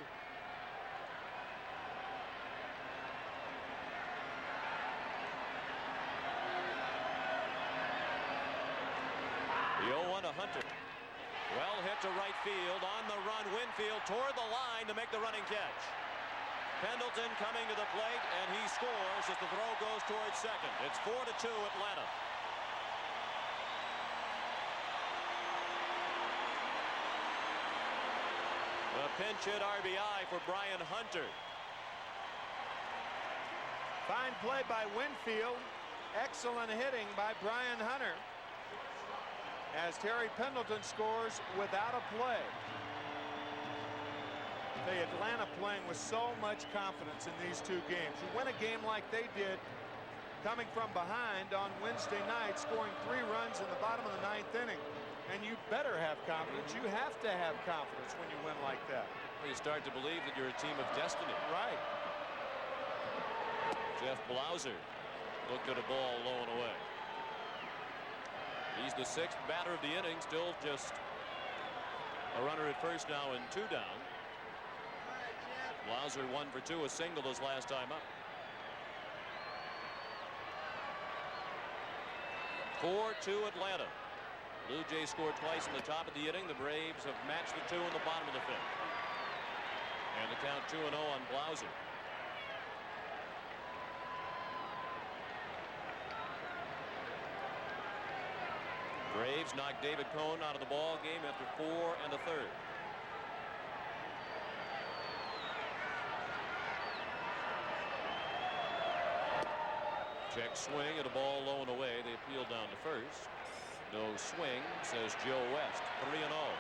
The 0-1 to Hunter. Well hit to right field. On the run, Winfield toward the line to make the running catch. Pendleton coming to the plate, and he scores as the throw goes towards second. It's 4-2 Atlanta. A pinch hit RBI for Brian Hunter. Fine play by Winfield. Excellent hitting by Brian Hunter as Terry Pendleton scores without a play. The Atlanta playing with so much confidence in these two games. You win a game like they did coming from behind on Wednesday night, scoring 3 runs in the bottom of the 9th inning, and you better have confidence. You have to have confidence when you win like that. You start to believe that you're a team of destiny. Right. Jeff Blauser looked at a ball low and away. He's the 6th batter of the inning, still just a runner at first now and 2 down. Blauser 1 for 2, a single his last time up. 4-2 Atlanta. Blue Jays scored twice in the top of the inning. The Braves have matched the 2 in the bottom of the 5th. And the count 2-0 on Blauser. Braves knocked David Cohn out of the ball game after 4 1/3. Check swing at a ball low and away. They appeal down to first. No swing, says Joe West. 3-0.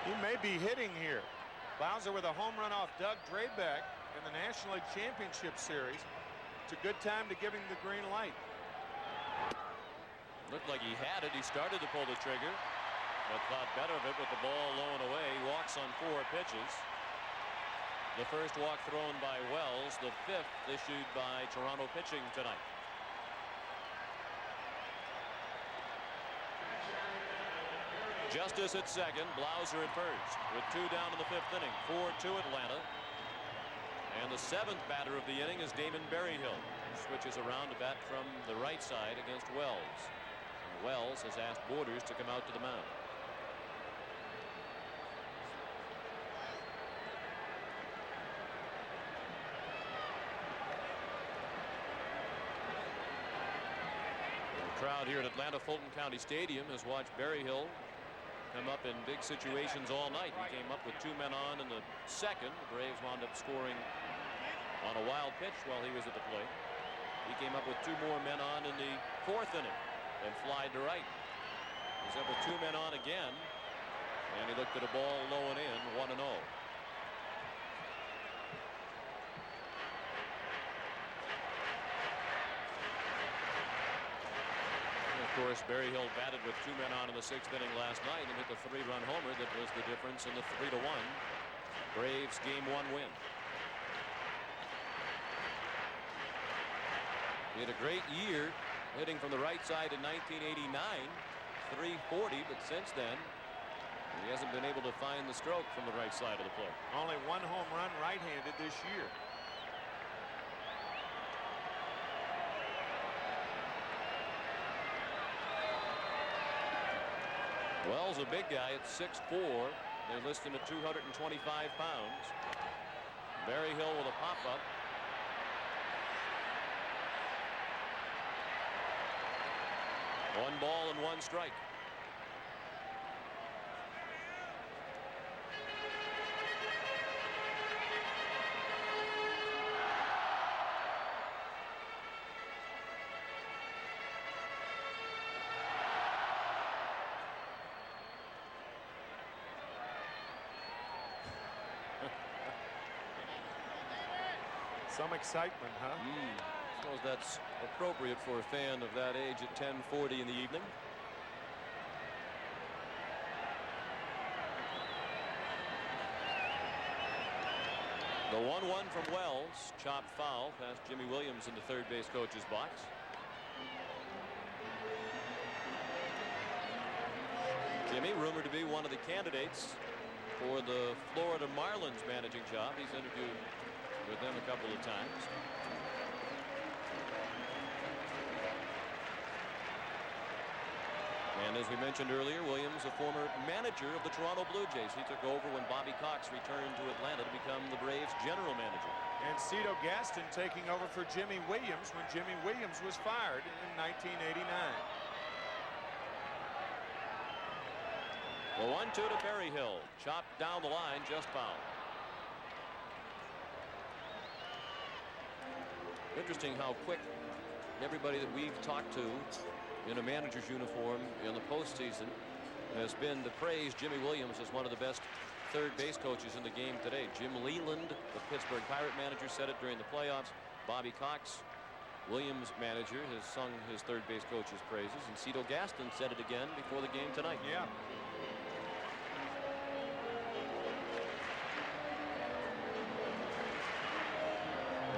He may be hitting here. Blauser with a home run off Doug Drabek in the National League Championship Series. It's a good time to give him the green light. Looked like he had it. He started to pull the trigger, but thought better of it with the ball low and away. He walks on 4 pitches. The first walk thrown by Wells, the 5th issued by Toronto pitching tonight. Justice at second, Blauser at first, with 2 down in the 5th inning. 4-2 Atlanta. And the 7th batter of the inning is Damon Berryhill. Switches around to bat from the right side against Wells. And Wells has asked Borders to come out to the mound. The crowd here at Atlanta Fulton County Stadium has watched Berryhill come up in big situations all night. He came up with 2 men on in the 2nd. The Braves wound up scoring on a wild pitch while he was at the plate. He came up with 2 more men on in the 4th inning and flied to right. He's up with 2 men on again, and he looked at a ball low and in, 1-0. Of course, Berryhill batted with 2 men on in the 6th inning last night and hit the 3-run homer that was the difference in the 3-1 Braves Game 1 win. He had a great year hitting from the right side in 1989, .340, but since then he hasn't been able to find the stroke from the right side of the plate. Only 1 home run right-handed this year. Wells a big guy at 6'4". They list him at 225 pounds. Berryhill with a pop-up. One ball and 1 strike. Some excitement, huh? Suppose that's appropriate for a fan of that age at 10:40 in the evening. The 1-1 from Wells, chopped foul past Jimmy Williams in the third base coach's box. Jimmy rumored to be one of the candidates for the Florida Marlins managing job. He's interviewed with them a couple of times. And as we mentioned earlier, Williams, a former manager of the Toronto Blue Jays. He took over when Bobby Cox returned to Atlanta to become the Braves general manager. And Cito Gaston taking over for Jimmy Williams when Jimmy Williams was fired in 1989. The 1-2 to Berryhill. Chopped down the line, just foul. Interesting how quick everybody that we've talked to in a manager's uniform in the postseason has been to praise Jimmy Williams as one of the best third base coaches in the game today. Jim Leland, the Pittsburgh Pirate manager, said it during the playoffs. Bobby Cox, Williams manager, has sung his third base coach's praises, and Cito Gaston said it again before the game tonight. Yeah.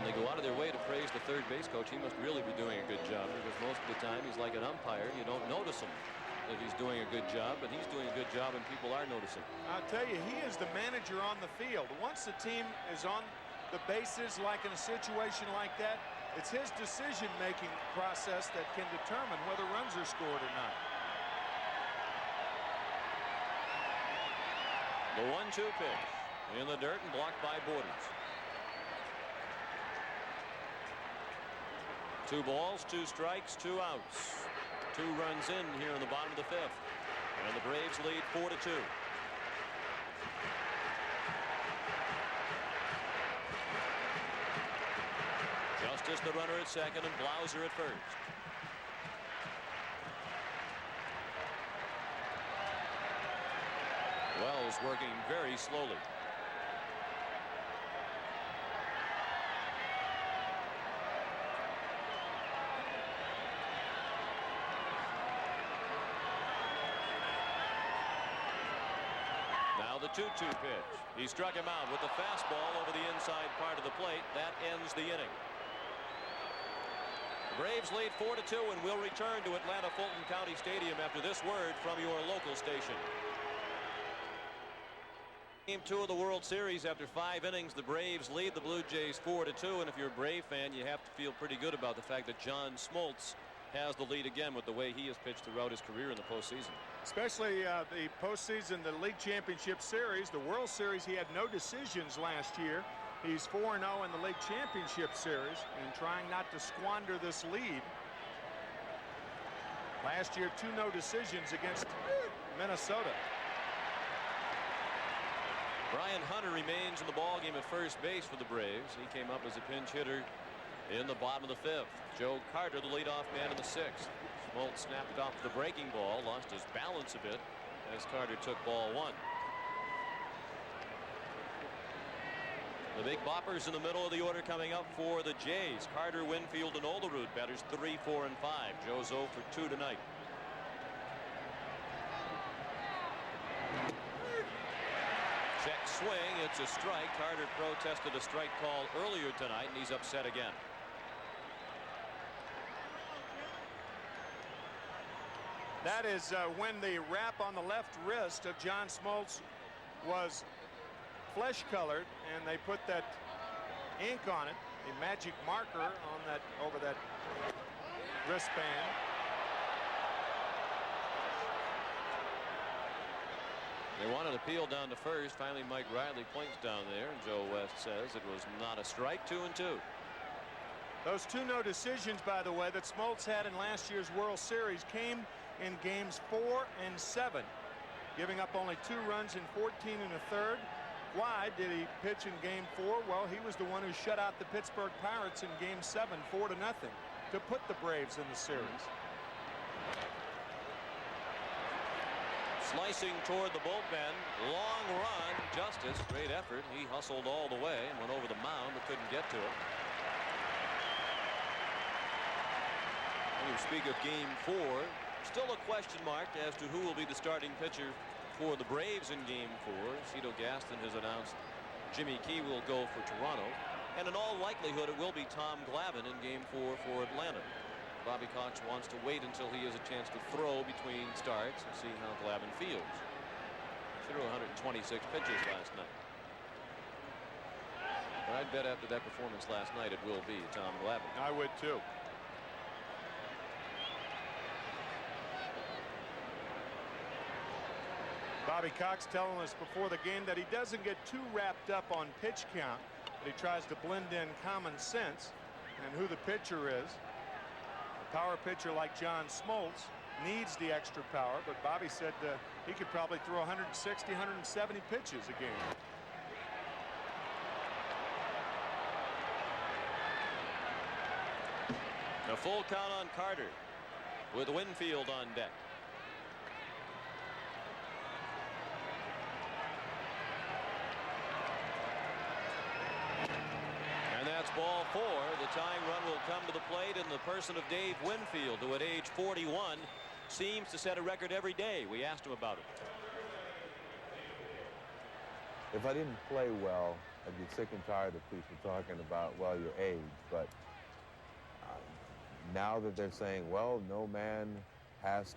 They go out of their way to praise the third base coach. He must really be doing a good job, because most of the time he's like an umpire. You don't notice him if he's doing a good job, but he's doing a good job and people are noticing. I'll tell you, he is the manager on the field. Once the team is on the bases, like in a situation like that, it's his decision-making process that can determine whether runs are scored or not. The 1-2 pitch in the dirt and blocked by Borders. 2 balls, 2 strikes, 2 outs. 2 runs in here in the bottom of the 5th. And the Braves lead 4-2. Justice the runner at second and Blauser at first. Wells working very slowly. The 2-2 pitch. He struck him out with the fastball over the inside part of the plate. That ends the inning. The Braves lead 4-2 and will return to Atlanta Fulton County Stadium after this word from your local station. Game 2 of the World Series. After 5 innings, the Braves lead the Blue Jays 4-2, and if you're a Brave fan, you have to feel pretty good about the fact that John Smoltz has the lead again with the way he has pitched throughout his career in the postseason. Especially the postseason, the League Championship Series, the World Series. He had no decisions last year. He's 4-0 in the League Championship Series and trying not to squander this lead. Last year, 2 no decisions against Minnesota. Brian Hunter remains in the ballgame at first base for the Braves. He came up as a pinch hitter in the bottom of the 5th. Joe Carter, the leadoff man in the 6th. Smoltz snapped off the breaking ball, lost his balance a bit as Carter took ball 1. The big boppers in the middle of the order coming up for the Jays. Carter, Winfield, and Olerud. Batters 3, 4, and 5. Joe's 0 for 2 tonight. Check swing. It's a strike. Carter protested a strike call earlier tonight, and he's upset again. That is when the wrap on the left wrist of John Smoltz was flesh colored, and they put that ink on it, a magic marker on that, over that wristband. They wanted to peel down to first. Finally, Mike Riley points down there, and Joe West says it was not a strike. 2-2. Those 2 no decisions, by the way, that Smoltz had in last year's World Series came in games 4 and 7, giving up only 2 runs in 14 1/3. Why did he pitch in game 4? Well, he was the one who shut out the Pittsburgh Pirates in game 7, 4-0, to put the Braves in the series. Slicing toward the bullpen. Long run. Justice. Great effort. He hustled all the way and went over the mound but couldn't get to it. When you speak of game 4, still a question mark as to who will be the starting pitcher for the Braves in game 4. Cito Gaston has announced Jimmy Key will go for Toronto, and in all likelihood it will be Tom Glavine in game 4 for Atlanta. Bobby Cox wants to wait until he has a chance to throw between starts and see how Glavine feels. He threw 126 pitches last night. But I'd bet after that performance last night it will be Tom Glavine. I would too. Bobby Cox telling us before the game that he doesn't get too wrapped up on pitch count. He tries to blend in common sense and who the pitcher is. A power pitcher like John Smoltz needs the extra power, but Bobby said he could probably throw 160, 170 pitches a game. A full count on Carter with Winfield on deck. And that's ball 4. The tying run will come to the plate in the person of Dave Winfield, who at age 41 seems to set a record every day. We asked him about it. If I didn't play well, I'd get sick and tired of people talking about, well, your age. But now that they're saying, well, no man past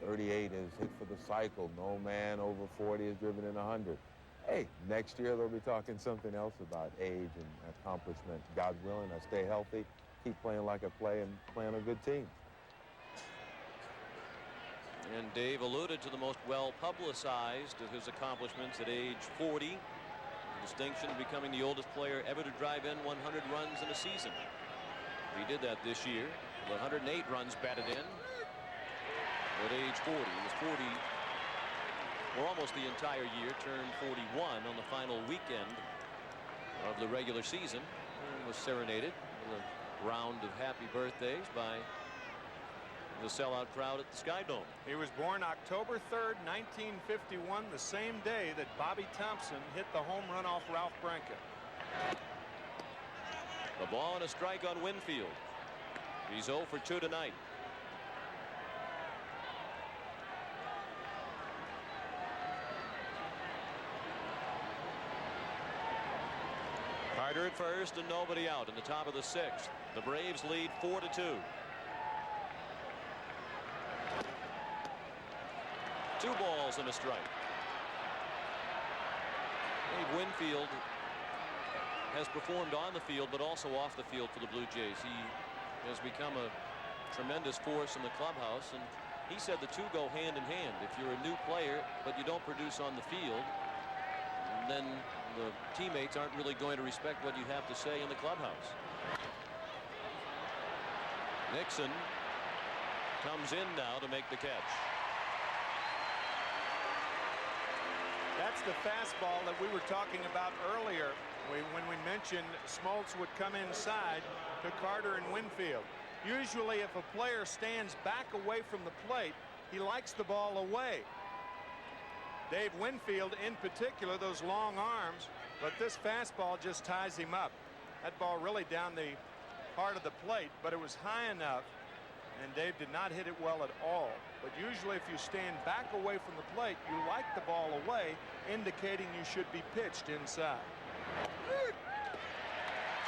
38 is hit for the cycle, no man over 40 is driven in 100. Hey, next year they'll be talking something else about age and accomplishment. God willing, I stay healthy, keep playing like I play, and playing a good team. And Dave alluded to the most well-publicized of his accomplishments at age 40. The distinction of becoming the oldest player ever to drive in 100 runs in a season. He did that this year. 108 runs batted in at age 40. He was 40 for almost the entire year, turned 41 on the final weekend of the regular season, and was serenaded with a round of happy birthdays by the sellout crowd at the Sky Dome. He was born October 3rd, 1951, the same day that Bobby Thompson hit the home run off Ralph Branca. The ball and a strike on Winfield. He's 0 for 2 tonight. Carter at first and nobody out in the top of the 6th. The Braves lead 4-2. 2 balls and a strike. Dave Winfield has performed on the field but also off the field for the Blue Jays. He has become a tremendous force in the clubhouse, and he said the 2 go hand in hand. If you're a new player but you don't produce on the field, then the teammates aren't really going to respect what you have to say in the clubhouse. Nixon comes in now to make the catch. That's the fastball that we were talking about earlier when we mentioned Smoltz would come inside to Carter and Winfield. Usually if a player stands back away from the plate, he likes the ball away. Dave Winfield in particular, those long arms, but this fastball just ties him up. That ball really down the heart of the plate, but it was high enough, and Dave did not hit it well at all. But usually if you stand back away from the plate, you like the ball away, indicating you should be pitched inside.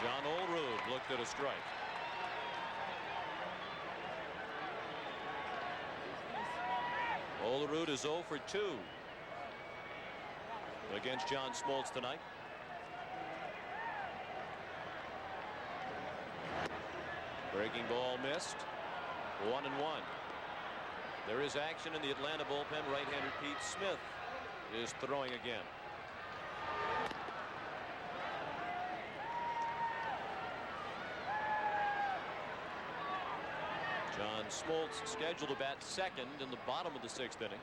John Olerud looked at a strike. Olerud is 0 for 2 against John Smoltz tonight. Breaking ball missed. 1-1. There is action in the Atlanta bullpen. Right-hander Pete Smith is throwing again. John Smoltz scheduled to bat second in the bottom of the 6th inning.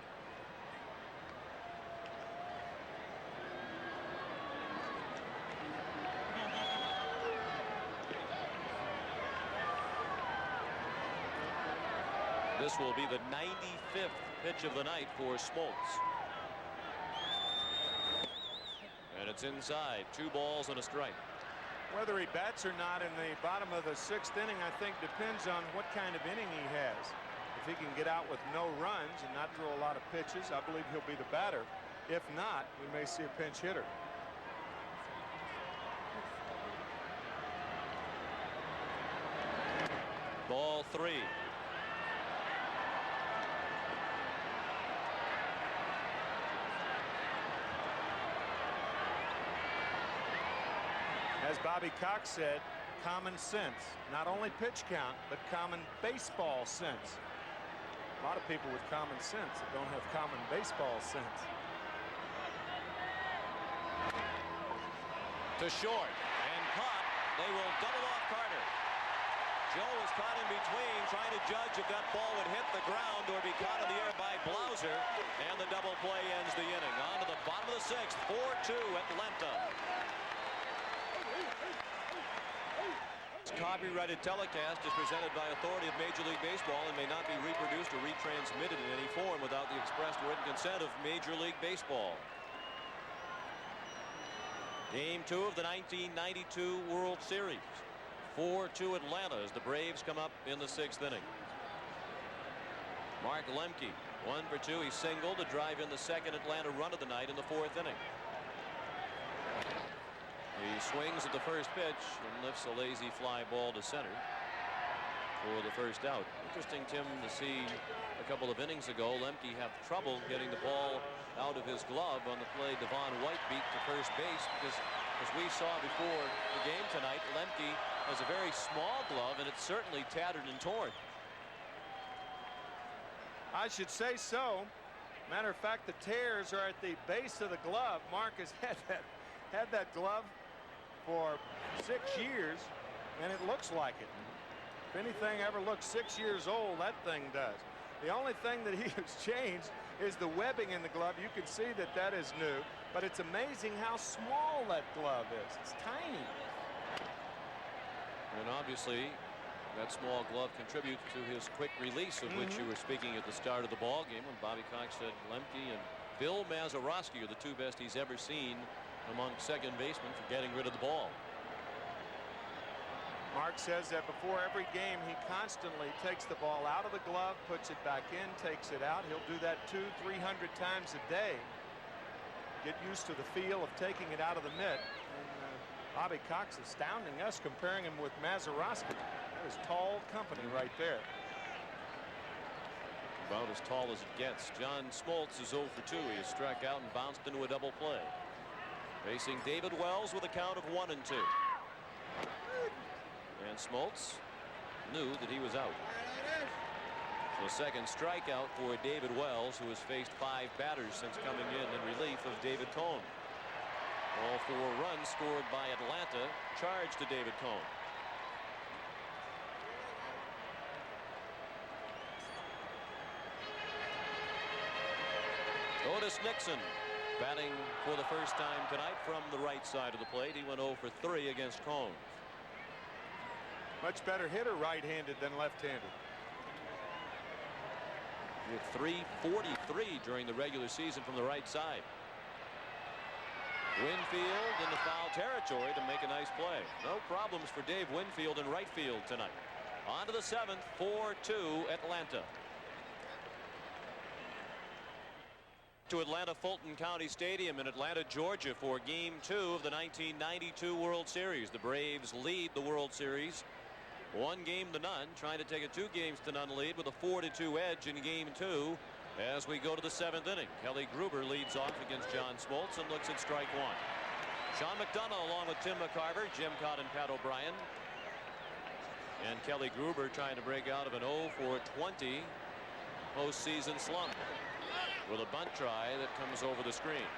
This will be the 95th pitch of the night for Smoltz. And it's inside. 2 balls and a strike. Whether he bats or not in the bottom of the 6th inning, I think depends on what kind of inning he has. If he can get out with no runs and not throw a lot of pitches, I believe he'll be the batter. If not, we may see a pinch hitter. Ball 3. As Bobby Cox said, common sense. Not only pitch count, but common baseball sense. A lot of people with common sense that don't have common baseball sense. to short and caught. They will double off Carter. Joe was caught in between, trying to judge if that ball would hit the ground or be caught in the air by Blauser, and the double play ends the inning. On to the bottom of the 6th, 4-2 Atlanta. This copyrighted telecast is presented by authority of Major League Baseball and may not be reproduced or retransmitted in any form without the express written consent of Major League Baseball. Game 2 of the 1992 World Series. 4-2 Atlanta as the Braves come up in the 6th inning. Mark Lemke, 1 for 2. He singled to drive in the second Atlanta run of the night in the 4th inning. He swings at the first pitch and lifts a lazy fly ball to center for the first out. Interesting, Tim, to see a couple of innings ago Lemke have trouble getting the ball out of his glove on the play Devon White beat to first base, because as we saw before the game tonight, Lemke has a very small glove and it's certainly tattered and torn. I should say so. Matter of fact, the tears are at the base of the glove. Mark has had that glove for 6 years, and it looks like it. If anything ever looks 6 years old, that thing does. The only thing that he has changed is the webbing in the glove. You can see that that is new, but it's amazing how small that glove is. It's tiny. And obviously that small glove contributes to his quick release, of which you were speaking at the start of the ball game when Bobby Cox said Lemke and Bill Mazeroski are the 2 best he's ever seen among second basemen for getting rid of the ball. Mark says that before every game he constantly takes the ball out of the glove, puts it back in, takes it out. He'll do that 200-300 times a day. Get used to the feel of taking it out of the mitt. And, Bobby Cox astounding us, comparing him with Mazeroski. That is tall company right there. About as tall as it gets. John Smoltz is 0 for 2. He has struck out and bounced into a double play. Facing David Wells with a count of 1-2. And Smoltz knew that he was out. So second strikeout for David Wells, who has faced 5 batters since coming in relief of David Cone. All 4 runs scored by Atlanta charged to David Cone. Otis Nixon batting for the first time tonight from the right side of the plate. He went 0 for 3 against Cone. Much better hitter right-handed than left-handed. With .343 during the regular season from the right side. Winfield in the foul territory to make a nice play. No problems for Dave Winfield in right field tonight. On to the 7th, 4-2 Atlanta. To Atlanta Fulton County Stadium in Atlanta, Georgia for Game 2 of the 1992 World Series. The Braves lead the World Series 1 game to none, trying to take a 2 games to none lead with a 4-2 edge in Game 2 as we go to the 7th inning. Kelly Gruber leads off against John Smoltz and looks at strike 1. Sean McDonough along with Tim McCarver, Jim Cott and Pat O'Brien. And Kelly Gruber trying to break out of an 0 for 20 postseason slump with a bunt try that comes over the screen.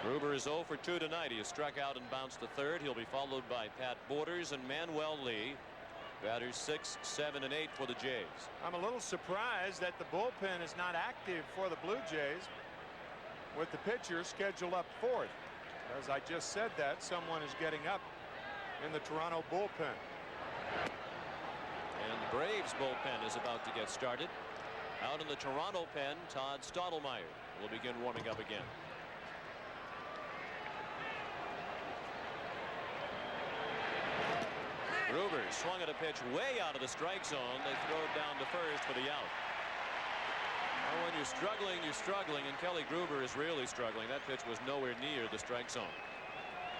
Gruber is 0 for 2 tonight. He has struck out and bounced to third. He'll be followed by Pat Borders and Manuel Lee. Batters 6, 7, and 8 for the Jays. I'm a little surprised that the bullpen is not active for the Blue Jays with the pitcher scheduled up 4th. As I just said that, someone is getting up in the Toronto bullpen. And the Braves bullpen is about to get started. Out in the Toronto pen, Todd Stottlemyre will begin warming up again. Gruber swung at a pitch way out of the strike zone. They throw it down to first for the out. Well, when you're struggling, and Kelly Gruber is really struggling. That pitch was nowhere near the strike zone.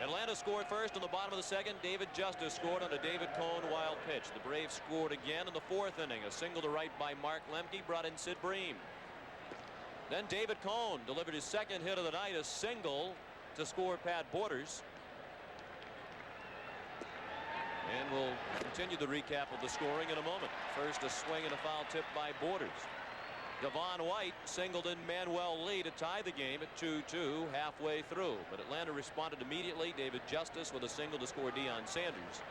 Atlanta scored first in the bottom of the 2nd. David Justice scored on a David Cone wild pitch. The Braves scored again in the 4th inning. A single to right by Mark Lemke brought in Sid Bream. Then David Cone delivered his 2nd hit of the night, a single to score Pat Borders. And we'll continue the recap of the scoring in a moment. First, a swing and a foul tip by Borders. Devon White singled in Manuel Lee to tie the game at 2-2 halfway through, but Atlanta responded immediately. David Justice with a single to score Deion Sanders.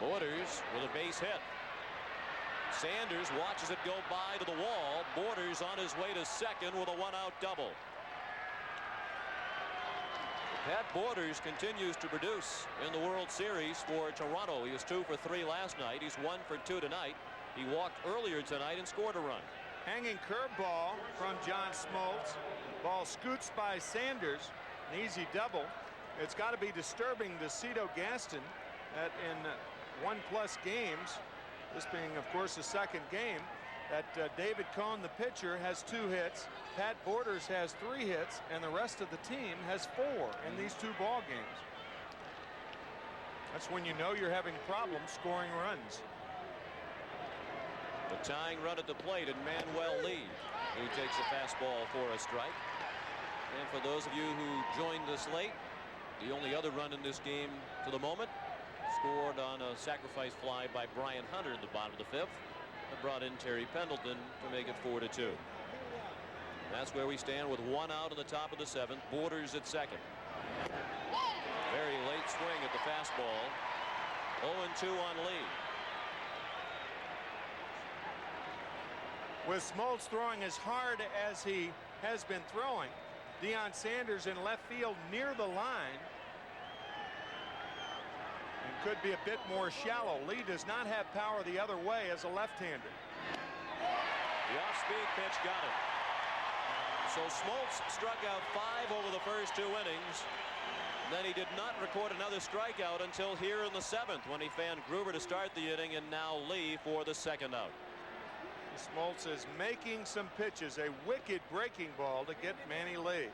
Borders with a base hit. Sanders watches it go by to the wall. Borders on his way to second with a one-out double. Pat Borders continues to produce in the World Series for Toronto. He was 2 for 3 last night. He's 1 for 2 tonight. He walked earlier tonight and scored a run. Hanging curveball from John Smoltz. Ball scoots by Sanders. An easy double. It's got to be disturbing to Cito Gaston that in 1+ games, this being of course the second game, that David Cone, the pitcher, has 2 hits. Pat Borders has 3 hits, and the rest of the team has 4 in these 2 ball games. That's when you know you're having problems scoring runs. The tying run at the plate in Manuel Lee, who takes a fastball for a strike. And for those of you who joined us late, the only other run in this game to the moment scored on a sacrifice fly by Brian Hunter in the bottom of the 5th. That brought in Terry Pendleton to make it 4-2. That's where we stand with 1 out in the top of the 7th. Borders at second. Very late swing at the fastball. 0-2 on Lee. With Smoltz throwing as hard as he has been throwing, Deion Sanders in left field near the line and could be a bit more shallow. Lee does not have power the other way as a left-hander. The off-speed pitch got it. So Smoltz struck out 5 over the first 2 innings. Then he did not record another strikeout until here in the 7th when he fanned Gruber to start the inning, and now Lee for the second out. Smoltz is making some pitches. A wicked breaking ball to get Manny Lee.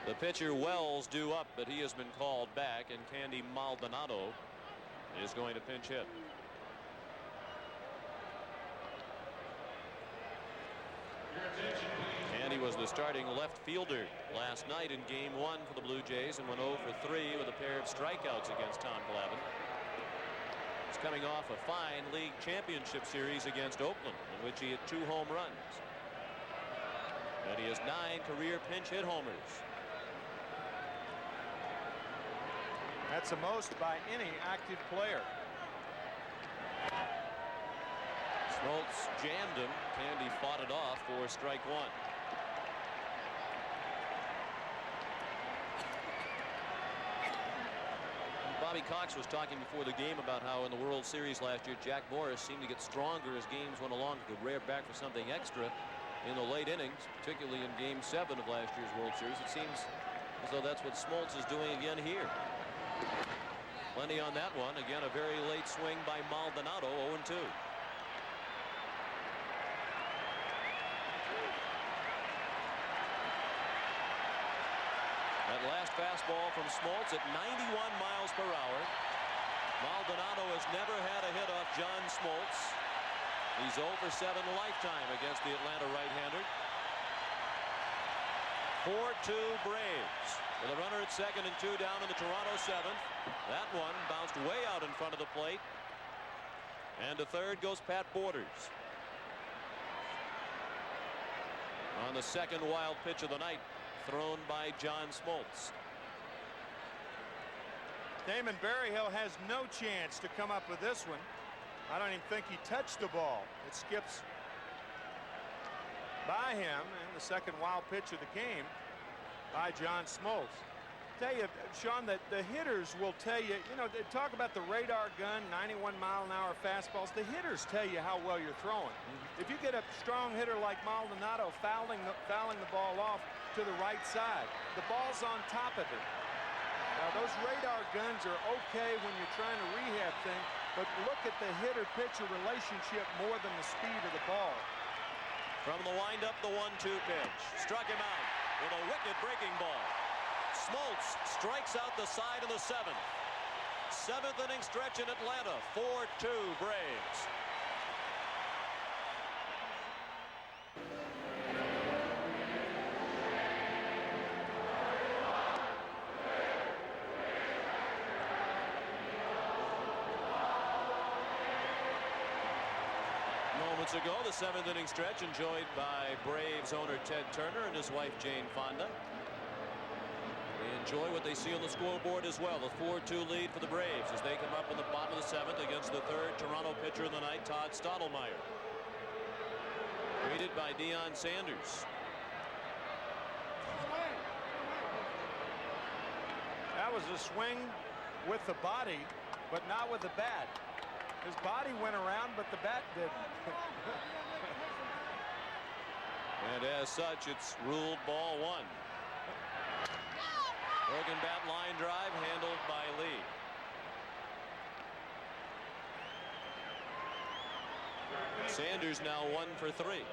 The pitcher Wells due up, but he has been called back, and Candy Maldonado is going to pinch hit. Candy was the starting left fielder last night in game 1 for the Blue Jays and went 0 for 3 with a pair of strikeouts against Tom Glavine. He's coming off a fine league championship series against Oakland, in which he hit 2 home runs. And he has 9 career pinch hit homers. That's the most by any active player. Smoltz jammed him. Candy fought it off for strike 1. Bobby Cox was talking before the game about how in the World Series last year, Jack Morris seemed to get stronger as games went along. He could rear back for something extra in the late innings, particularly in game 7 of last year's World Series. It seems as though that's what Smoltz is doing again here. Plenty on that one. Again, a very late swing by Maldonado, 0-2. That last fastball from Smoltz at 91 miles per hour. Maldonado has never had a hit off John Smoltz. He's 0 for 7 lifetime against the Atlanta right-hander. 4-2 Braves. With a runner at second and 2 down in the Toronto 7th. That one bounced way out in front of the plate. And to third goes Pat Borders. On the second wild pitch of the night, thrown by John Smoltz. Damon Berryhill has no chance to come up with this one. I don't even think he touched the ball. It skips by him, and the second wild pitch of the game by John Smoltz. Tell you, Sean, that the hitters will tell you, they talk about the radar gun, 91-mile-an-hour fastballs. The hitters tell you how well you're throwing. If you get a strong hitter like Maldonado fouling the ball off to the right side, the ball's on top of it. Now, those radar guns are okay when you're trying to rehab things, but look at the hitter-pitcher relationship more than the speed of the ball. From the windup, the 1-2 pitch. Struck him out with a wicked breaking ball. Smoltz strikes out the side of the 7th. 7th inning stretch in Atlanta. 4-2 Braves. Moments ago, the 7th inning stretch enjoyed by Braves owner Ted Turner and his wife Jane Fonda. They enjoy what they see on the scoreboard as well. A 4-2 lead for the Braves as they come up in the bottom of the 7th against the 3rd Toronto pitcher of the night, Todd Stottlemyre. Greeted by Deion Sanders. That was a swing with the body, but not with the bat. His body went around, but the bat didn't. And as such, it's ruled ball 1. Broken bat line drive handled by Lee. Sanders now 1 for 3.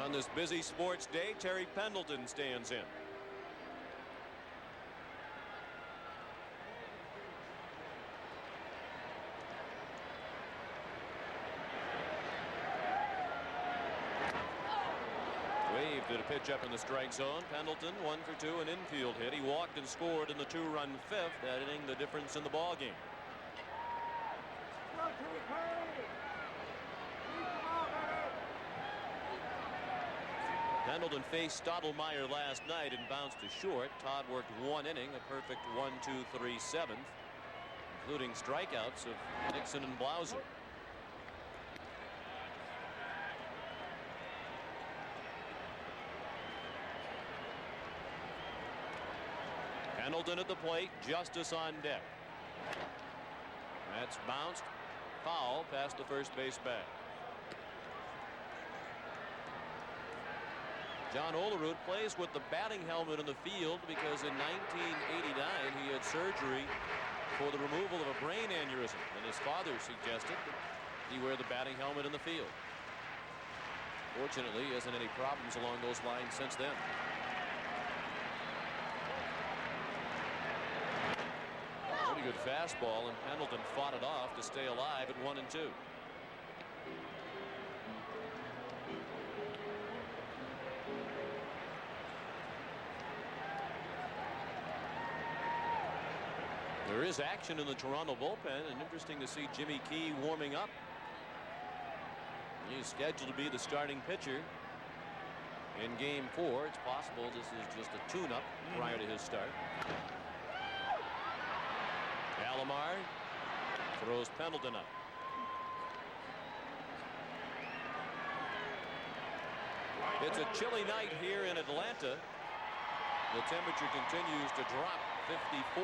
On this busy sports day, Terry Pendleton stands in. Waved at a pitch up in the strike zone. Pendleton 1 for 2, an infield hit. He walked and scored in the 2-run 5th, adding the difference in the ball game. Pendleton faced Stottlemyre last night and bounced to short. Todd worked 1 inning, a perfect 1-2-3 7th, including strikeouts of Nixon and Blauser. Pendleton at the plate, Justice on deck. That's bounced foul past the first base bag. John Olerud plays with the batting helmet in the field because in 1989 he had surgery for the removal of a brain aneurysm, and his father suggested that he wear the batting helmet in the field. Fortunately, he hasn't any problems along those lines since then. Pretty good fastball, and Pendleton fought it off to stay alive at 1-2. There is action in the Toronto bullpen, and interesting to see Jimmy Key warming up. He's scheduled to be the starting pitcher in Game 4. It's possible this is just a tune-up prior to his start. Alomar throws Pendleton up. It's a chilly night here in Atlanta. The temperature continues to drop, 54.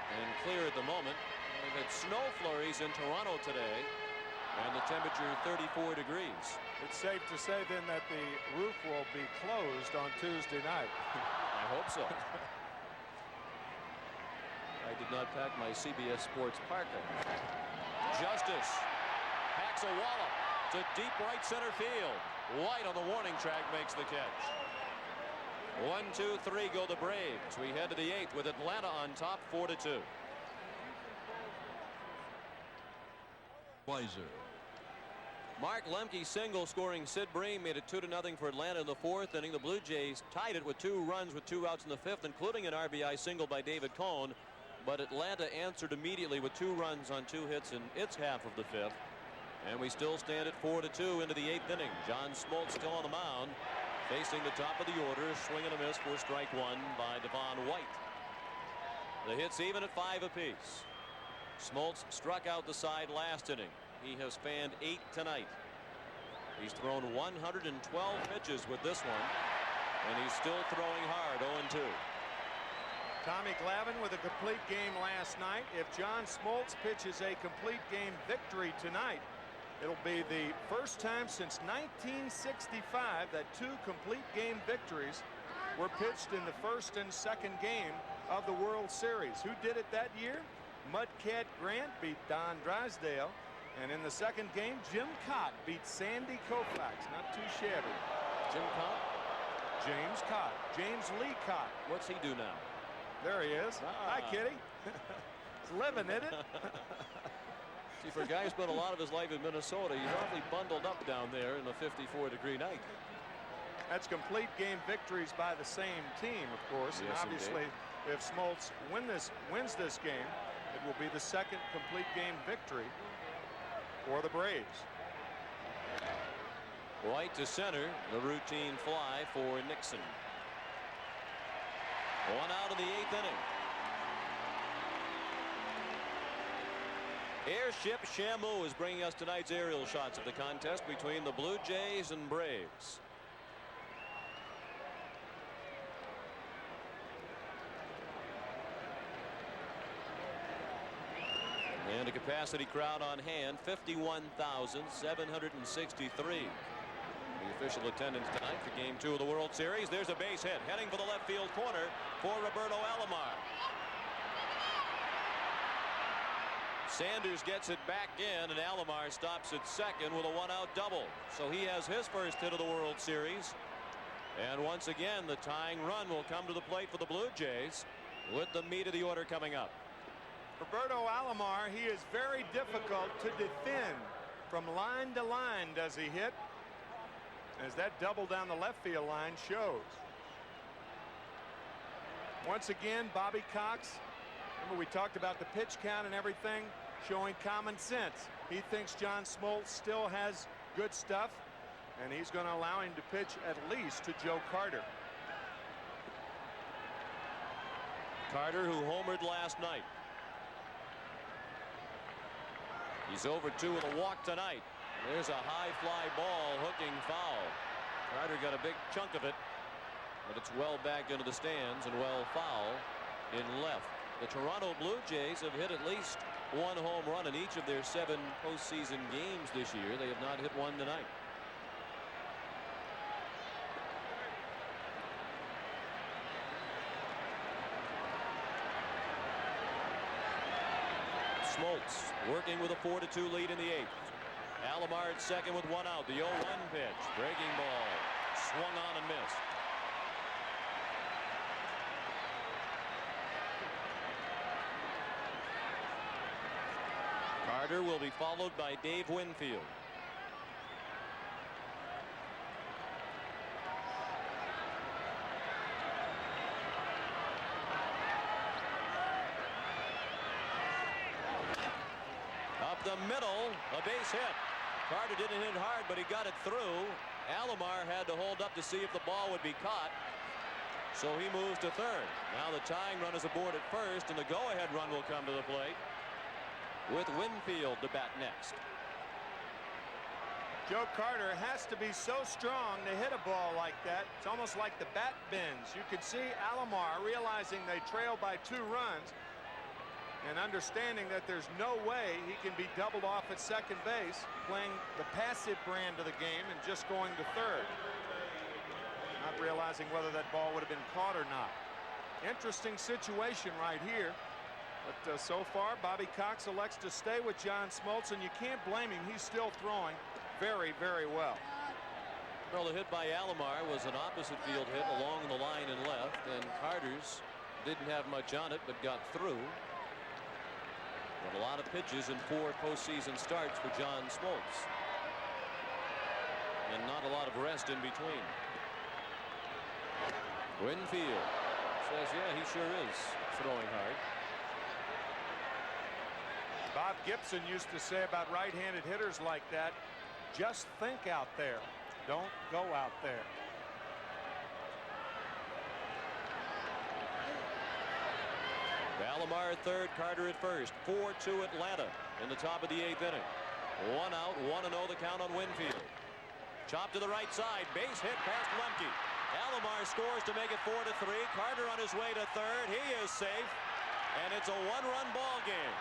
And clear at the moment. We've had snow flurries in Toronto today, and the temperature 34 degrees. It's safe to say then that the roof will be closed on Tuesday night. I hope so. I did not pack my CBS Sports parka. Justice hacks a wallop to deep right center field. White on the warning track makes the catch. 1-2-3 go the Braves. We head to the 8th with Atlanta on top 4-2. Weiser. Mark Lemke single scoring Sid Bream made it 2-0 for Atlanta in the 4th inning. The Blue Jays tied it with 2 runs with 2 outs in the 5th, including an RBI single by David Cone. But Atlanta answered immediately with 2 runs on 2 hits in its half of the 5th. And we still stand at 4-2 into the 8th inning. John Smoltz still on the mound. Facing the top of the order, swing and a miss for strike 1 by Devon White. The hits even at 5 apiece. Smoltz struck out the side last inning. He has fanned 8 tonight. He's thrown 112 pitches with this one, and he's still throwing hard, 0-2. Tommy Glavine with a complete game last night. If John Smoltz pitches a complete game victory tonight, it'll be the first time since 1965 that 2 complete game victories were pitched in the first and second game of the World Series. Who did it that year? Mudcat Grant beat Don Drysdale. And in the second game, Jim Cott beat Sandy Koufax. Not too shabby. Jim Cott? James Cott. James Lee Cott. What's he do now? There he is. Hi, Kitty. He's living, isn't it? See, for a guy who spent a lot of his life in Minnesota, he's awfully bundled up down there in a 54-degree night. That's complete game victories by the same team, of course. Yes, and obviously, If Smoltz wins this game, it will be the second complete game victory for the Braves. Right to center, the routine fly for Nixon. One out in the 8th inning. Airship Shamu is bringing us tonight's aerial shots of the contest between the Blue Jays and Braves. And a capacity crowd on hand, 51,763. The official attendance tonight for Game 2 of the World Series. There's a base hit heading for the left field corner for Roberto Alomar. Sanders gets it back in, and Alomar stops at second with a one-out double. So he has his first hit of the World Series. And once again, the tying run will come to the plate for the Blue Jays with the meat of the order coming up. Roberto Alomar, he is very difficult to defend. From line to line does he hit, as that double down the left field line shows. Once again, Bobby Cox, remember we talked about the pitch count and everything, showing common sense. He thinks John Smoltz still has good stuff, and he's going to allow him to pitch at least to Joe Carter. Carter, who homered last night. He's over 2 with a walk tonight. There's a high fly ball hooking foul. Carter got a big chunk of it, but it's well back into the stands and well foul in left. The Toronto Blue Jays have hit at least one home run in each of their 7 postseason games this year. They have not hit one tonight. Smoltz working with a 4-2 lead in the 8th. Alomar at second with one out. The 0-1 pitch. Breaking ball. Swung on and missed. Carter will be followed by Dave Winfield. Up the middle, a base hit. Carter didn't hit hard, but he got it through. Alomar had to hold up to see if the ball would be caught, so he moves to third. Now the tying run is aboard at first, and the go-ahead run will come to the plate with Winfield to bat next. Joe Carter has to be so strong to hit a ball like that. It's almost like the bat bends. You could see Alomar realizing they trail by 2 runs and understanding that there's no way he can be doubled off at second base, playing the passive brand of the game and just going to third. Not realizing whether that ball would have been caught or not. Interesting situation right here. But so far, Bobby Cox elects to stay with John Smoltz, and you can't blame him. He's still throwing very, very well. Well, the hit by Alomar was an opposite field hit along the line and left, and Carter's didn't have much on it, but got through. But a lot of pitches in 4 postseason starts for John Smoltz, and not a lot of rest in between. Winfield says, yeah, he sure is throwing hard. Bob Gibson used to say about right-handed hitters like that, just think out there, don't go out there. Alomar at third, Carter at first. 4-2 Atlanta in the top of the 8th inning. 1 out, 1-0 the count on Winfield. Chop to the right side, base hit past Lemke. Alomar scores to make it 4-3. Carter on his way to third. He is safe, and it's a 1-run ball game.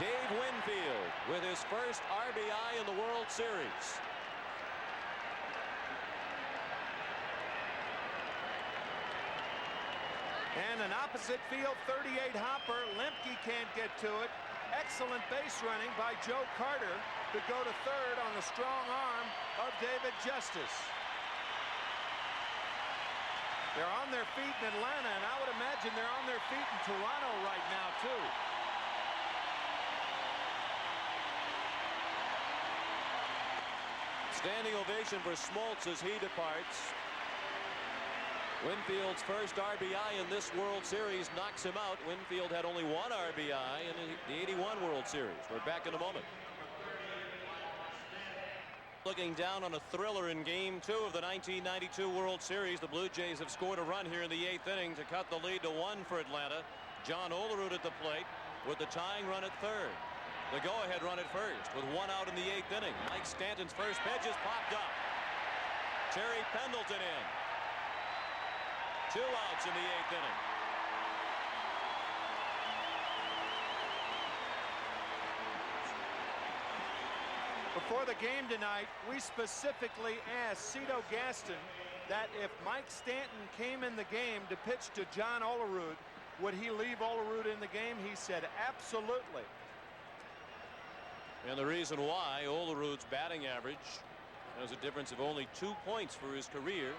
Dave Winfield with his first RBI in the World Series. And an opposite field 38 hopper. Lemke can't get to it. Excellent base running by Joe Carter to go to third on the strong arm of David Justice. They're on their feet in Atlanta, and I would imagine they're on their feet in Toronto right now too. Standing ovation for Smoltz as he departs. Winfield's first RBI in this World Series knocks him out. Winfield had only one RBI in the '81 World Series. We're back in a moment. Looking down on a thriller in Game 2 of the 1992 World Series. The Blue Jays have scored a run here in the 8th inning to cut the lead to 1 for Atlanta. John Olerud at the plate with the tying run at third. The go-ahead run at first with 1 out in the 8th inning. Mike Stanton's first pitch is popped up. Terry Pendleton in. 2 outs in the 8th inning. Before the game tonight, we specifically asked Cito Gaston that if Mike Stanton came in the game to pitch to John Olerud, would he leave Olerud in the game? He said absolutely. And the reason why, Olerud's batting average has a difference of only 2 points for his career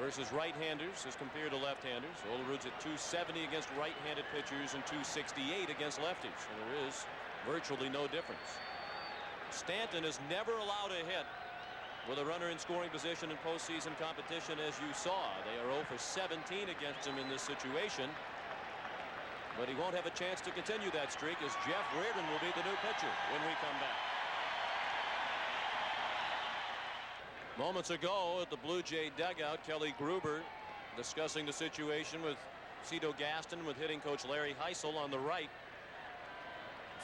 versus right-handers as compared to left-handers. Olerud's at .270 against right-handed pitchers and .268 against lefties. And there is virtually no difference. Stanton has never allowed a hit with a runner in scoring position in postseason competition, as you saw. They are 0 for 17 against him in this situation. But he won't have a chance to continue that streak, as Jeff Reardon will be the new pitcher when we come back. Moments ago at the Blue Jay dugout, Kelly Gruber discussing the situation with Cito Gaston, with hitting coach Larry Heisel on the right.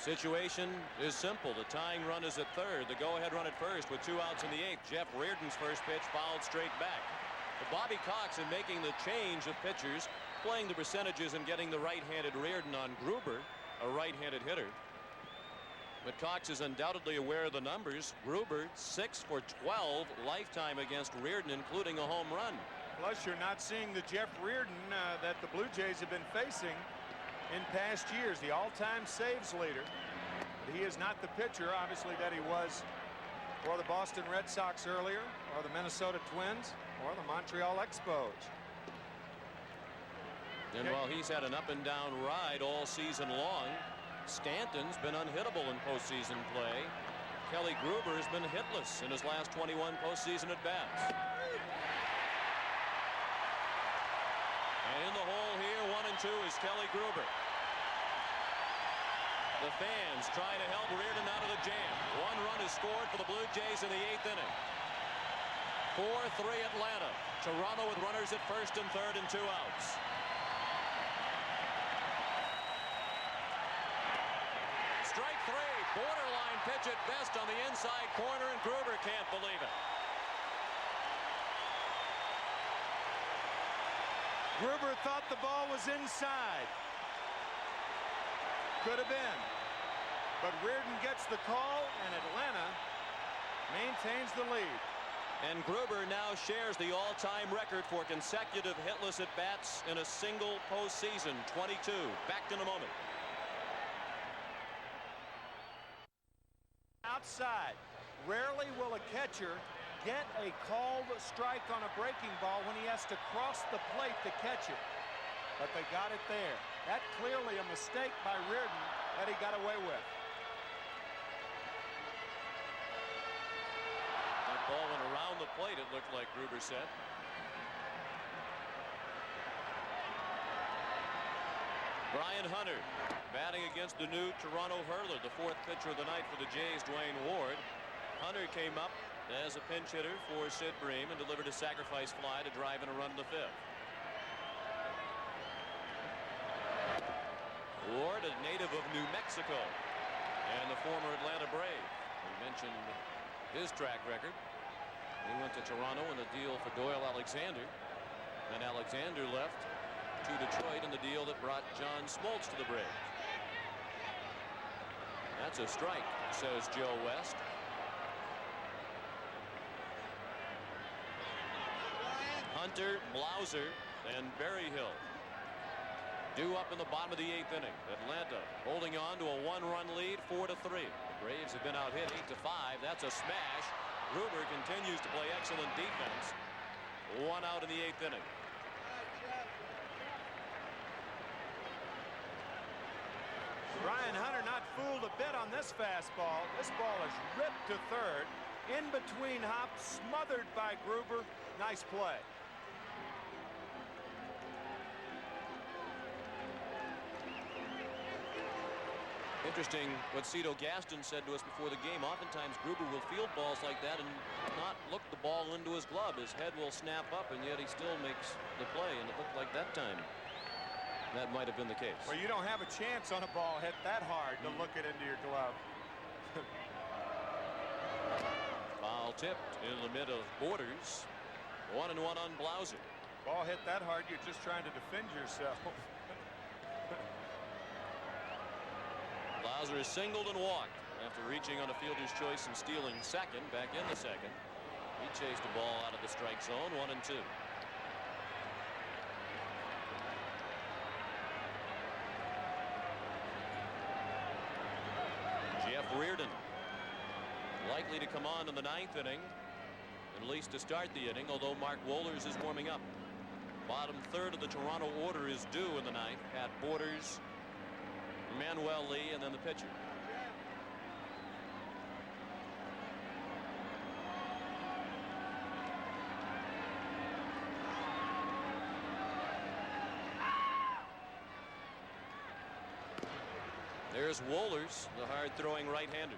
Situation is simple. The tying run is at third. The go-ahead run at first with 2 outs in the 8th. Jeff Reardon's first pitch fouled straight back. But Bobby Cox, in making the change of pitchers, playing the percentages and getting the right-handed Reardon on Gruber, a right-handed hitter. But Cox is undoubtedly aware of the numbers. Gruber 6 for 12 lifetime against Reardon, including a home run. Plus, you're not seeing the Jeff Reardon that the Blue Jays have been facing in past years, the all-time saves leader. But he is not the pitcher, obviously, that he was for the Boston Red Sox earlier, or the Minnesota Twins, or the Montreal Expos. And while he's had an up-and-down ride all season long, Stanton's been unhittable in postseason play. Kelly Gruber has been hitless in his last 21 postseason at-bats. And in the hole here, 1 and 2, is Kelly Gruber. The fans trying to help Reardon out of the jam. 1 run is scored for the Blue Jays in the 8th inning. 4-3 Atlanta. Toronto with runners at first and third and 2 outs. Strike 3, borderline pitch at best on the inside corner, and Gruber can't believe it. Gruber thought the ball was inside. Could have been. But Reardon gets the call, and Atlanta maintains the lead. And Gruber now shares the all-time record for consecutive hitless at-bats in a single postseason, 22. Back in a moment. Outside. Rarely will a catcher get a called strike on a breaking ball when he has to cross the plate to catch it. But they got it there. That clearly a mistake by Reardon that he got away with. That ball went around the plate, it looked like, Gruber said. Brian Hunter batting against the new Toronto hurler, the 4th pitcher of the night for the Jays, Dwayne Ward. Hunter came up as a pinch hitter for Sid Bream and delivered a sacrifice fly to drive in a run in the 5th. Ward, a native of New Mexico and the former Atlanta Brave. We mentioned his track record. He went to Toronto in a deal for Doyle Alexander, and Alexander left to Detroit in the deal that brought John Smoltz to the Braves. That's a strike, says Joe West. Hunter, Blauser, and Berryhill due up in the bottom of the 8th inning. Atlanta holding on to a 1-run lead, 4-3. The Braves have been out hit 8-5. That's a smash. Gruber continues to play excellent defense. 1 out in the 8th inning. Brian Hunter not fooled a bit on this fastball. This ball is ripped to third. In between hops, smothered by Gruber. Nice play. Interesting what Cito Gaston said to us before the game. Oftentimes Gruber will field balls like that and not look the ball into his glove. His head will snap up, and yet he still makes the play, and it looked like that time that might have been the case. Well, you don't have a chance on a ball hit that hard to look it into your glove. Foul tipped in the mid of Borders. 1-1 on Blauser. Ball hit that hard, you're just trying to defend yourself. Blauser is singled and walked after reaching on a fielder's choice and stealing second, back in the second. He chased the ball out of the strike zone, 1-2. Jeff Reardon likely to come on in the 9th inning, at least to start the inning, although Mark Wohlers is warming up. Bottom third of the Toronto order is due in the 9th. Pat Borders, Manuel Lee, and then the pitcher. There's Wohlers, the hard-throwing right-hander.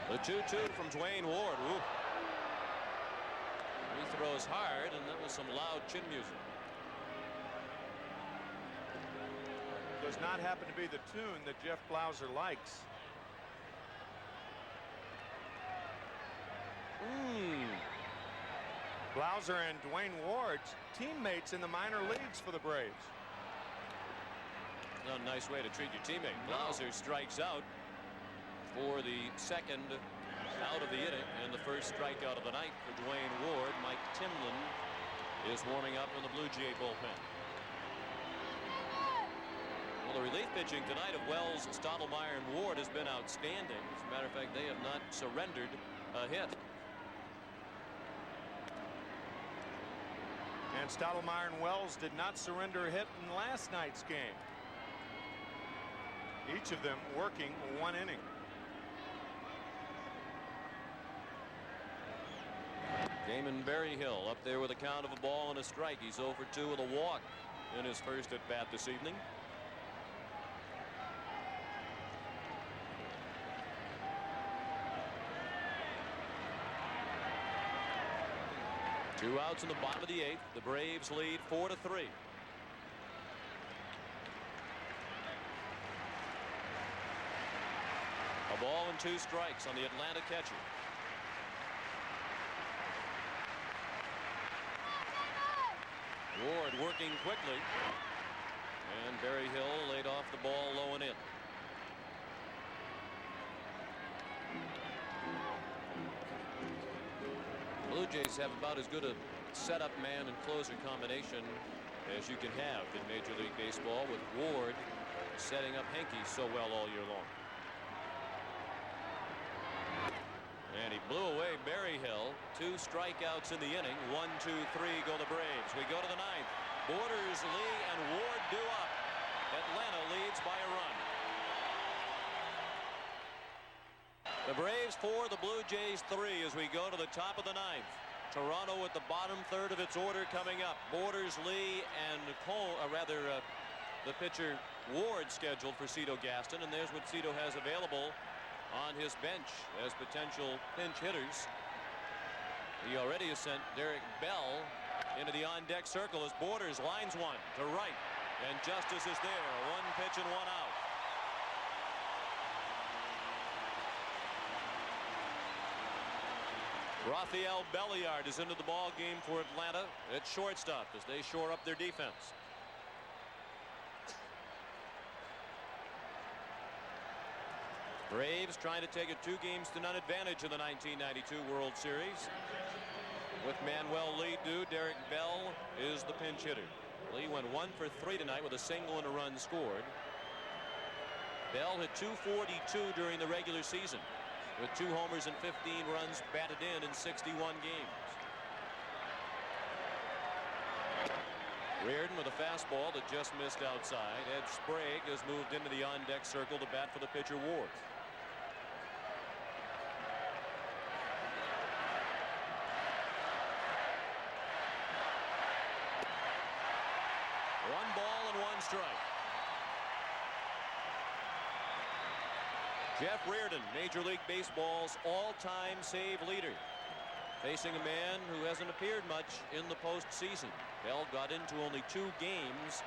The 2-2 from Dwayne Ward. Ooh. He throws hard, and that was some loud chin music. Does not happen to be the tune that Jeff Blauser likes. Blauser and Dwayne Ward's teammates in the minor leagues for the Braves. Not a nice way to treat your teammate. Blauser strikes out for the second out of the inning, and the first strikeout of the night for Dwayne Ward. Mike Timlin is warming up in the Blue Jay bullpen. Well, the relief pitching tonight of Wells, Stottlemyre, and Ward has been outstanding. As a matter of fact, they have not surrendered a hit. And Stottlemyre and Wells did not surrender a hit in last night's game. Each of them working one inning. Damon Berryhill up there with a count of a ball and a strike. He's 0 for 2 with a walk in his first at bat this evening. Two outs in the bottom of the 8th. The Braves lead 4-3. A ball and 2 strikes on the Atlanta catcher. Ward working quickly, and Berryhill laid off the ball low and in. Blue Jays have about as good a setup man and closer combination as you can have in Major League Baseball, with Ward setting up Henke so well all year long. And he blew away Berryhill. 2 strikeouts in the inning. 1, 2, 3 go the Braves. We go to the 9th. Borders, Lee, and Ward due up. Atlanta leads by a run. The Braves 4, the Blue Jays 3 as we go to the top of the 9th. Toronto at the bottom third of its order coming up. Borders, Lee, and the pitcher Ward scheduled for Cito Gaston, and there's what Cito has available on his bench as potential pinch hitters. He already has sent Derek Bell into the on-deck circle as Borders lines one to right, and Justice is there. 1 pitch and 1 out. Rafael Belliard is into the ball game for Atlanta at shortstop as they shore up their defense. Braves trying to take a 2-0 advantage in the 1992 World Series. With Manuel Lee due, Derek Bell is the pinch hitter. Lee went 1 for 3 tonight with a single and a run scored. Bell hit .242 during the regular season with 2 homers and 15 runs batted in 61 games. Reardon with a fastball that just missed outside. Ed Sprague has moved into the on-deck circle to bat for the pitcher Ward. 1 ball and 1 strike. Jeff Reardon, Major League Baseball's all-time save leader, facing a man who hasn't appeared much in the postseason. Bell got into only 2 games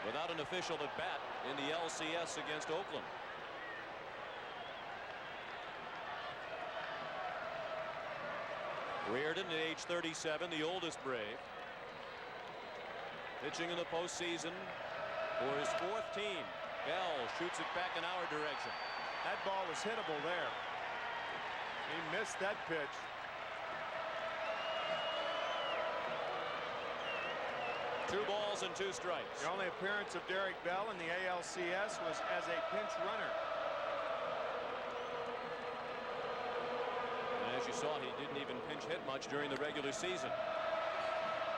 without an official at bat in the LCS against Oakland. Reardon at age 37, the oldest Brave, pitching in the postseason for his 4th team. Bell shoots it back in our direction. That ball was hittable there. He missed that pitch. Two balls and 2 strikes. The only appearance of Derek Bell in the ALCS was as a pinch runner. And as you saw, he didn't even pinch hit much during the regular season.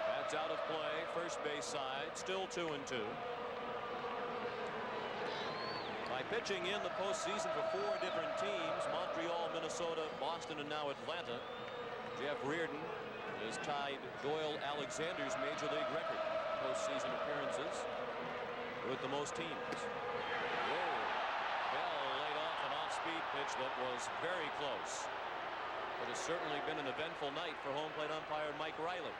That's out of play. First base side, still 2-2. By pitching in the postseason for 4 different teams, Montreal, Minnesota, Boston, and now Atlanta, Jeff Reardon has tied Doyle Alexander's Major League record postseason appearances with the most teams. Whoa. Bell laid off an off-speed pitch that was very close. It has certainly been an eventful night for home plate umpire Mike Riley.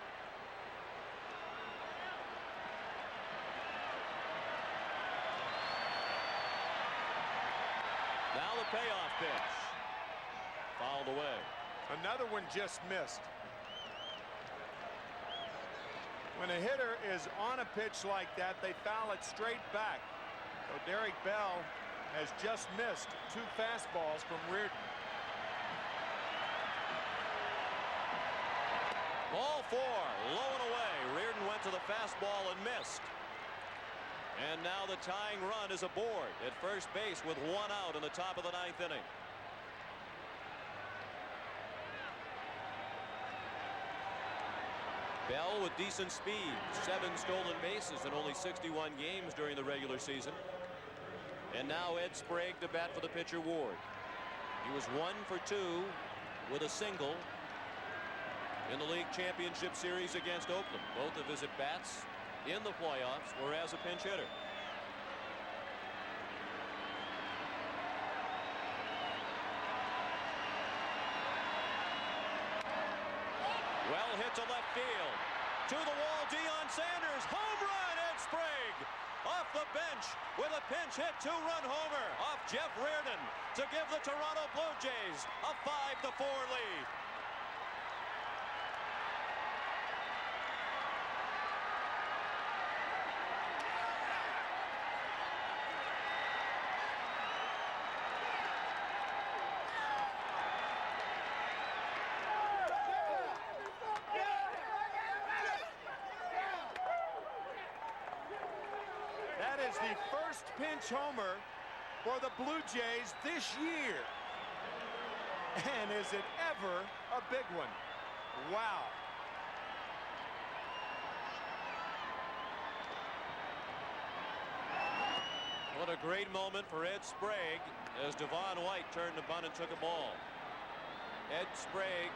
Now the payoff pitch. Fouled away. Another one just missed. When a hitter is on a pitch like that, they foul it straight back. So Derek Bell has just missed 2 fastballs from Reardon. Ball 4, low and away. Reardon went to the fastball and missed. And now the tying run is aboard at first base with 1 out in the top of the 9th inning. Bell with decent speed, 7 stolen bases in only 61 games during the regular season. And now Ed Sprague to bat for the pitcher Ward. He was 1 for 2 with a single in the league championship series against Oakland. Both of his at-bats in the playoffs were as a pinch hitter. Well hit to left field. To the wall, Deion Sanders. Home run, Ed Sprague. Off the bench with a pinch hit 2-run homer off Jeff Reardon to give the Toronto Blue Jays a 5-4 lead. That is the first pinch homer for the Blue Jays this year. And is it ever a big one? Wow. What a great moment for Ed Sprague as Devon White turned the bunt and took a ball. Ed Sprague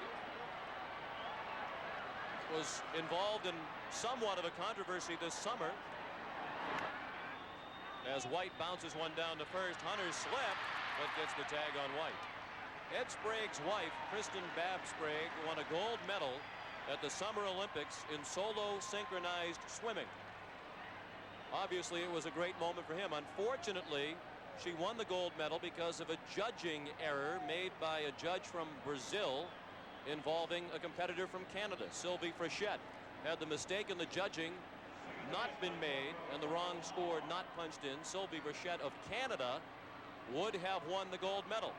was involved in somewhat of a controversy this summer as White bounces one down to first. Hunter slipped but gets the tag on White. Ed Sprague's wife, Kristen Babb Sprague, won a gold medal at the Summer Olympics in solo synchronized swimming. Obviously, it was a great moment for him. Unfortunately, she won the gold medal because of a judging error made by a judge from Brazil involving a competitor from Canada. Sylvie Frechette had the mistake in the judging not been made and the wrong score not punched in. Sylvie Frechette of Canada would have won the gold medal.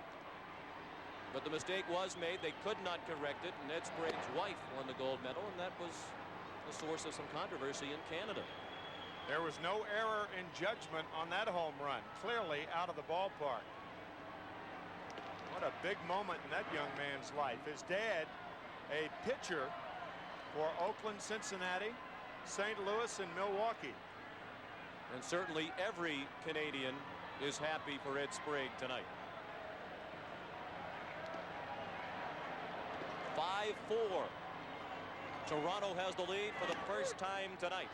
But the mistake was made. They could not correct it, and Ed Sprague's wife won the gold medal, and that was the source of some controversy in Canada. There was no error in judgment on that home run. Clearly out of the ballpark. What a big moment in that young man's life. His dad, a pitcher for Oakland, Cincinnati, St. Louis, and Milwaukee. And certainly every Canadian is happy for Ed Sprague tonight. 5-4. Toronto has the lead for the first time tonight.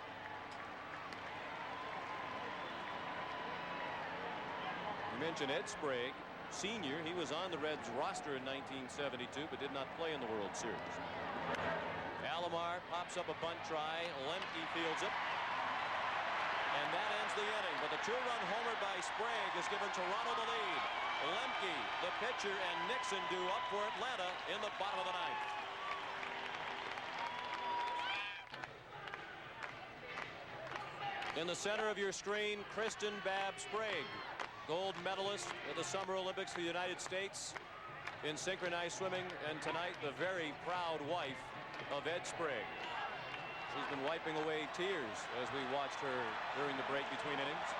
mentioned Ed Sprague, senior. He was on the Reds roster in 1972, but did not play in the World Series. Alomar pops up a bunt try. Lemke fields it. And that ends the inning. But the two-run homer by Sprague has given Toronto the lead. Lemke, the pitcher, and Nixon do up for Atlanta in the bottom of the ninth. In the center of your screen, Kristen Babb Sprague, gold medalist at the Summer Olympics for the United States in synchronized swimming, and tonight the very proud wife of Ed Sprague. She's been wiping away tears as we watched her during the break between innings.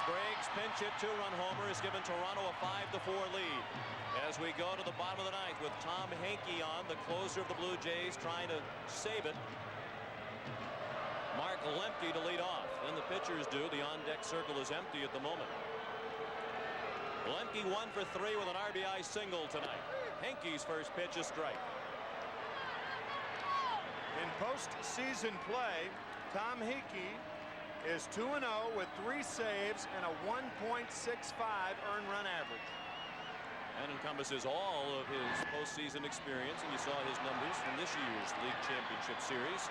Sprague's pinch hit two-run homer has given Toronto a 5-4 lead. As we go to the bottom of the ninth with Tom Henke on, the closer of the Blue Jays, trying to save it. Mark Lemke to lead off. Then the pitchers do. The on-deck circle is empty at the moment. Lemke 1 for 3 with an RBI single tonight. Henke's first pitch is strike. In postseason play, Tom Henke is 2-0 with 3 saves and a 1.65 earned run average. And encompasses all of his postseason experience, and you saw his numbers from this year's League Championship Series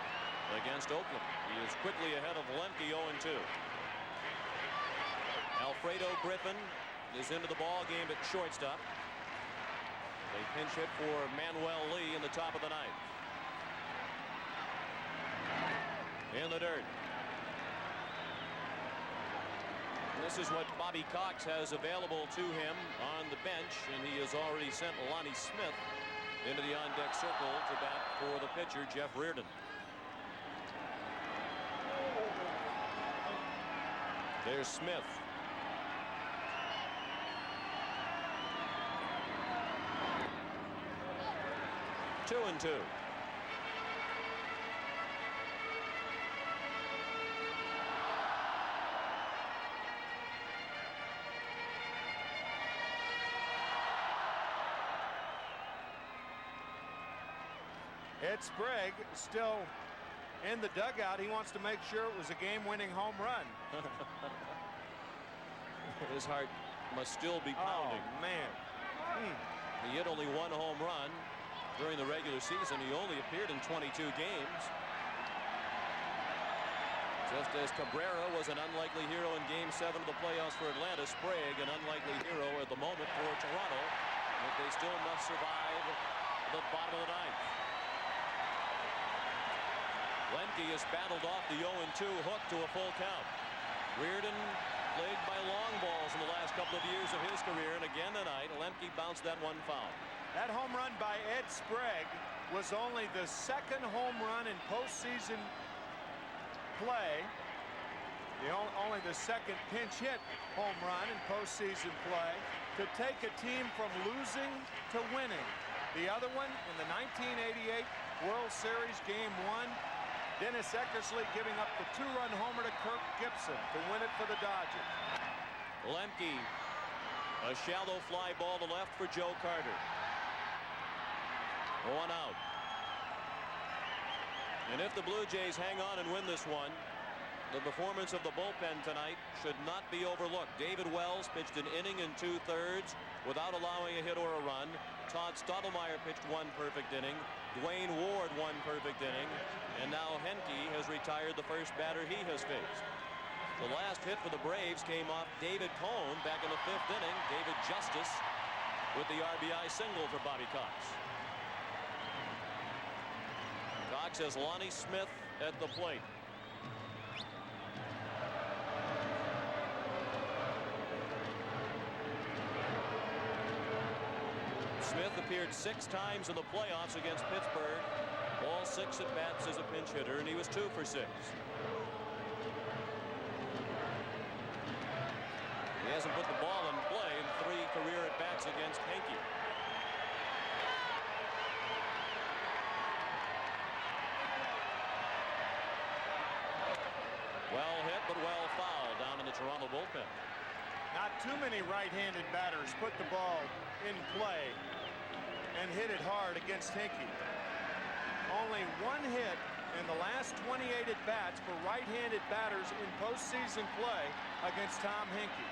against Oakland. He is quickly ahead of Lemke 0-2. Alfredo Griffin is into the ball game at shortstop. They pinch hit for Manuel Lee in the top of the ninth. In the dirt. This is what Bobby Cox has available to him on the bench, and he has already sent Lonnie Smith into the on-deck circle to bat for the pitcher, Jeff Reardon. There's Smith. Two and two. Ed Sprague still in the dugout. He wants to make sure it was a game-winning home run. His heart must still be pounding. Oh, man. He hit only 1 home run during the regular season. He only appeared in 22 games. Just as Cabrera was an unlikely hero in Game 7 of the playoffs for Atlanta, Sprague an unlikely hero at the moment for Toronto. But they still must survive the bottom of the ninth. Lemke has battled off the 0-2 hook to a full count. Reardon plagued by long balls in the last couple of years of his career, and again tonight, Lemke bounced that one foul. That home run by Ed Sprague was only the second home run in postseason play. Only the second pinch hit home run in postseason play to take a team from losing to winning. The other one in the 1988 World Series Game 1. Dennis Eckersley giving up the 2-run homer to Kirk Gibson to win it for the Dodgers. Lemke, a shallow fly ball to left for Joe Carter. 1 out. And if the Blue Jays hang on and win this one, the performance of the bullpen tonight should not be overlooked. David Wells pitched an inning and 2/3 without allowing a hit or a run. Todd Stottlemyre pitched 1 perfect inning. Dwayne Ward 1 perfect inning. And now Henke has retired the first batter he has faced. The last hit for the Braves came off David Cone back in the 5th inning. David Justice with the RBI single for Bobby Cox. Cox has Lonnie Smith at the plate. Smith appeared 6 times in the playoffs against Pittsburgh. All 6 at-bats as a pinch hitter, and he was 2 for 6. He hasn't put the ball in play in 3 career at-bats against Henke. Well hit, but well fouled down in the Toronto bullpen. Not too many right-handed batters put the ball in play and hit it hard against Henke. Only 1 hit in the last 28 at-bats for right-handed batters in postseason play against Tom Henke.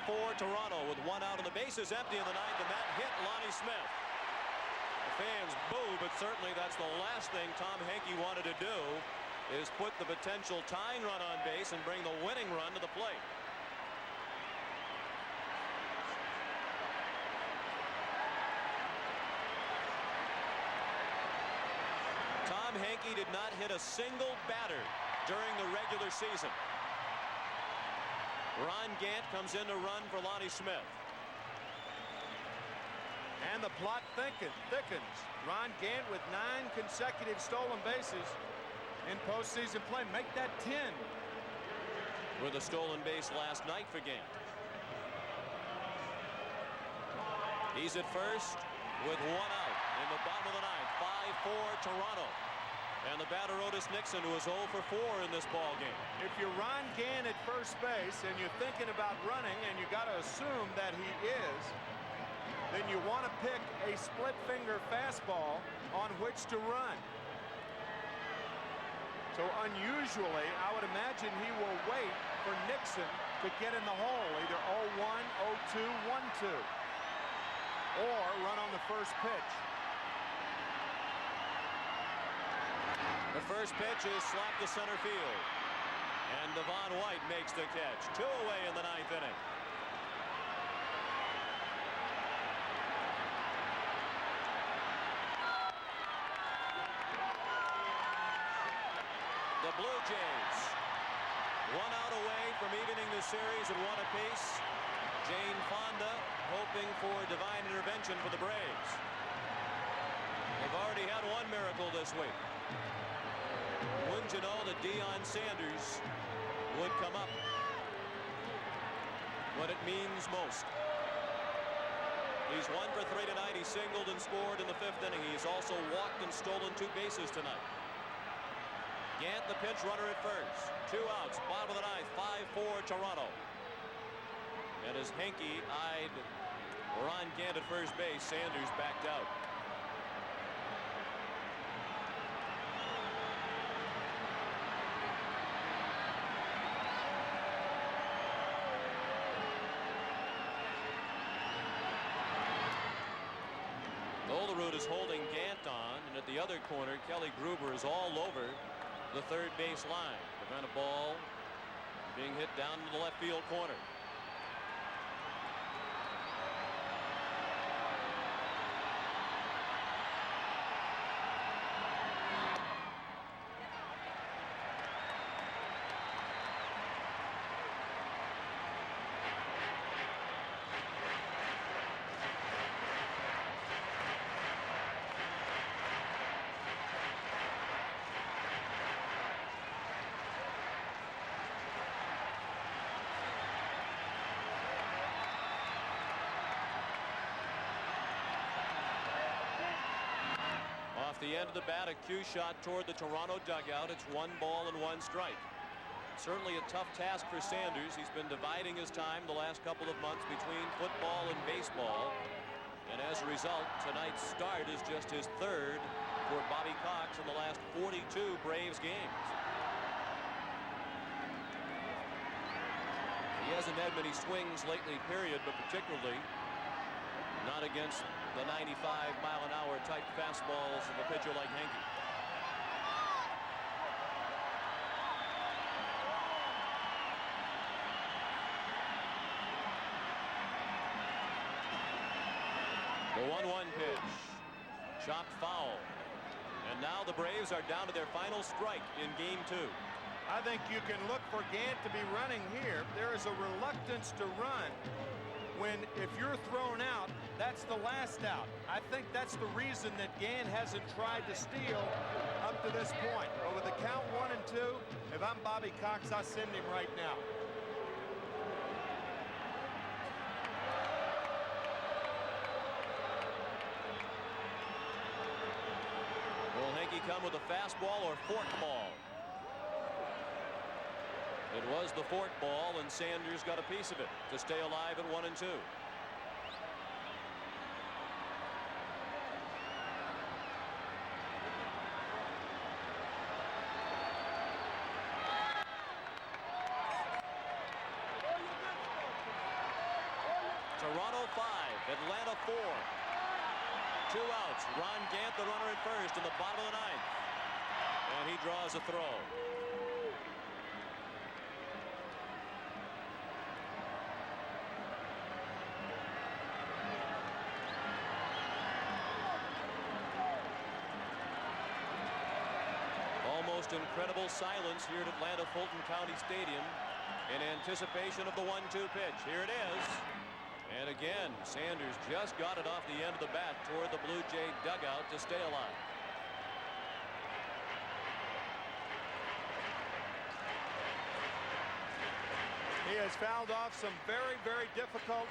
5-4 Toronto with one out and the bases empty in the ninth, and that hit Lonnie Smith. The fans boo, but certainly that's the last thing Tom Henke wanted to do, is put the potential tying run on base and bring the winning run to the plate. Tom Henke did not hit a single batter during the regular season. Ron Gant comes in to run for Lonnie Smith. And the plot thickens. Ron Gant with 9 consecutive stolen bases in postseason play. Make that 10. With a stolen base last night for Gant. He's at first with one out in the bottom of the ninth. 5-4 Toronto. And the batter Otis Nixon, who is 0 for 4 in this ball game. If you're Ron Gant at first base and you're thinking about running, and you got to assume that he is, then you want to pick a split finger fastball on which to run. So unusually, I would imagine he will wait for Nixon to get in the hole, either 0-1, 0-2, 1-2, or run on the first pitch. The first pitch is slapped to center field. And Devon White makes the catch. 2 away in the ninth inning. The Blue Jays, 1 out away from evening the series at 1 apiece. Jane Fonda hoping for divine intervention for the Braves. They've already had one miracle this week. Wouldn't you know that Deion Sanders would come up when it means most. He's 1 for 3 tonight. He singled and scored in the 5th inning. He's also walked and stolen 2 bases tonight. Gant, the pinch runner at first. 2 outs, bottom of the ninth. 5-4 Toronto. And as Henke eyed Ron Gant at first base, Sanders backed out. Olerud is holding Gant on, and at the other corner, Kelly Gruber is all over the third base line to prevent a ball being hit down to the left field corner. The end of the bat, a cue shot toward the Toronto dugout. It's 1 ball and 1 strike. Certainly a tough task for Sanders. He's been dividing his time the last couple of months between football and baseball, and as a result, tonight's start is just his 3rd for Bobby Cox in the last 42 Braves games. He hasn't had many swings lately, period, but particularly not against the 95-mile-an-hour type fastballs of a pitcher like Henke. The 1-1 pitch. Chopped foul. And now the Braves are down to their final strike in game 2. I think you can look for Gant to be running here. There is a reluctance to run when, if you're thrown out, that's the last out. I think that's the reason that Gant hasn't tried to steal up to this point. But with the count 1 and 2, if I'm Bobby Cox, I send him right now. Will Henke come with a fastball or forkball? It was the forkball, and Sanders got a piece of it to stay alive at 1 and 2. 5. Atlanta 4. 2 outs. Ron Gant, the runner at first in the bottom of the 9th. And he draws a throw. Almost incredible silence here at Atlanta Fulton County Stadium in anticipation of the 1-2 pitch. Here it is. And again, Sanders just got it off the end of the bat toward the Blue Jay dugout to stay alive. He has fouled off some very, very difficult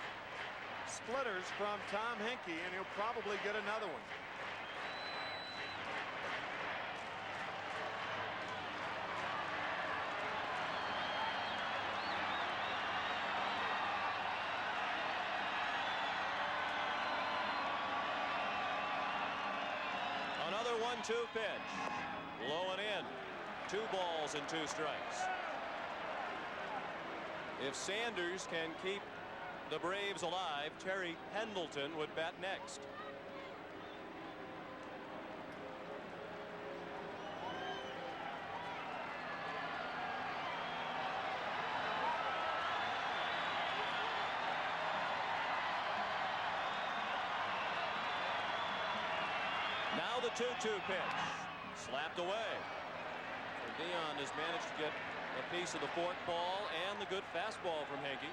splitters from Tom Henke, and he'll probably get another one. Another 1-2 pitch. Low and in. 2 balls and 2 strikes. If Sanders can keep the Braves alive, Terry Pendleton would bat next. Now the 2-2 pitch. Slapped away. So Dion has managed to get a piece of the fork ball and the good fastball from Henke.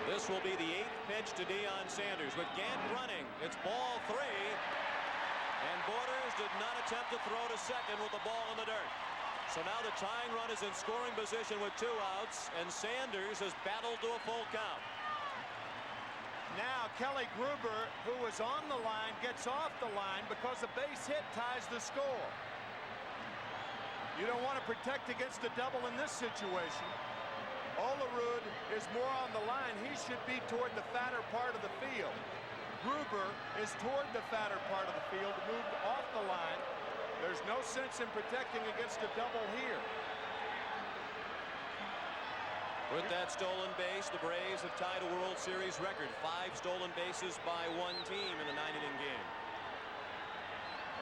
This will be the 8th pitch to Deion Sanders with Gant running. It's ball 3. And Borders did not attempt to throw to second with the ball in the dirt. So now the tying run is in scoring position with 2 outs, and Sanders has battled to a full count. Now Kelly Gruber, who was on the line, gets off the line because a base hit ties the score. You don't want to protect against a double in this situation. Olerud is more on the line. He should be toward the fatter part of the field. Gruber is toward the fatter part of the field, moved off the line. There's no sense in protecting against a double here. With that stolen base, the Braves have tied a World Series record. 5 stolen bases by one team in a 9-inning game.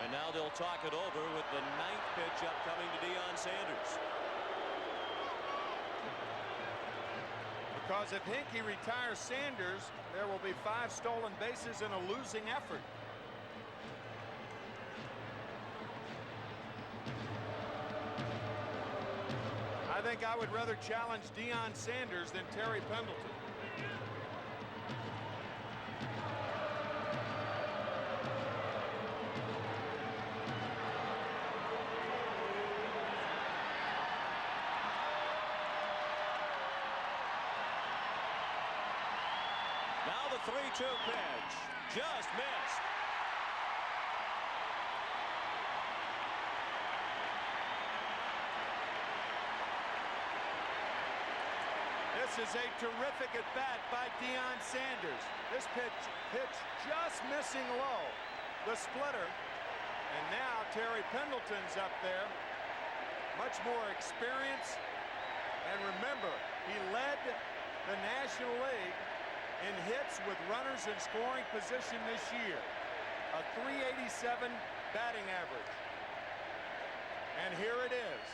And now they'll talk it over with the 9th pitch upcoming to Deion Sanders. Because if Henke retires Sanders, there will be 5 stolen bases in a losing effort. I think I would rather challenge Deion Sanders than Terry Pendleton. Now the 3-2 pitch. Just missed. This is a terrific at bat by Deion Sanders. This pitch just missing low. The splitter. And now Terry Pendleton's up there. Much more experience. And remember, he led the National League in hits with runners in scoring position this year. A .387 batting average. And here it is.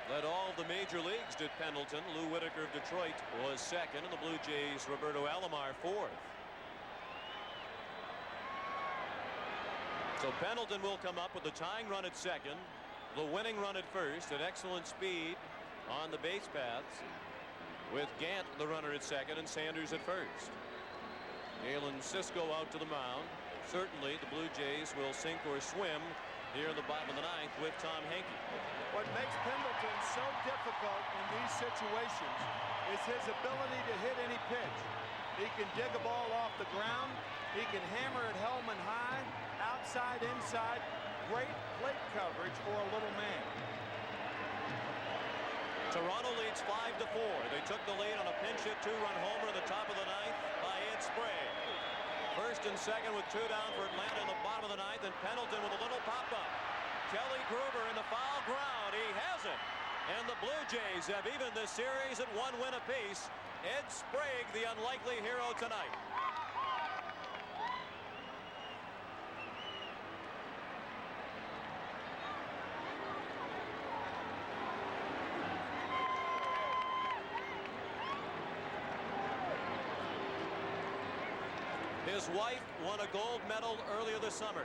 Led all of the major leagues, did Pendleton. Lou Whitaker of Detroit was second, and the Blue Jays' Roberto Alomar 4th. So Pendleton will come up with the tying run at second, the winning run at first, at excellent speed on the base paths, with Gant, the runner, at second, and Sanders at first. Galen Cisco out to the mound. Certainly, the Blue Jays will sink or swim here in the bottom of the 9th with Tom Henke. What makes Pendleton so difficult in these situations is his ability to hit any pitch. He can dig a ball off the ground. He can hammer it helmet high, outside, inside. Great plate coverage for a little man. Toronto leads 5-4. They took the lead on a pinch hit 2-run homer in the top of the 9th by Ed Sprague. First and second with 2 down for Atlanta in the bottom of the ninth, and Pendleton with a little pop-up. Kelly Gruber in the foul ground. He has it. And the Blue Jays have evened this series at 1 win apiece. Ed Sprague, the unlikely hero tonight. His wife won a gold medal earlier this summer.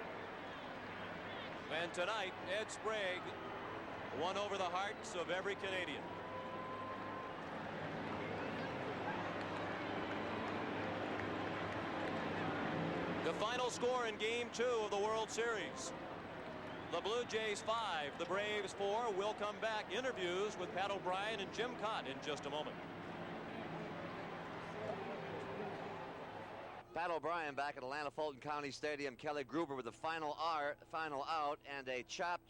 And tonight, Ed Sprague won over the hearts of every Canadian. The final score in Game 2 of the World Series. The Blue Jays 5, the Braves 4. We'll come back. Interviews with Pat O'Brien and Jim Cott in just a moment. Pat O'Brien back at Atlanta Fulton County Stadium. Kelly Gruber with the final out, and a chop,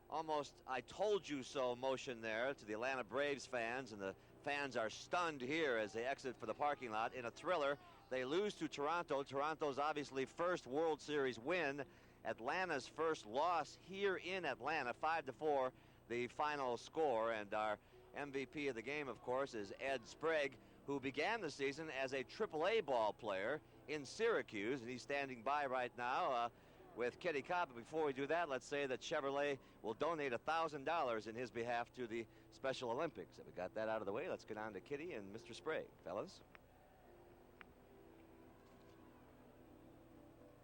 almost I told you so motion there to the Atlanta Braves fans, and the fans are stunned here as they exit for the parking lot in a thriller. They lose to Toronto. Toronto's obviously first World Series win. Atlanta's first loss here in Atlanta, 5-4, the final score. And our MVP of the game, of course, is Ed Sprague, who began the season as a AAA ball player in Syracuse, and he's standing by right now with Kitty Cobb. But before we do that, let's say that Chevrolet will donate $1,000 in his behalf to the Special Olympics. And we got that out of the way. Let's get on to Kitty and Mr. Sprague, fellas.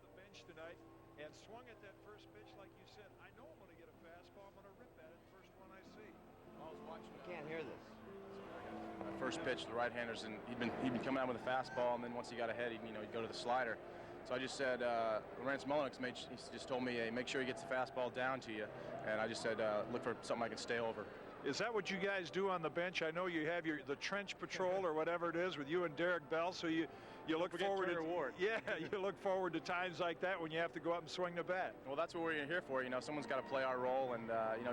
The bench tonight and swung at that first pitch like you said. I know I'm going to get a fastball. I'm going to rip at it, first one I see. I was watching. I can't hear this. First pitch, the right-handers, and he'd been coming out with a fastball, and then once he got ahead, he'd go to the slider. So I just said, Lawrence Mullenix he just told me, hey, make sure he gets the fastball down to you, and I just said, look for something I can stay over. Is that what you guys do on the bench? I know you have the trench patrol or whatever it is with you and Derek Bell, so you look forward to you look forward to times like that when you have to go up and swing the bat. Well, that's what we're here for. Someone's got to play our role, and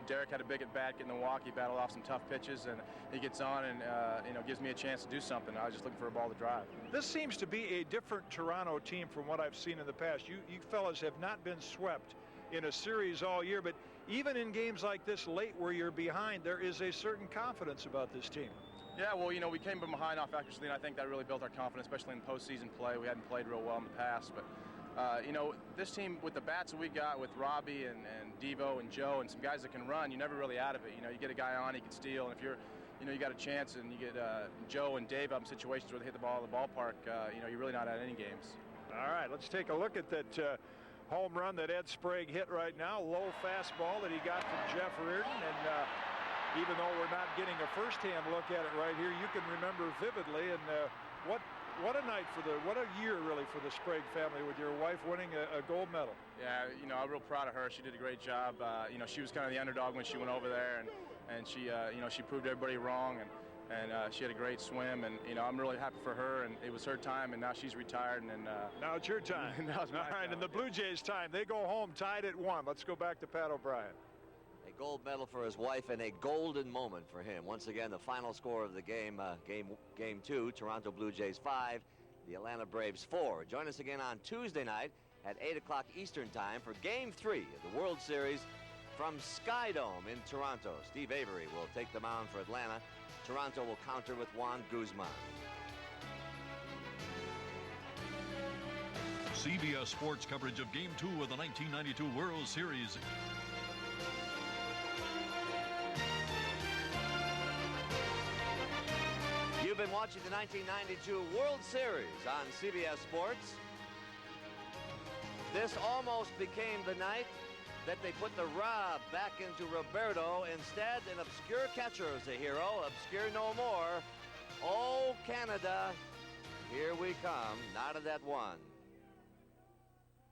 Derek had a big at bat getting the walk. He battled off some tough pitches, and he gets on and gives me a chance to do something. I was just looking for a ball to drive. This seems to be a different Toronto team from what I've seen in the past. You fellas have not been swept in a series all year, but even in games like this late where you're behind, there is a certain confidence about this team. Yeah, well, we came from behind offensively, and I think that really built our confidence, especially in postseason play. We hadn't played real well in the past, but this team with the bats that we got with Robbie and Devo and Joe and some guys that can run, you're never really out of it. You get a guy on, he can steal, and if you're you got a chance and you get Joe and Dave up in situations where they hit the ball in the ballpark, you're really not at any games. All right, let's take a look at that home run that Ed Sprague hit right now. Low fastball that he got from Jeff Reardon, and even though we're not getting a first-hand look at it right here, you can remember vividly. And what a night what a year really for the Sprague family with your wife winning a gold medal. Yeah, I'm real proud of her. She did a great job. She was kind of the underdog when she went over there, and she she proved everybody wrong, and she had a great swim, and I'm really happy for her, and it was her time, and now she's retired, and now it's your time. Now it's my time. All right, and the Blue Jays' time, they go home tied at 1. Let's go back to Pat O'Brien. A gold medal for his wife and a golden moment for him. Once again, the final score of the game, game 2, Toronto Blue Jays 5, the Atlanta Braves 4. Join us again on Tuesday night at 8 o'clock Eastern time for Game 3 of the World Series from Skydome in Toronto. Steve Avery will take the mound for Atlanta. Toronto will counter with Juan Guzman. CBS Sports coverage of Game 2 of the 1992 World Series. You've been watching the 1992 World Series on CBS Sports. This almost became the night that they put the Rob back into Roberto. Instead, an obscure catcher is a hero. Obscure no more. Oh, Canada, here we come. Not of that one.